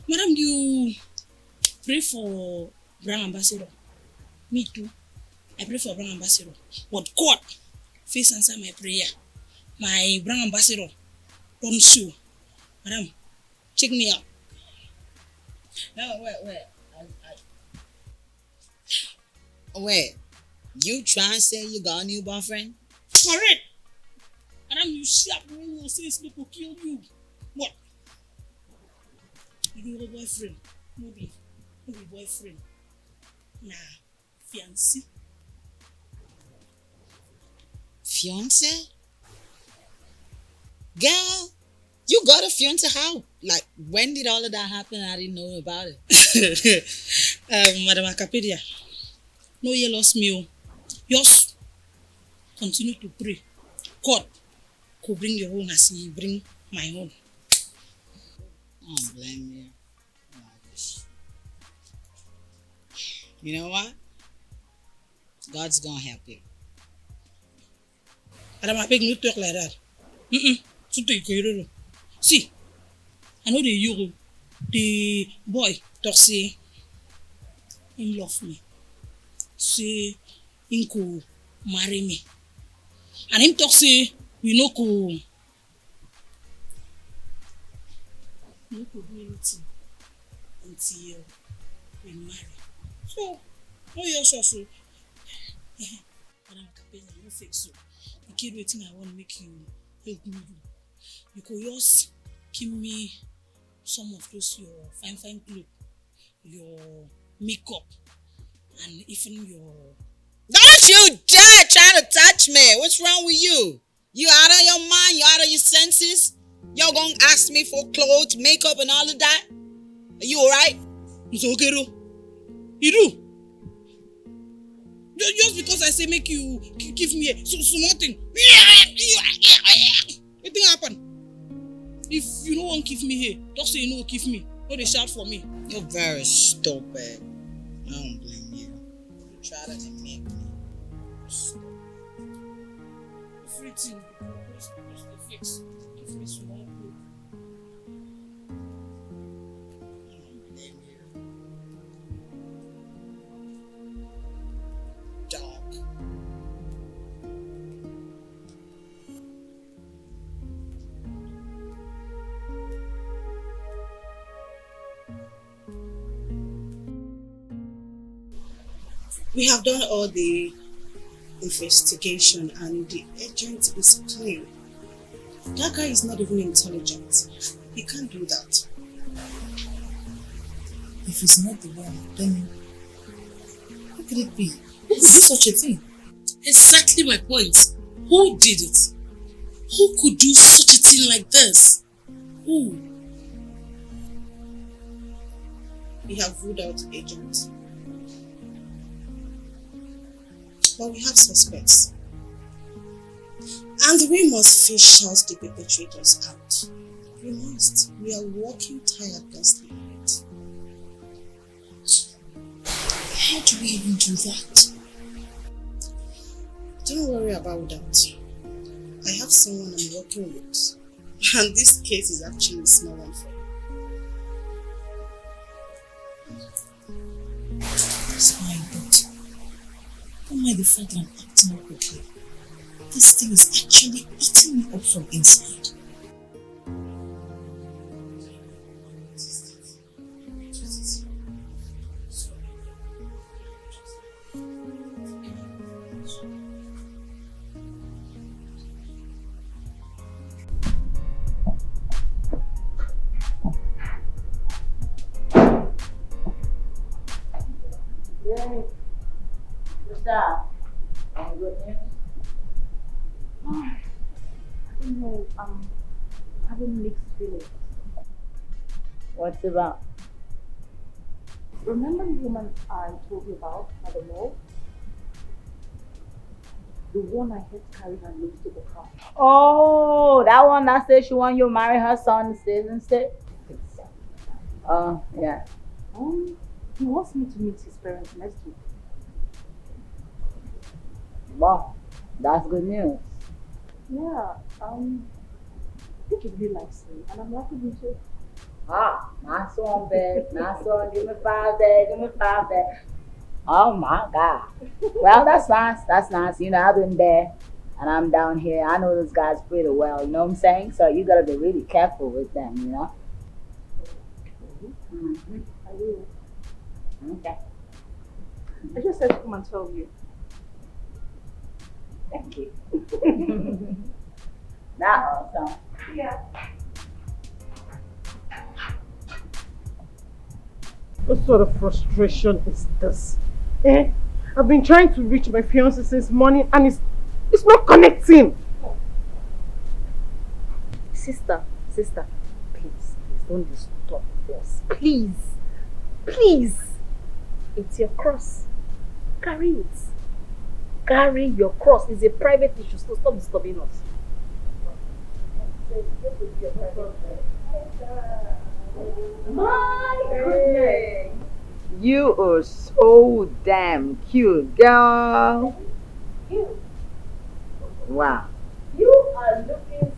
Madam, you pray for brand ambassador. Me too. I pray for brand ambassador. But God, face answer my prayer. My brand ambassador don't show. Madam, check me out. No, wait. You trying to say you got a new boyfriend? Correct. Madam, you sharp when you say people kill you. What? You have a boyfriend? No be boyfriend. Nah, fiancé. Fiance? Girl, you got a fiance how? Like, when did all of that happen? I didn't know about it. Madam Macapella, no, you lost me. Just continue to pray. God could bring your own as he bring my own. I don't blame you. You know what? God's gonna help you. Madam, I beg you to talk like that. See, I know the boy talk say he love me. say he could marry me. And him talk say we no could do anything until we marry. So, no yes also. Madam Macapella, no fake so. The kid waiting I want to make you help me do. You could just give me some of those your fine clothes, your makeup, and even your... Don't you dare try to touch me. What's wrong with you? You out of your mind? You out of your senses? You're gonna ask me for clothes, makeup, and all of that? Are you alright? It's okay, though. You do. Just because I say make you give me a small thing. What thing happen? If you don't want to give me here, just say you don't give me. No, they shout for me. You're very stupid. I don't blame you. You try to make me. Everything just the fix. Give me small clothes. I don't blame you. Dog. We have done all the investigation and the agent is clean. That guy is not even intelligent. He can't do that. If he's not the one, then who could it be? Who could do such a thing? Exactly my point. Who did it? Who could do such a thing like this? Who? We have ruled out the agent. But we have suspects. And we must fish out the perpetrators out. We must. We are working tirelessly on it. How do we even do that? Don't worry about that. I have someone I'm working with. And this case is actually a small one for you. It's fine, but don't mind the fact that I'm acting up okay. This thing is actually eating me up from inside. I'm having mixed feelings. What's about? Remember the woman I told you about at the mall? The one I had carried her loose to the car. Oh, that one that said she want you to marry her son instead? Oh, yeah. He wants me to meet his parents next week. Wow, that's good news. Yeah, I think he really likes me, and I'm liking him too. Ah, nice one, babe. Nice one. Give me 5 days. Give me 5 days. Oh my God. Well, that's nice. That's nice. You know, I've been there and I'm down here. I know those guys pretty well. You know what I'm saying? So you gotta be really careful with them. You know. Mm-hmm. I will. Okay. I just said to come and tell you. Thank you. Not awesome. Yeah. What sort of frustration is this? I've been trying to reach my fiancé since morning and it's not connecting. Sister, please don't stop this. Please. It's your cross. Carry it. Carry your cross. It's a private issue, so stop disturbing us. My goodness. You are so damn cute, girl. Wow. You are looking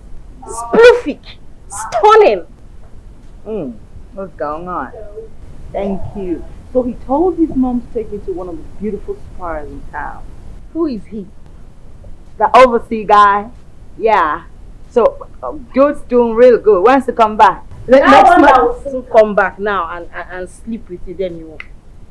sploofic, stunning. What's going on? Thank you. So he told his mom to take me to one of the beautiful spas in town. Who is he? The overseas guy. Yeah. So, dude's doing real good. Wants to come back. Next month I will soon come back now and sleep with you. Then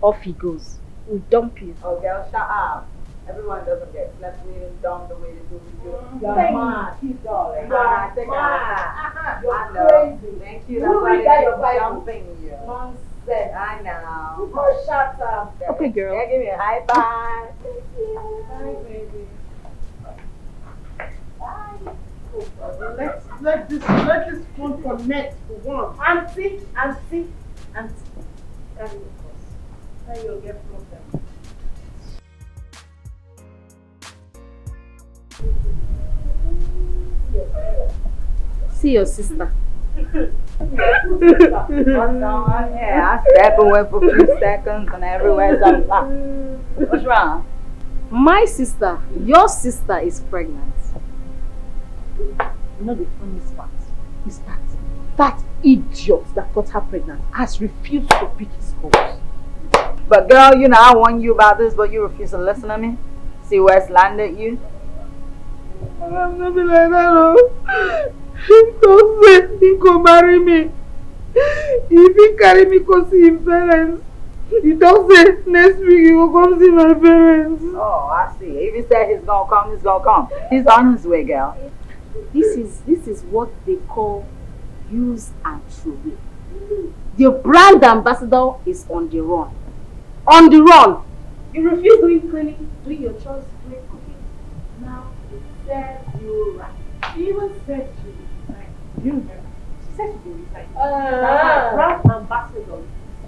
off he goes. We dump you. Oh, girl, shut up. Everyone doesn't get slept with and dumb the way they do with you. You're Thank mad. you, darling. You're mad. You're crazy. Thank you. That's why read your they're Bible. dumping you. Nonsense. I know. Oh, shut up. Okay, girl. Yeah, give me a high five. Thank you. Bye, baby. Let this phone connect for one. Auntie. Carry your purse. Now you'll get problem. See your sister. Yeah, I step away for a few seconds and everywhere's on fire. What's wrong? My sister, your sister is pregnant. You know the funniest part is that idiot that got her pregnant has refused to pick his calls. But girl, you know I warned you about this, but you refuse to listen to me. See where it's landed you? I'm nothing like that, oh. He don't say he go marry me. If he carry me go see his parents, he don't say next week he will come see my parents. Oh, I see. If he said he's gonna come, he's gonna come. He's on his way, girl. This is what they call use and throw. The brand ambassador is on the run. On the run. You refuse doing cleaning, doing your chores, doing cooking. Now it serves you right. She even said she would resign. You remember? She said she would resign. That brand ambassador is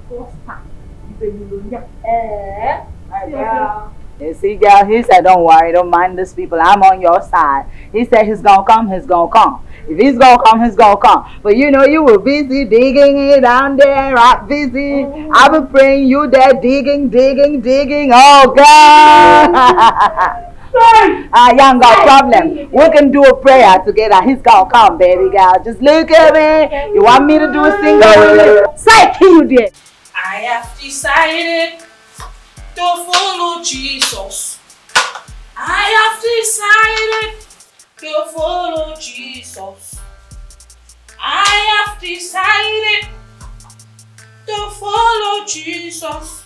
first time. He's a millionaire. Girl. You see, girl, he said, don't worry, don't mind these people. I'm on your side. He said he's gonna come, he's gonna come. If he's gonna come, he's gonna come. But you know, you were busy digging it down there, right? Busy. I've been praying you there, digging. Oh, God. I ain't got problem. We can do a prayer together. He's gonna come, baby girl. Just look at me. You want me to do a single? Psych, you did. I have decided to follow Jesus. I have decided to follow Jesus. I have decided to follow Jesus.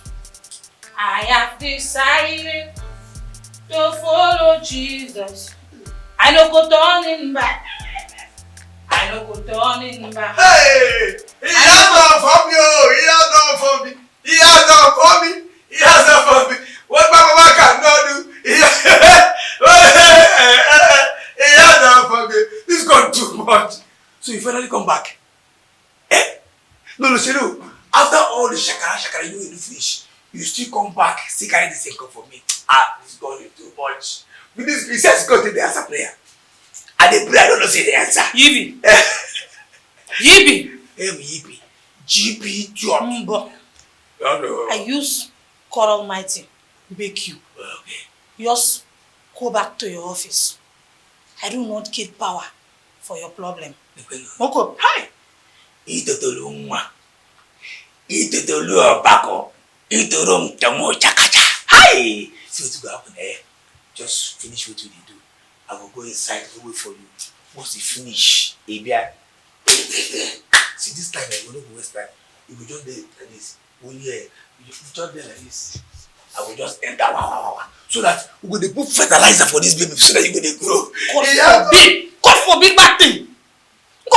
I have decided to follow Jesus. I no go turning back. I no go turning back. Hey! He has done for me, oh! He has done for me! He has done for me! He has done for me! What my mama cannot do, he has done for me! This gone too much! So you finally come back? Eh? No, Shelu, after all the shakara you will do finish, you still come back, still carry the same cup for me. Ah, this gone too much. With this, he says God take the answer prayer. And the prayer don't know say the answer. Yibi. Yibi. Yibi. GB job. But no. I use God Almighty beg you. Okay. Just go back to your office. I do not get power for your problem. Moko, hi. Itotolu nwa. Itotolu obako. Itorom tamo chakacha. Hi. See what will happen here. Just finish what you do. I will go inside and wait for you. Once you finish, Abia. See this time I will not waste time. You will just do like this. You just do like this. I will just enter so that we will put fertilizer for this baby so that you will grow. God forbid bad thing. I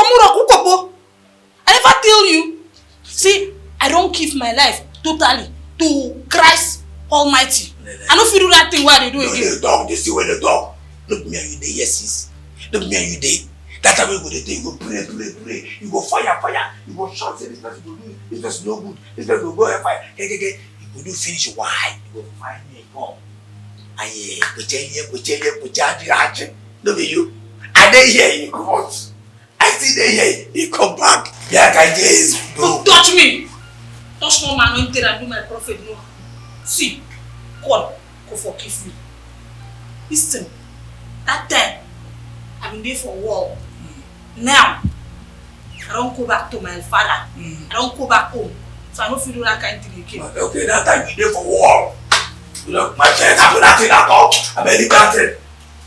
never tell you. See, I don't give my life totally to Christ Almighty. I don't feel do that thing where they do again. The dog, they see where the dog. Look me and you there, yes, sis. Look me and you there. That time you go there, you go pray. You go fire. You go shout, say this person will do it. This person no good. This person will go and fire. You go do finish why? You go find me and come. Aye, put no be you. I dey here, you come out. I still dey here, you come back. Yeah, I just don't touch me. Touch no man when I do my prophet no. See, God go forgive me. Listen, that time I've been there for a while. Now I don't go back to my father. I don't go back home. So I don't feel that kind of thing again. Okay, that time you there for war. You know, my friends have that thing at all. I'm a little thing.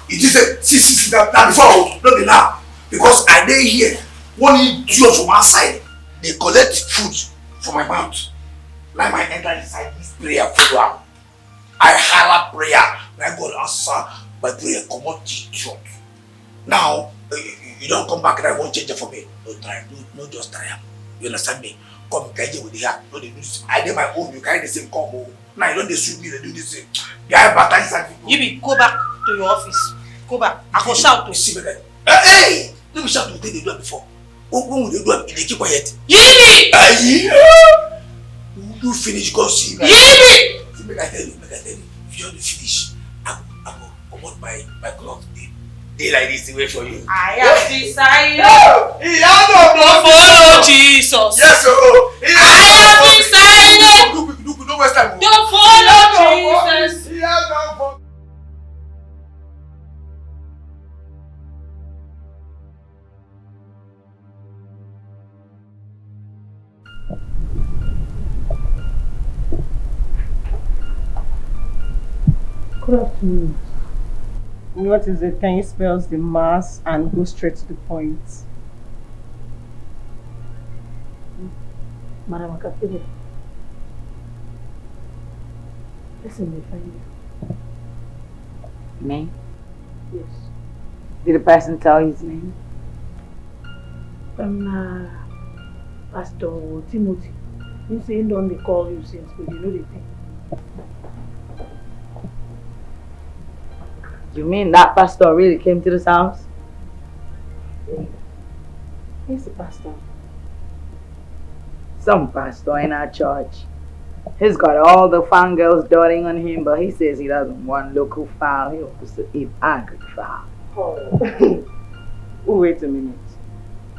It is a see that before, not be now. Because I dey here, one idiot from outside, they collect food from my mouth. Like my enter inside this prayer program. I holla prayer. My God answer my prayer, come out idiot. Now, you don't come back and I won't change it for me. No try, no just try. You understand me? Come carry with the heart. No, they do this. I did my own, you carry the same combo. Now you don't sue me, they do the same. You have bad inside people. Yibi, go back to your office. Go back. I go shout to see me. Hey! Let me shout to they do it before. When will they do it? They keep quiet. Yibi! You finish, go see me. Yibi! Make I tell you. If you don't finish, I go want my cloth. They like this way for you. I have decided. No! Don't follow Jesus. Yes, sir. I have decided. Don't waste time. Don't follow Jesus. Good afternoon. What is it? Can you spell the mass and go straight to the point? Madam Macapella. Listen, we find you. Me? Yes. Did the person tell you his name? Pastor Timothy. You say don't they call you since, but you know the thing. You mean that pastor really came to this house? He's the pastor. Some pastor in our church. He's got all the fangirls darting on him, but he says he doesn't want local foul. He wants to eat angry foul. Oh. Wait a minute.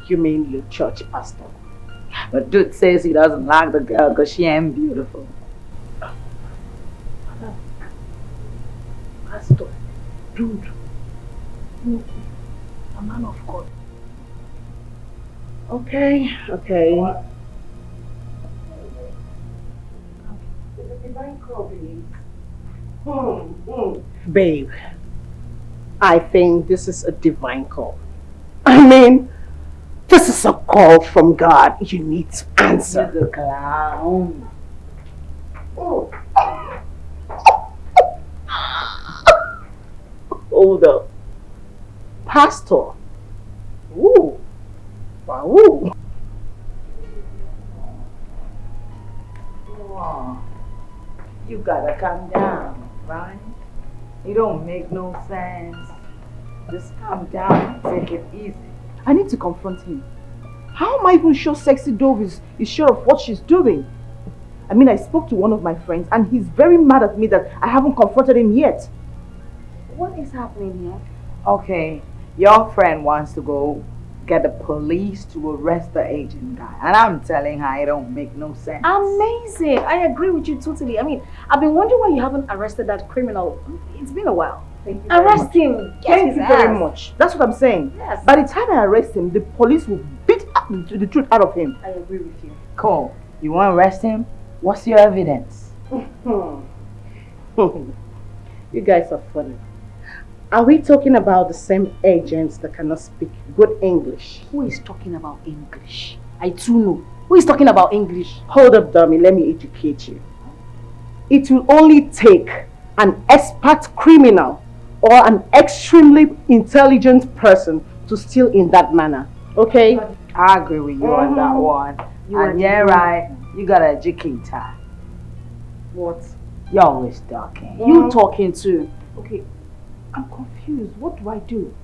You mean your church pastor? But dude says he doesn't like the girl because she ain't beautiful. Pastor, dude, a man of God. Okay. Babe, I think this is a divine call. I mean, this is a call from God. You need to answer. You're the clown. Oh. Hold up. Pastor. Ooh. Wow. Oh, you gotta calm down, right? You don't make no sense. Just calm down and take it easy. I need to confront him. How am I even sure Sexy Dove is sure of what she's doing? I mean, I spoke to one of my friends and he's very mad at me that I haven't confronted him yet. What is happening here? Okay, your friend wants to go get the police to arrest the agent guy. And I'm telling her it don't make no sense. Amazing. I agree with you totally. I mean, I've been wondering why you haven't arrested that criminal. It's been a while. Thank you Arrest him. Thank you very much. That's what I'm saying. Yes. By the time I arrest him, the police will beat the truth out of him. I agree with you. Cool. You want to arrest him? What's your evidence? You guys are funny. Are we talking about the same agents that cannot speak good English? Who is talking about English? I too know. Who is talking about English? Hold up, dummy. Let me educate you. It will only take an expert criminal or an extremely intelligent person to steal in that manner. Okay? I agree with you on that one. And yeah, right. You got to educate her. What? You're always talking. You talking too. Okay. I'm confused. What do I do?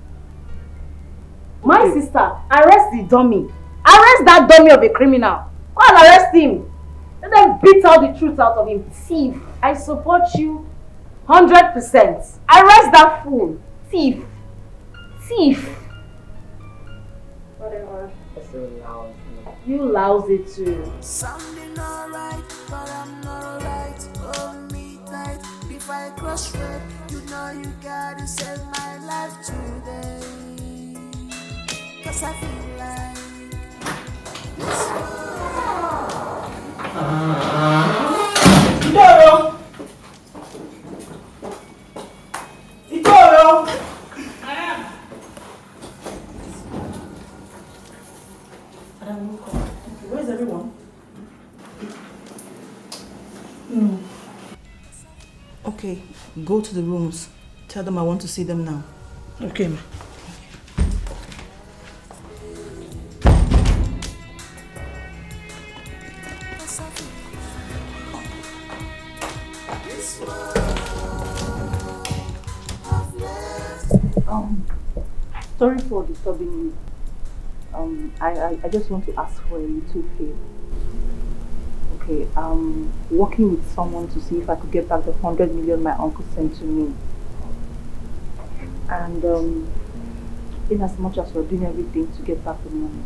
My sister, arrest the dummy. Arrest that dummy of a criminal. Go and arrest him. Let them beat all the truth out of him. Thief. I support you 100%. Arrest that fool. Thief. Thief. Whatever. You lousy too. Sounding alright, but I'm not alright. Hold me tight. If I cross red, you know you gotta save my life today. Cause I feel like it's No. Okay, go to the rooms. Tell them I want to see them now. Okay, ma. Sorry for disturbing you. I just want to ask for a little favor. Okay, working with someone to see if I could get back the 100 million my uncle sent to me. And in as much as we're doing everything to get back the money,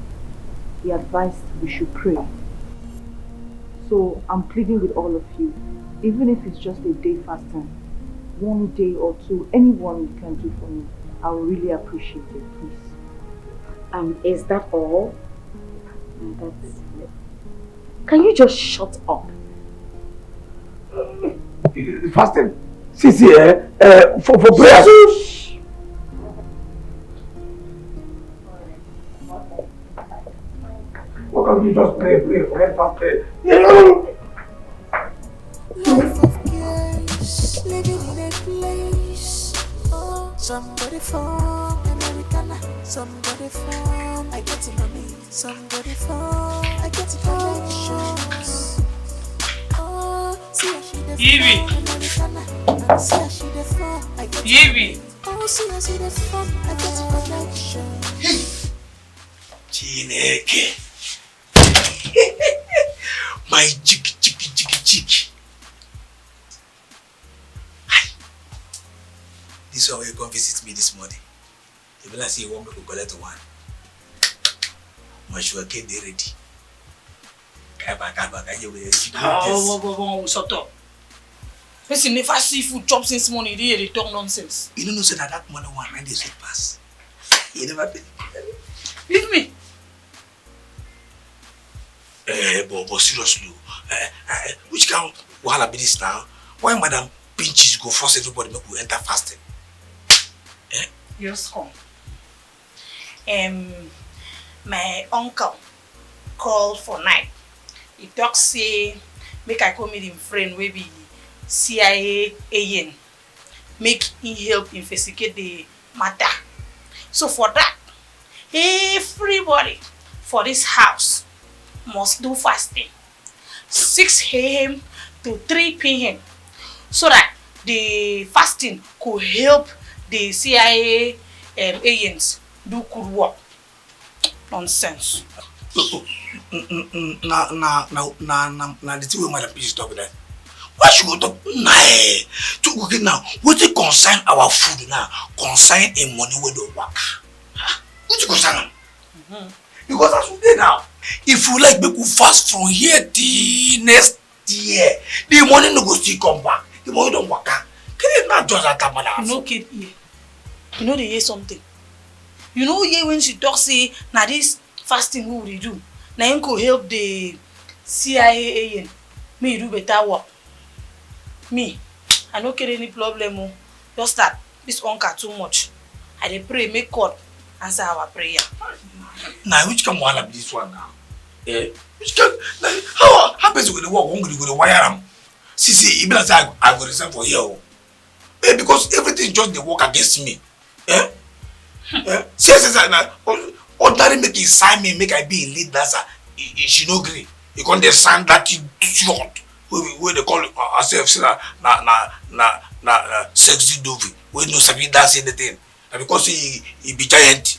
he advised we should pray. So I'm pleading with all of you, even if it's just a day fasting, 1 day or 2, anyone you can do for me, I will really appreciate it, please. Is that all? That's it. Can you just shut up? Fasting. See, for prayer. Shush! Why can't you just pray, forget fasting? Life of cares, living in a place. Oh, somebody from Americana, somebody from I get it money, somebody from I get it connections. Oh, see how she the from Americana, and see how she the from I get it money. Oh, see how she the from I get it connections. Chineke. My chicky. This one will come visit me this morning. If I say you want me to collect one, my sure can be ready. Kaba, you will see. Oh, shut up. Person never see food chop since morning, they talk nonsense. You don't know say that money one and they should pass. You never been. Leave me. But seriously, which kind of wahala be this now? Why Madam Pinches go force everybody make we enter fasting? Just come. My uncle called for night. He talk say make I come meet him friend wey be CIA agent. Make him help investigate the matter. So for that, everybody for this house must do fasting 6 a.m. to 3 p.m. so that the fasting could help the CIA agents do good work. Nonsense. Now, the thing with Madam Pinches talk that. Why should we talk now? To okay now, what it concern our food now? Concern a money we don't work. What it concern? Because as we dey now, if you like, make we fast from here till next year. The money no go still come back. The money don't work. Can it not just at that? You know, kid, you know they hear something. You know, when she talk say, now this fasting who will do? Now him could help the CIA agent. Me do better work. Me, I don't get any problem. Just that this uncle too much. I dey pray, make God answer our prayer. Now, which can one of this one now? Which can how person with the work? One with the wire am. See, even as I go resign for you. Because everything just the work against me. See, now ordinary make it sign me, make I be a lead dancer. She no agree. You can't sign that short. Where they call ourselves na sexy dovey. We no sabi dance anything. And because he be giant.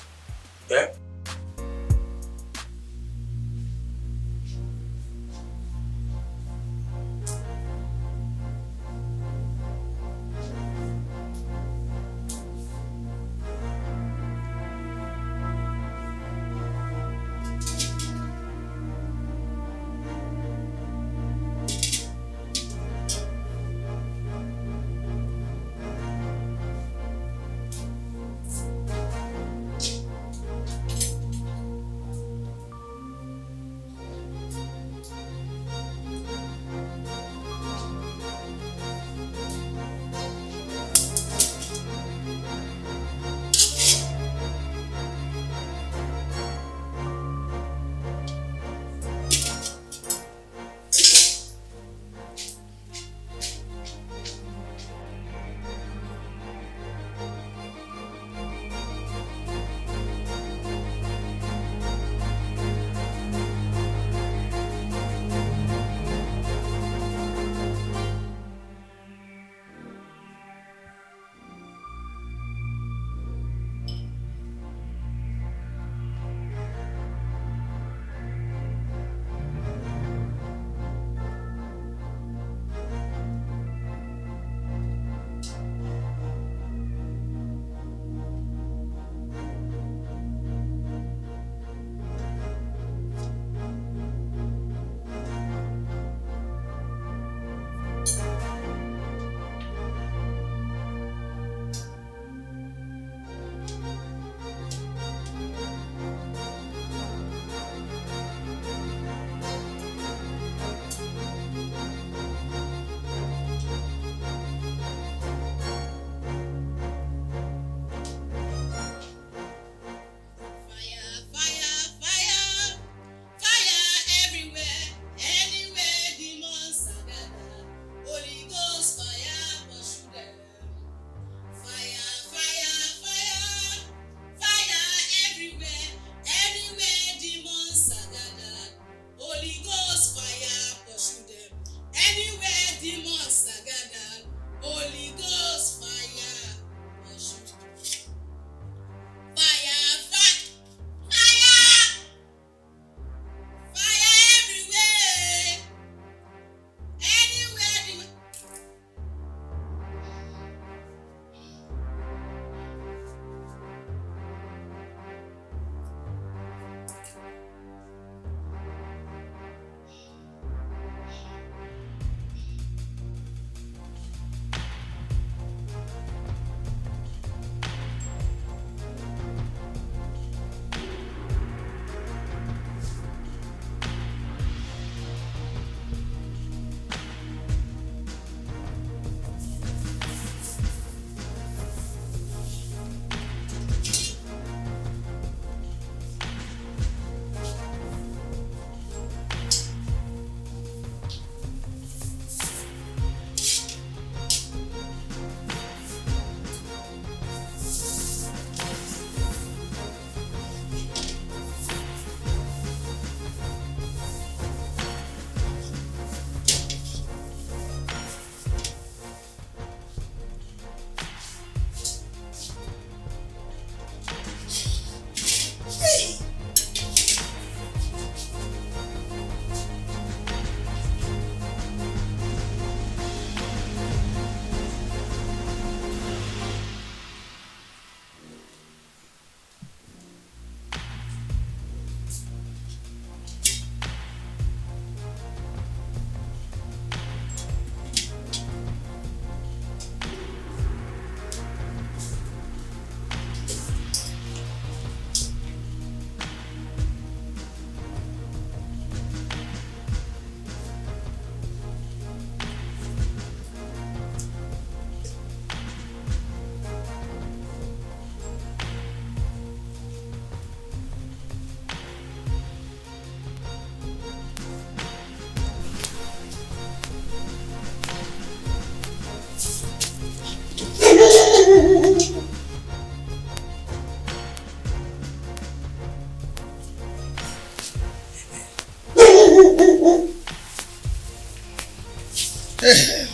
Madam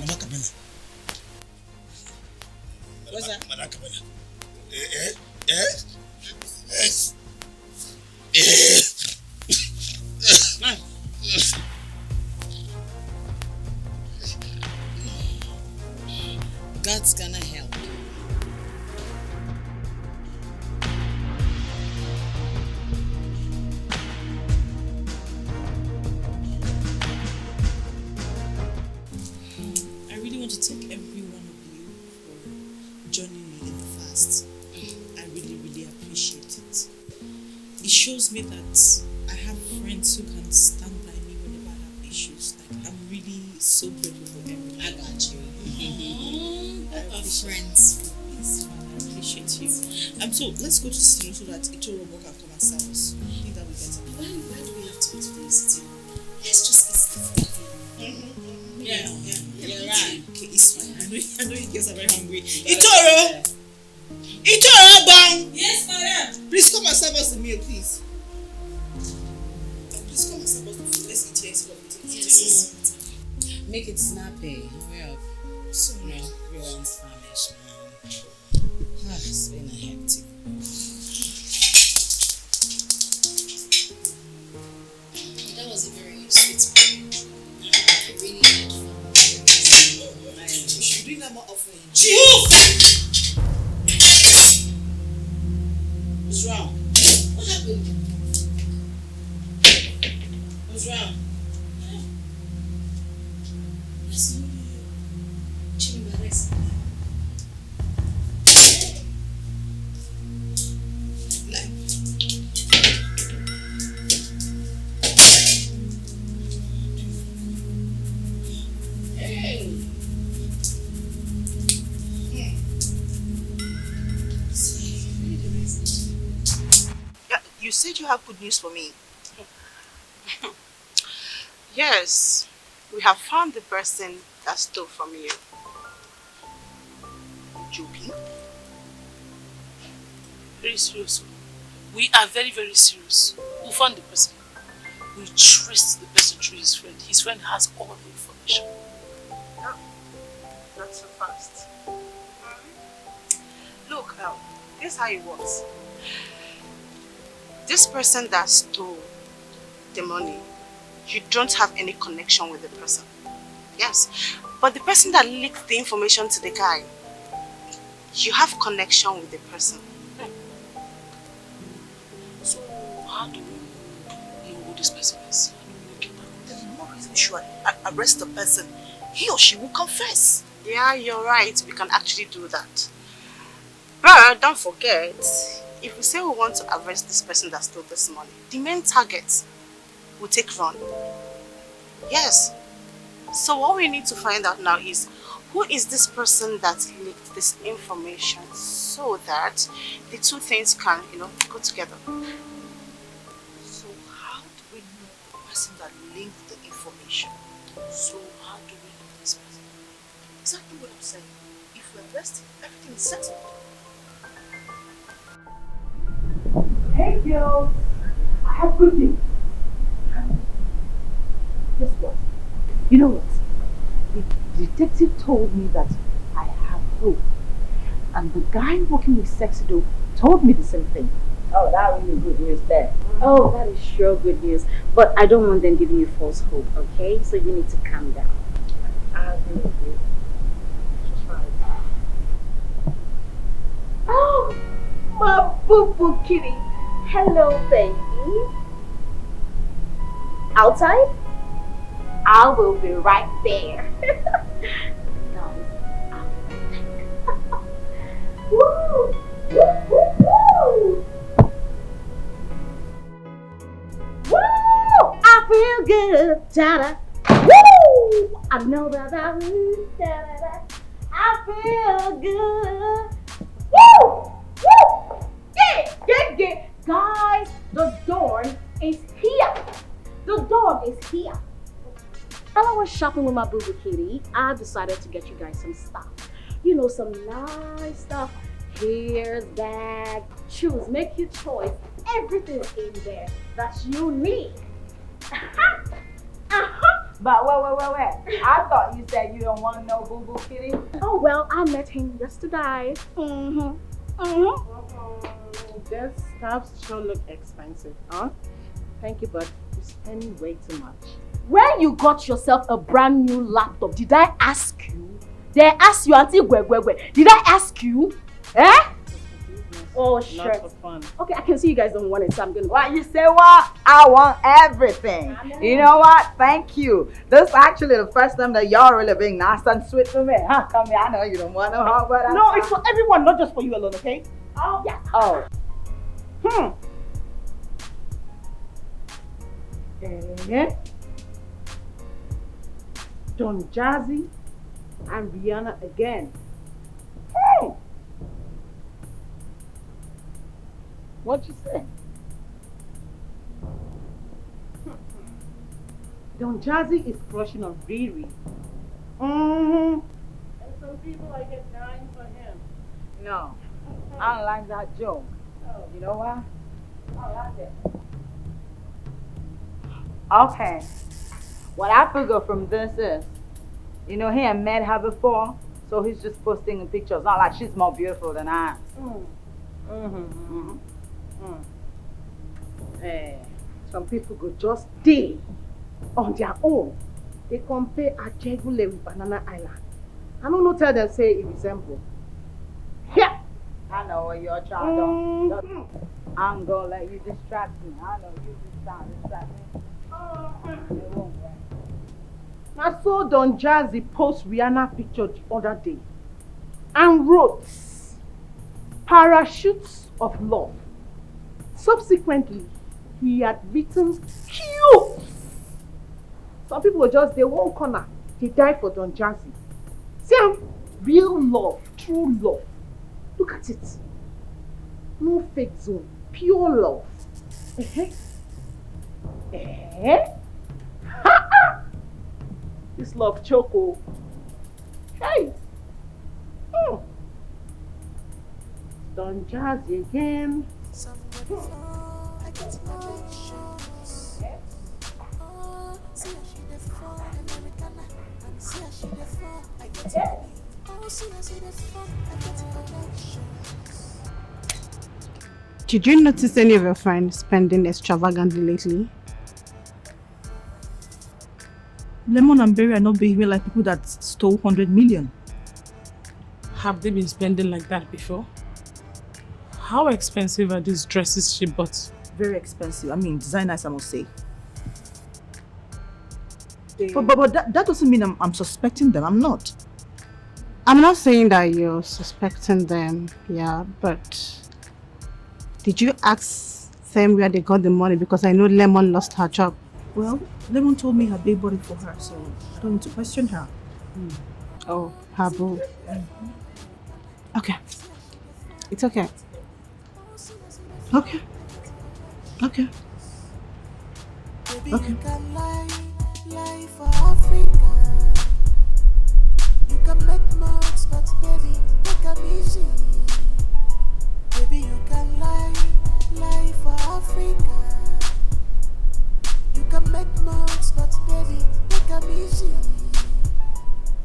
Macapella. What's that? Madam Macapella. God's gonna help. I really want to thank every one of you for joining me in the fast. I really, really appreciate it. It shows me that I have friends who can stand by me whenever I have issues. Like, I'm really so grateful for everything. I got you. I friends. Yes, I appreciate you. So let's go to Sino so that Itorobo can come and serve us. I think that will be better. Why do we have to go to the Sino? Let's just eat the food. Yeah, you're right. Okay, it's fine. I know you guys are very hungry. Itoro! Itoro, bang! Yes, madam. Please come and serve us the meal, please. Please come and serve us the food. Let's eat here instead of eating. Yes. Make it snappy. Hurry up. So no, everyone's famished, man. It's been a hectic. That was a very sweet speech. I really had fun. We should do that more often. What's wrong? What happened? What's wrong? Let's move. Chimbares. You said you have good news for me. Yes, we have found the person that stole from you. Joking? Very serious. We are very, very serious. We found the person. We traced the person through his friend. His friend has all the information. No, not so fast. Look, this is how it works. This person that stole the money, you don't have any connection with the person. Yes, but the person that leaked the information to the guy, you have connection with the person. So how do we know who this person is? How do we look at There's no reason we should arrest the person. He or she will confess. Yeah, you're right. We can actually do that. But don't forget, if we say we want to arrest this person that stole this money, the main target will take run. Yes. So what we need to find out now is who is this person that leaked this information so that the two things can, go together. So how do we know the person that linked the information? So how do we know this person? Exactly what I'm saying. If we arrest him, everything is settled. Hey girls, I have good news. Guess what? You know what? The detective told me that I have hope. And the guy working with Sexido told me the same thing. Oh, that really good news there. Oh, that is sure good news. But I don't want them giving you false hope, okay? So you need to calm down. I agree with you. Just right. Oh, my boo-boo kitty. Hello, baby. Outside? I will be right there. Woo! Woo! Woo! Woo! Woo! I feel good. Da-da. Woo! I know that I will. Da-da-da. I feel good. Woo! Woo! Yeah! Guys, the dawn is here. The dawn is here. While I was shopping with my boo-boo kitty, I decided to get you guys some stuff. You know, some nice stuff. Hair, bag, shoes. Make your choice. Everything in there that you need. But wait. I thought you said you don't want no boo boo kitty. Oh well, I met him yesterday. This stuff sure look expensive, huh? Thank you, but you're spending way too much. When you got yourself a brand new laptop, did I ask you? Did I ask you, Auntie Gwe? Did I ask you? Eh? Oh, sure. Not for fun. Okay, I can see you guys don't want it, so I'm gonna. What you say? What? I want everything. You know what? Thank you. This is actually the first time that y'all really being nice and sweet to me. Huh? Come here. I know you don't want to hug, but No, it's for everyone, not just for you alone, okay? Oh, yeah. Oh. Don Jazzy and Rihanna again. What you say? Don Jazzy is crushing on Riri. And some people I get dying for him. No, I don't like that joke. You know why? I like it. Okay. What I figure from this is, he ain't met her before, so he's just posting the pictures. Not like she's more beautiful than I am. Some people go just day on their own. They compare Ajegule with Banana Island. I don't know, tell them say it resemble. Yeah. I know what you're trying to do. I'm gonna let you distract me. I know you just trying to distract me. It won't work. I saw Don Jazzy post Rihanna picture the other day and wrote parachutes of love. Subsequently, he had written cute. Some people were just there one corner. They died for Don Jazzy. See, real love, true love. Look at it. No fake zone, pure love. This love choco. Hey. Don Jazzy again. Did you notice any of your friends spending extravagantly lately? Lemon and Berry are not behaving like people that stole 100 million. Have they been spending like that before? How expensive are these dresses she bought? Very expensive. I mean, designers, I must say. But that doesn't mean I'm suspecting them. I'm not. I'm not saying that you're suspecting them, yeah, but did you ask them where they got the money? Because I know Lemon lost her job. Well, Lemon told me her babe bought it for her, so I don't need to question her. Oh, her boo. Okay. It's okay. Okay. Okay. Baby, you can lie for Africa. You can make marks, but baby, take them easy. Baby, you can lie for Africa. You can make marks, but baby, take them easy.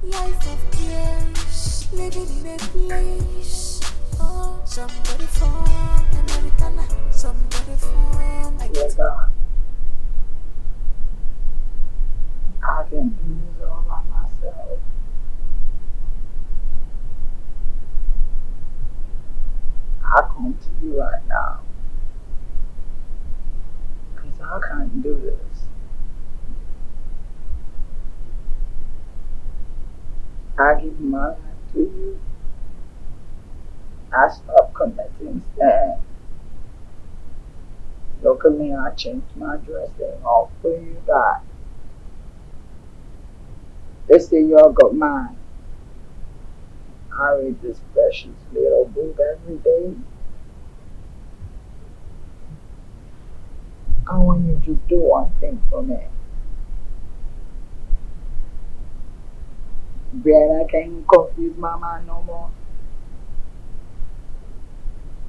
Life of tears, living in a place. Oh, somebody from Americana, somebody from I can do this all by myself. I come to you right now because I can't do this. I give my life to you. I stop committing sin. Look at me, I changed my dressing all for you guys. They say y'all got mine. I read this precious little book every day. I want you to do one thing for me. Brianna can't confuse my mind no more.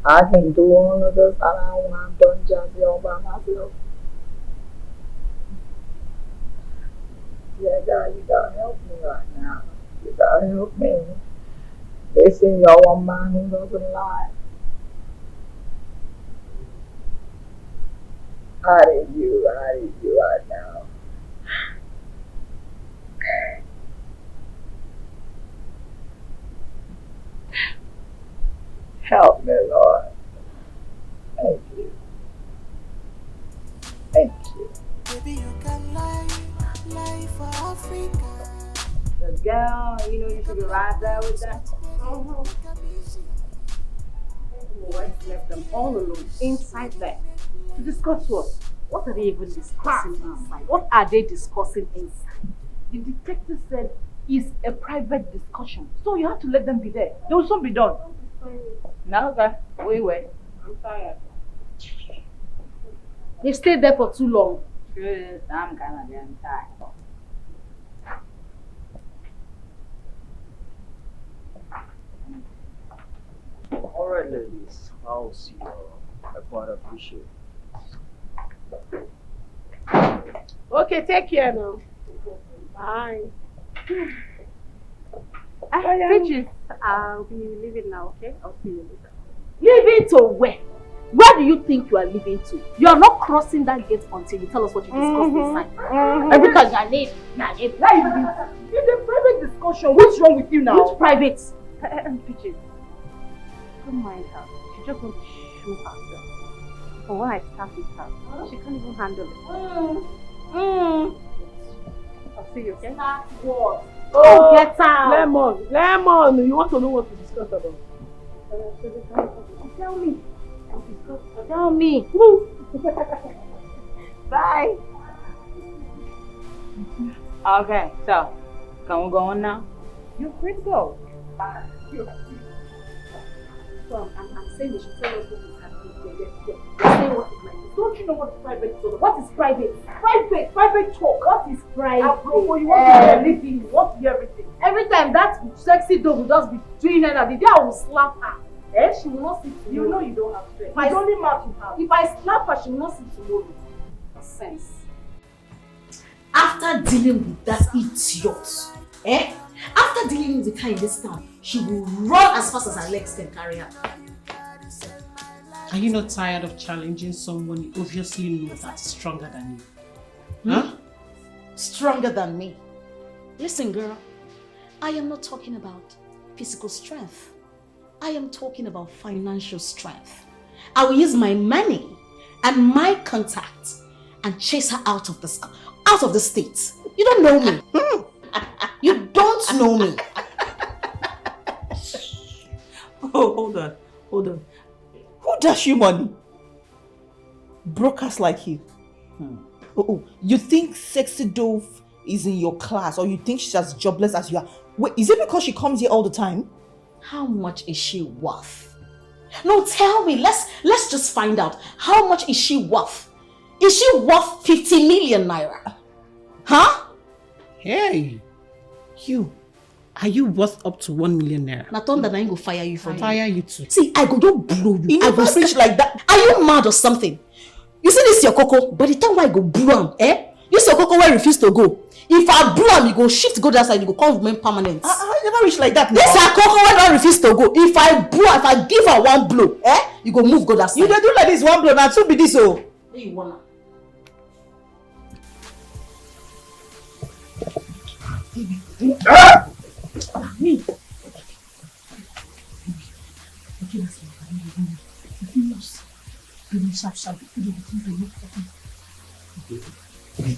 I can do all of this and I want Don Jazzy all by myself. Lord help me. They say y'all a man who doesn't lie. I need you right now. Help me, Lord. Thank you. Thank you. Baby, you can lie for Africa. The girl, you know you should be right there with that. Wife left them all alone inside there to discuss what? What are they even discussing inside? What are they discussing inside? The detective said it's a private discussion, so you have to let them be there. They will soon be done. Now, okay, wait. I'm tired. They stayed there for too long. I'm kind of damn tired. Alright, ladies, I'll see you. I quite appreciate it. Okay, take care now. Bye. Peaches, I'll be leaving now, okay? I'll see you later. Leaving to where? Where do you think you are leaving to? You are not crossing that gate until you tell us what you discussed inside. Every time you need. It's a private discussion. What's wrong with you now? Which private? Peaches, don't mind her. She just wants to show herself. But when I start with her, she can't even handle it. I'll see you, okay? Start what? Oh, Get out! Lemon, you want to know what to discuss about? Tell me. Tell me. Bye. Okay, so can we go on now? You're free to go. So I'm saying you should tell us what is happening here. You're saying what is like this. Don't you know what is private is all about? What is private? Private talk. What is private? Aforevo, you want to hear everything. You want to hear everything. Every time that sexy dog will just be doing her, the day I will slap her. She will not sit tomorrow. You know you don't have strength. It's only mouth you have. If I slap her, she will not sit tomorrow. Sense. After dealing with that idiot, after dealing with her in this town, she will run as fast as her legs can carry her. Are you not tired of challenging someone you obviously know that's stronger than you? Huh? Stronger than me. Listen, girl, I am not talking about physical strength. I am talking about financial strength. I will use my money and my contacts and chase her out of the state. You don't know me. You don't know me. Oh, hold on. Who dash you money? Brokers like you. Oh, you think Sexy Dove is in your class, or you think she's as jobless as you are? Wait, is it because she comes here all the time? How much is she worth? No, tell me. Let's just find out. How much is she worth? Is she worth 50 million naira? Huh? Hey, are you worth up to 1 million naira? Na thunder na go fire you for fire you too. See, I go don't blow you. You never reach like that. Are you mad or something? You see this your coco, by the time I go blow am, this your coco will refuse to go. If I blow am, you go shift go that side, you go come remain permanent. I never reach like that. This her coco will not refuse to go. If I give her one blow, you go move go that side. You dey do like this one blow, now two be this oh. Where you wanna? Me.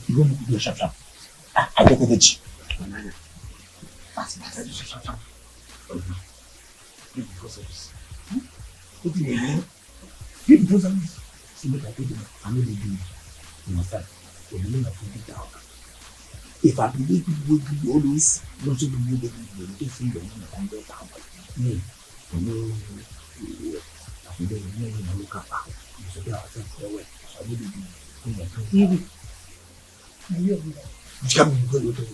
You want me to do a sharp. I get it. Fast. Sharp. Because of this. What do you mean? Because of this. See what I told you. I know they do it. You understand? So you know I put it down. If I believe people will give you all those, don't you believe they will take from the money and go down. Me, you know, I feel that you know, look up. You should be out there for the way. So I will be doing it. You can't be good with it.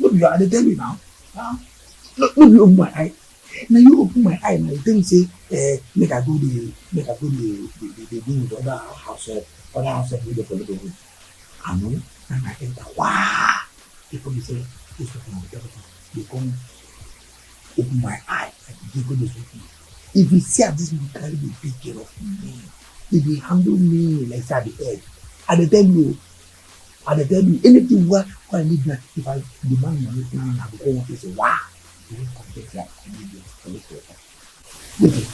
Look, you are tell me now. Look, you open my eye. Now you open my eye and then say, make I go the thing with other house with the political. I know, and I enter. Wow! People say, Those people on the telephone, they come open my eye and they go this with me. If you see how this people carry me, take care of me. If they handle me like that, the head, and they tell you, anything what I need that if I demand money from you, I will go to say, wow, you will come take that. Okay.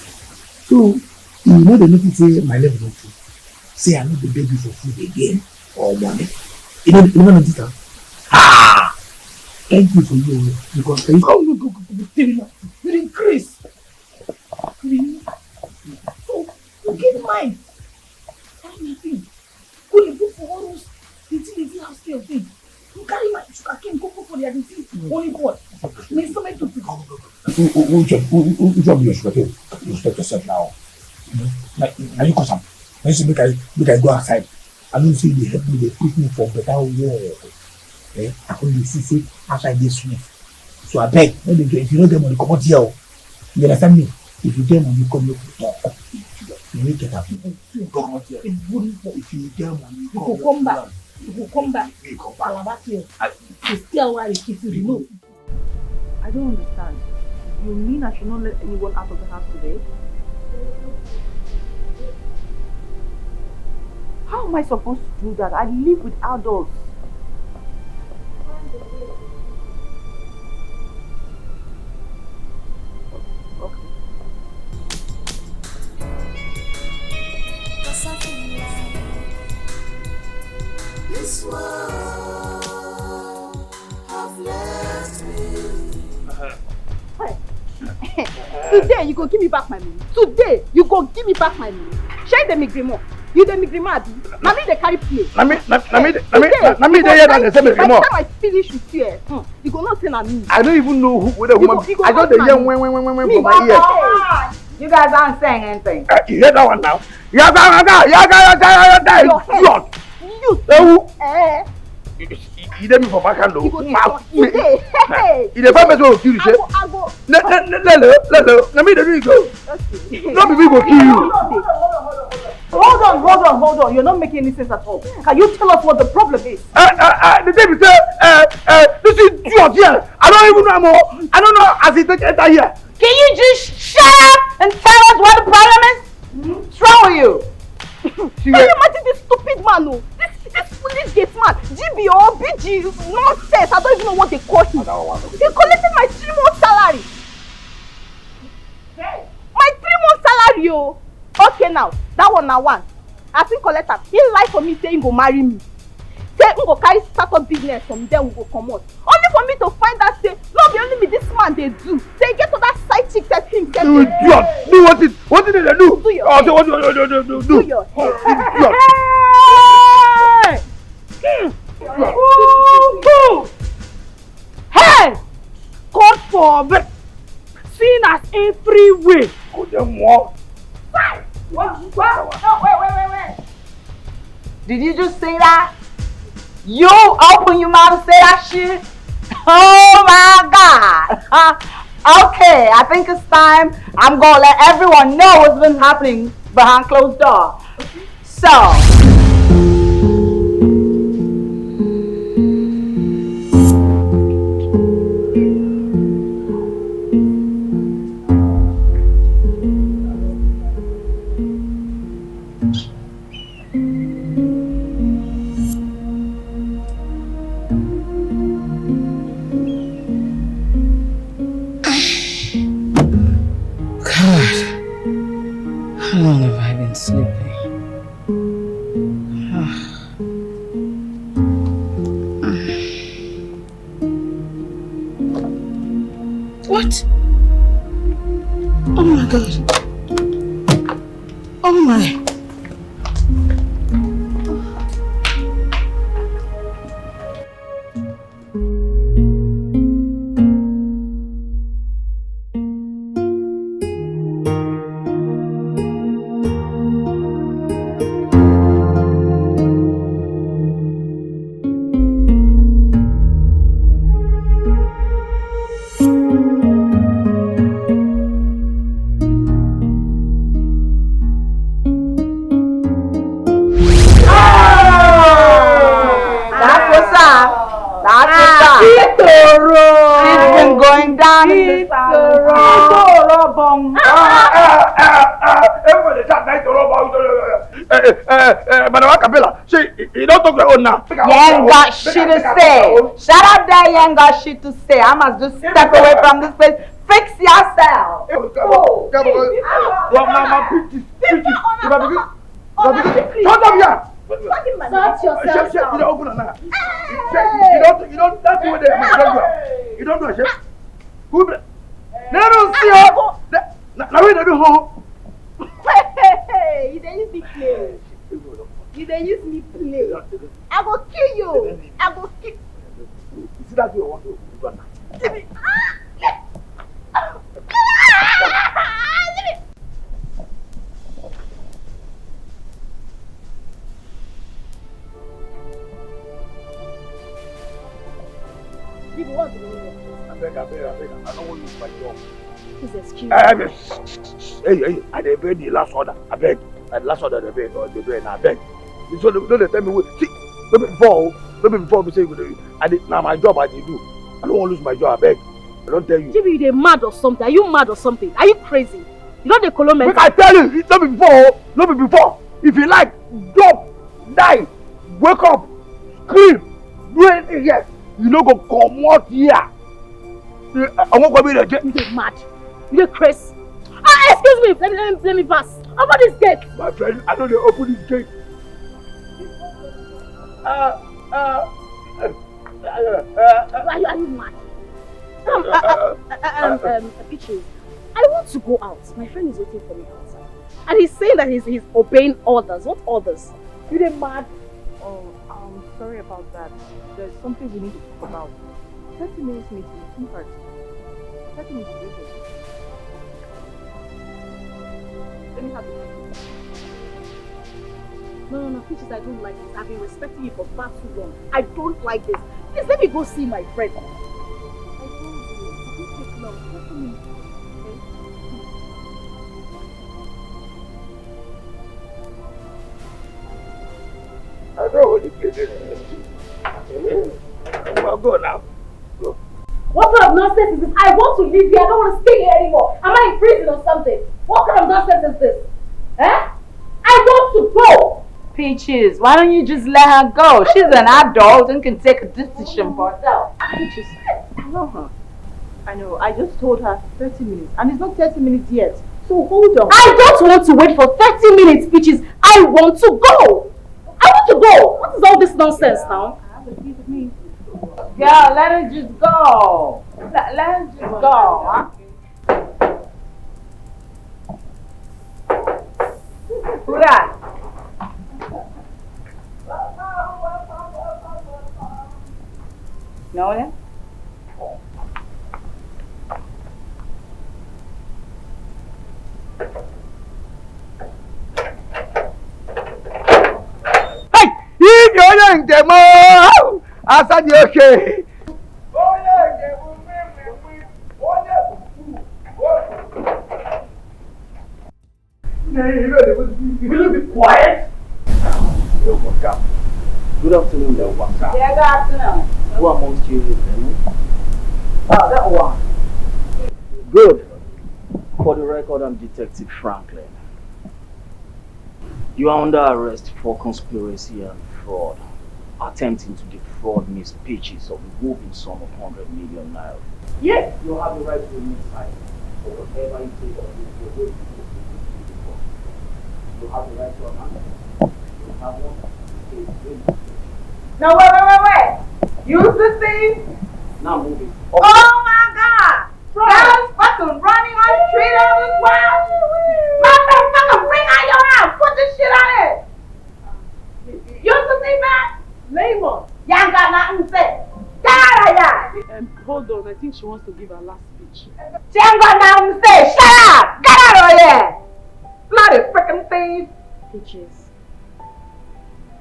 So, you know the notice say my level of food. Say I need to beg you for food again or money. You know notice that? Ah! Thank you for you because you come go you increase. So you get mine. Find my thing. Go to book for all those the house care thing. You carry my sugar cane, go for the other thing. Only God. Next time I do pick up. Who job your sugar cane? You respect yourself now. Now you cause some. Now you make I go outside. I don't see they help me, they put me for better work. I only see outside this sweet. So I beg, if you know them money, come out here. You understand me? If you get money, come here to talk. You need to get up. Come out here. If you get money, come back. You will come back. We come back. To still while it keeps you know. I don't understand. You mean I should not let anyone out of the house today? How am I supposed to do that? I live with adults. Okay. This world have left me. Today you go give me back my money. Today you go give me back my money. Share the migrimo. You the migrimo abi. Na me dey carry play. Na me dey here than the same migrimo. By the time I finish with you, you go not say na me. I don't even know who the woman. I just dey hear when from my ears. You guys aren't saying anything. You hear that one now? Yaga. You dey me for back hand though. You dey find person who kill you say. Let me dey do it go. No be me go kill you. Hold on. You're not making any sense at all. Can you tell us what the problem is? The thing is this is George here. I don't even know more. I don't know as he take enter here. Can you just shut up and tell us what the problem is? What's wrong with you? Can you imagine this stupid man? No? This foolish gate man, GBO, BG, nonsense. I don't even know what they call him. He collected my 3-month salary. My 3-month salary, yo. Okay, now that one now one. I think collector. He lie for me saying go marry me. Say he go carry start up business from there we go come out. Only for me to find out say no be only me this man they do. Say get to that side chick that him get. Do what did they do? Do your hair. Do your hair. Hey! God forbid! Seen as every way. Go them what? What? No, wait. Did you just say that? You open your mouth and say that shit? Oh my God. Okay, I think it's time. I'm gonna let everyone know what's been happening behind closed doors. So. How long have I been sleeping? What? Oh my God. Oh my. She's been going down in the salon. Everybody shout night Madam Macapella, you don't talk your own now. You ain't got shit to say. Shut up there, you ain't got shit to say. I must just step away from this place. Fix yourself. Shut up here. Sort yourself You don't open now. You don't, that's the way they are. You don't do a shit. Who? They don't see her. Now we don't do home. Hey, you dey use me play. You dey use me play. I go kill you. I go kill. You see that you want to do now. Give me. I beg. I don't want to use my job. Please excuse me. Hey, I dey pay the last order. I beg. The last order they pay, I beg. So don't tell me what. See, maybe before we say now my job I dey do. I don't want to lose my job. I beg. I don't tell you. Jimmy, you dey mad or something? Are you mad or something? Are you crazy? You know the colonel. Make I tell you, it's not before. If you like, drop, die, wake up, scream, do anything. Yes, you no go come out here. I won't go be there. You dey mad? You dey crazy? Excuse me. Let me pass. Open this gate. My friend, I know they open this gate. Are you mad? Peaches, I want to go out. My friend is waiting for me outside. And he's saying that he's obeying orders. What orders? You dey mad? Oh, I'm sorry about that. There's something we need to talk about. 30 minutes meeting, 2:30. 30 minutes is okay. Let me have it. No, Peaches, I don't like this. I've been respecting you for far too long. I don't like this. Please let me go see my friend. I told you, it won't take long. 30 minutes. I don't want to play this. I'll go now. Go. What kind of nonsense is this? I want to leave here. I don't want to stay here anymore. Am I in prison or something? What kind of nonsense is this? Eh? I want to go. Peaches, why don't you just let her go? She's an adult and can take a decision for herself. Peaches, I know her. I know. I just told her 30 minutes. And it's not 30 minutes yet. So hold on. I don't want to wait for 30 minutes, Peaches. I want to go. I want to go. What is all this nonsense now? Have a seat with me. Girl, let her just go. Let her just go, huh? Who that? Know that? If you're young, demo, I said you okay. You will be quiet. Good afternoon, there. Yeah, good afternoon. Who amongst you is Demo? That one. Good. For the record, I'm Detective Franklin. You are under arrest for conspiracy and fraud, attempting to defraud Miss Peaches of a whooping sum of 100 million naira. Yes, you have the right to remain silent for whatever you take of this. You have the right to an answer. You have one. Now wait. Use the thing. Now move it. Oh my God! Guys fucking running on the street on this wild. Motherfucker, bring out your house. Put this shit on it. Use the thing, man. Layman. Y'all got nothing to say. Get out of here. Hold on, I think she wants to give her last speech. She ain't got nothing to say. Shut up. Get out of here. Bloody freaking thief. Peaches,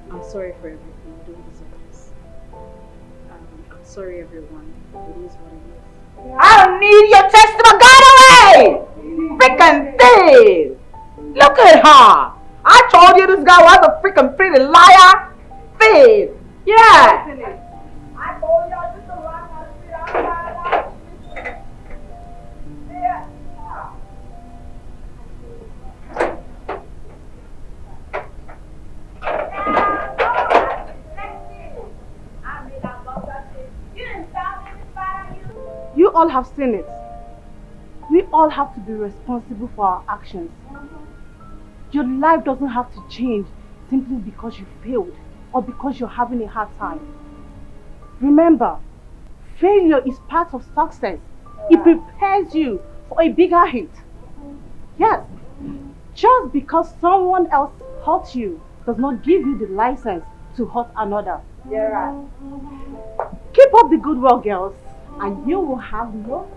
I'm sorry for everything. You don't deserve this. I'm sorry, everyone. It is what it is. I don't need your testament. Get away. Freaking thief. Look at her. I told you this guy was a freaking pretty liar. Thief. Yeah. I told y'all just to run on the street. all have seen it. We all have to be responsible for our actions. Your life doesn't have to change simply because you failed or because you're having a hard time. Remember, failure is part of success. It prepares you for a bigger hit. Yes, just because someone else hurt you does not give you the license to hurt another. You're right. Keep up the good work, girls, and you will have no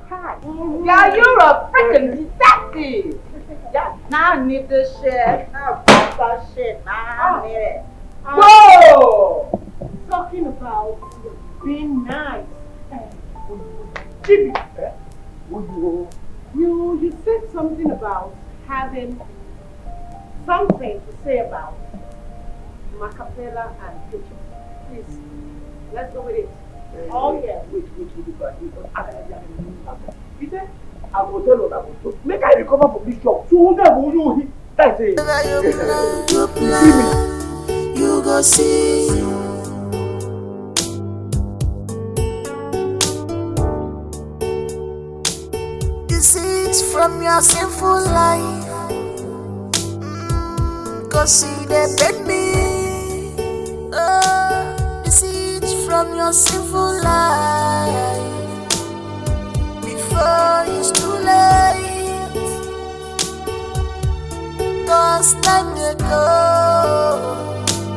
cry. Yeah, you're a freaking detective. Yeah, now I need this shit. Now I that shit. Now I need it. Whoa! Talking about being nice. Jimmy, you said something about having something to say about Macapella and Peaches. Please, let's go with it. Oh yeah. Wait. You said, I will tell you that make I recover from this job. So who you hit? That's it. You go see. Deceits from your sinful life. Cause see they beg me. Deceits from your sinful life. Before it's too late. Cause time they go.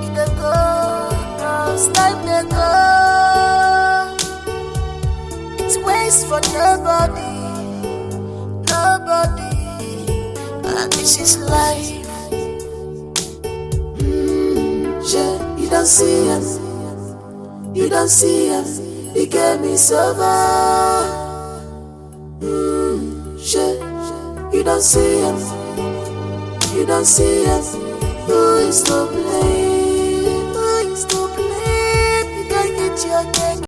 It go. Cause time they go. It's waste for nobody. And this is life. Yeah, you don't see him. You don't see him. He gave me silver. Yeah, you don't see him. You don't see him. Who is to blame? Who is to blame? You don't get your cake.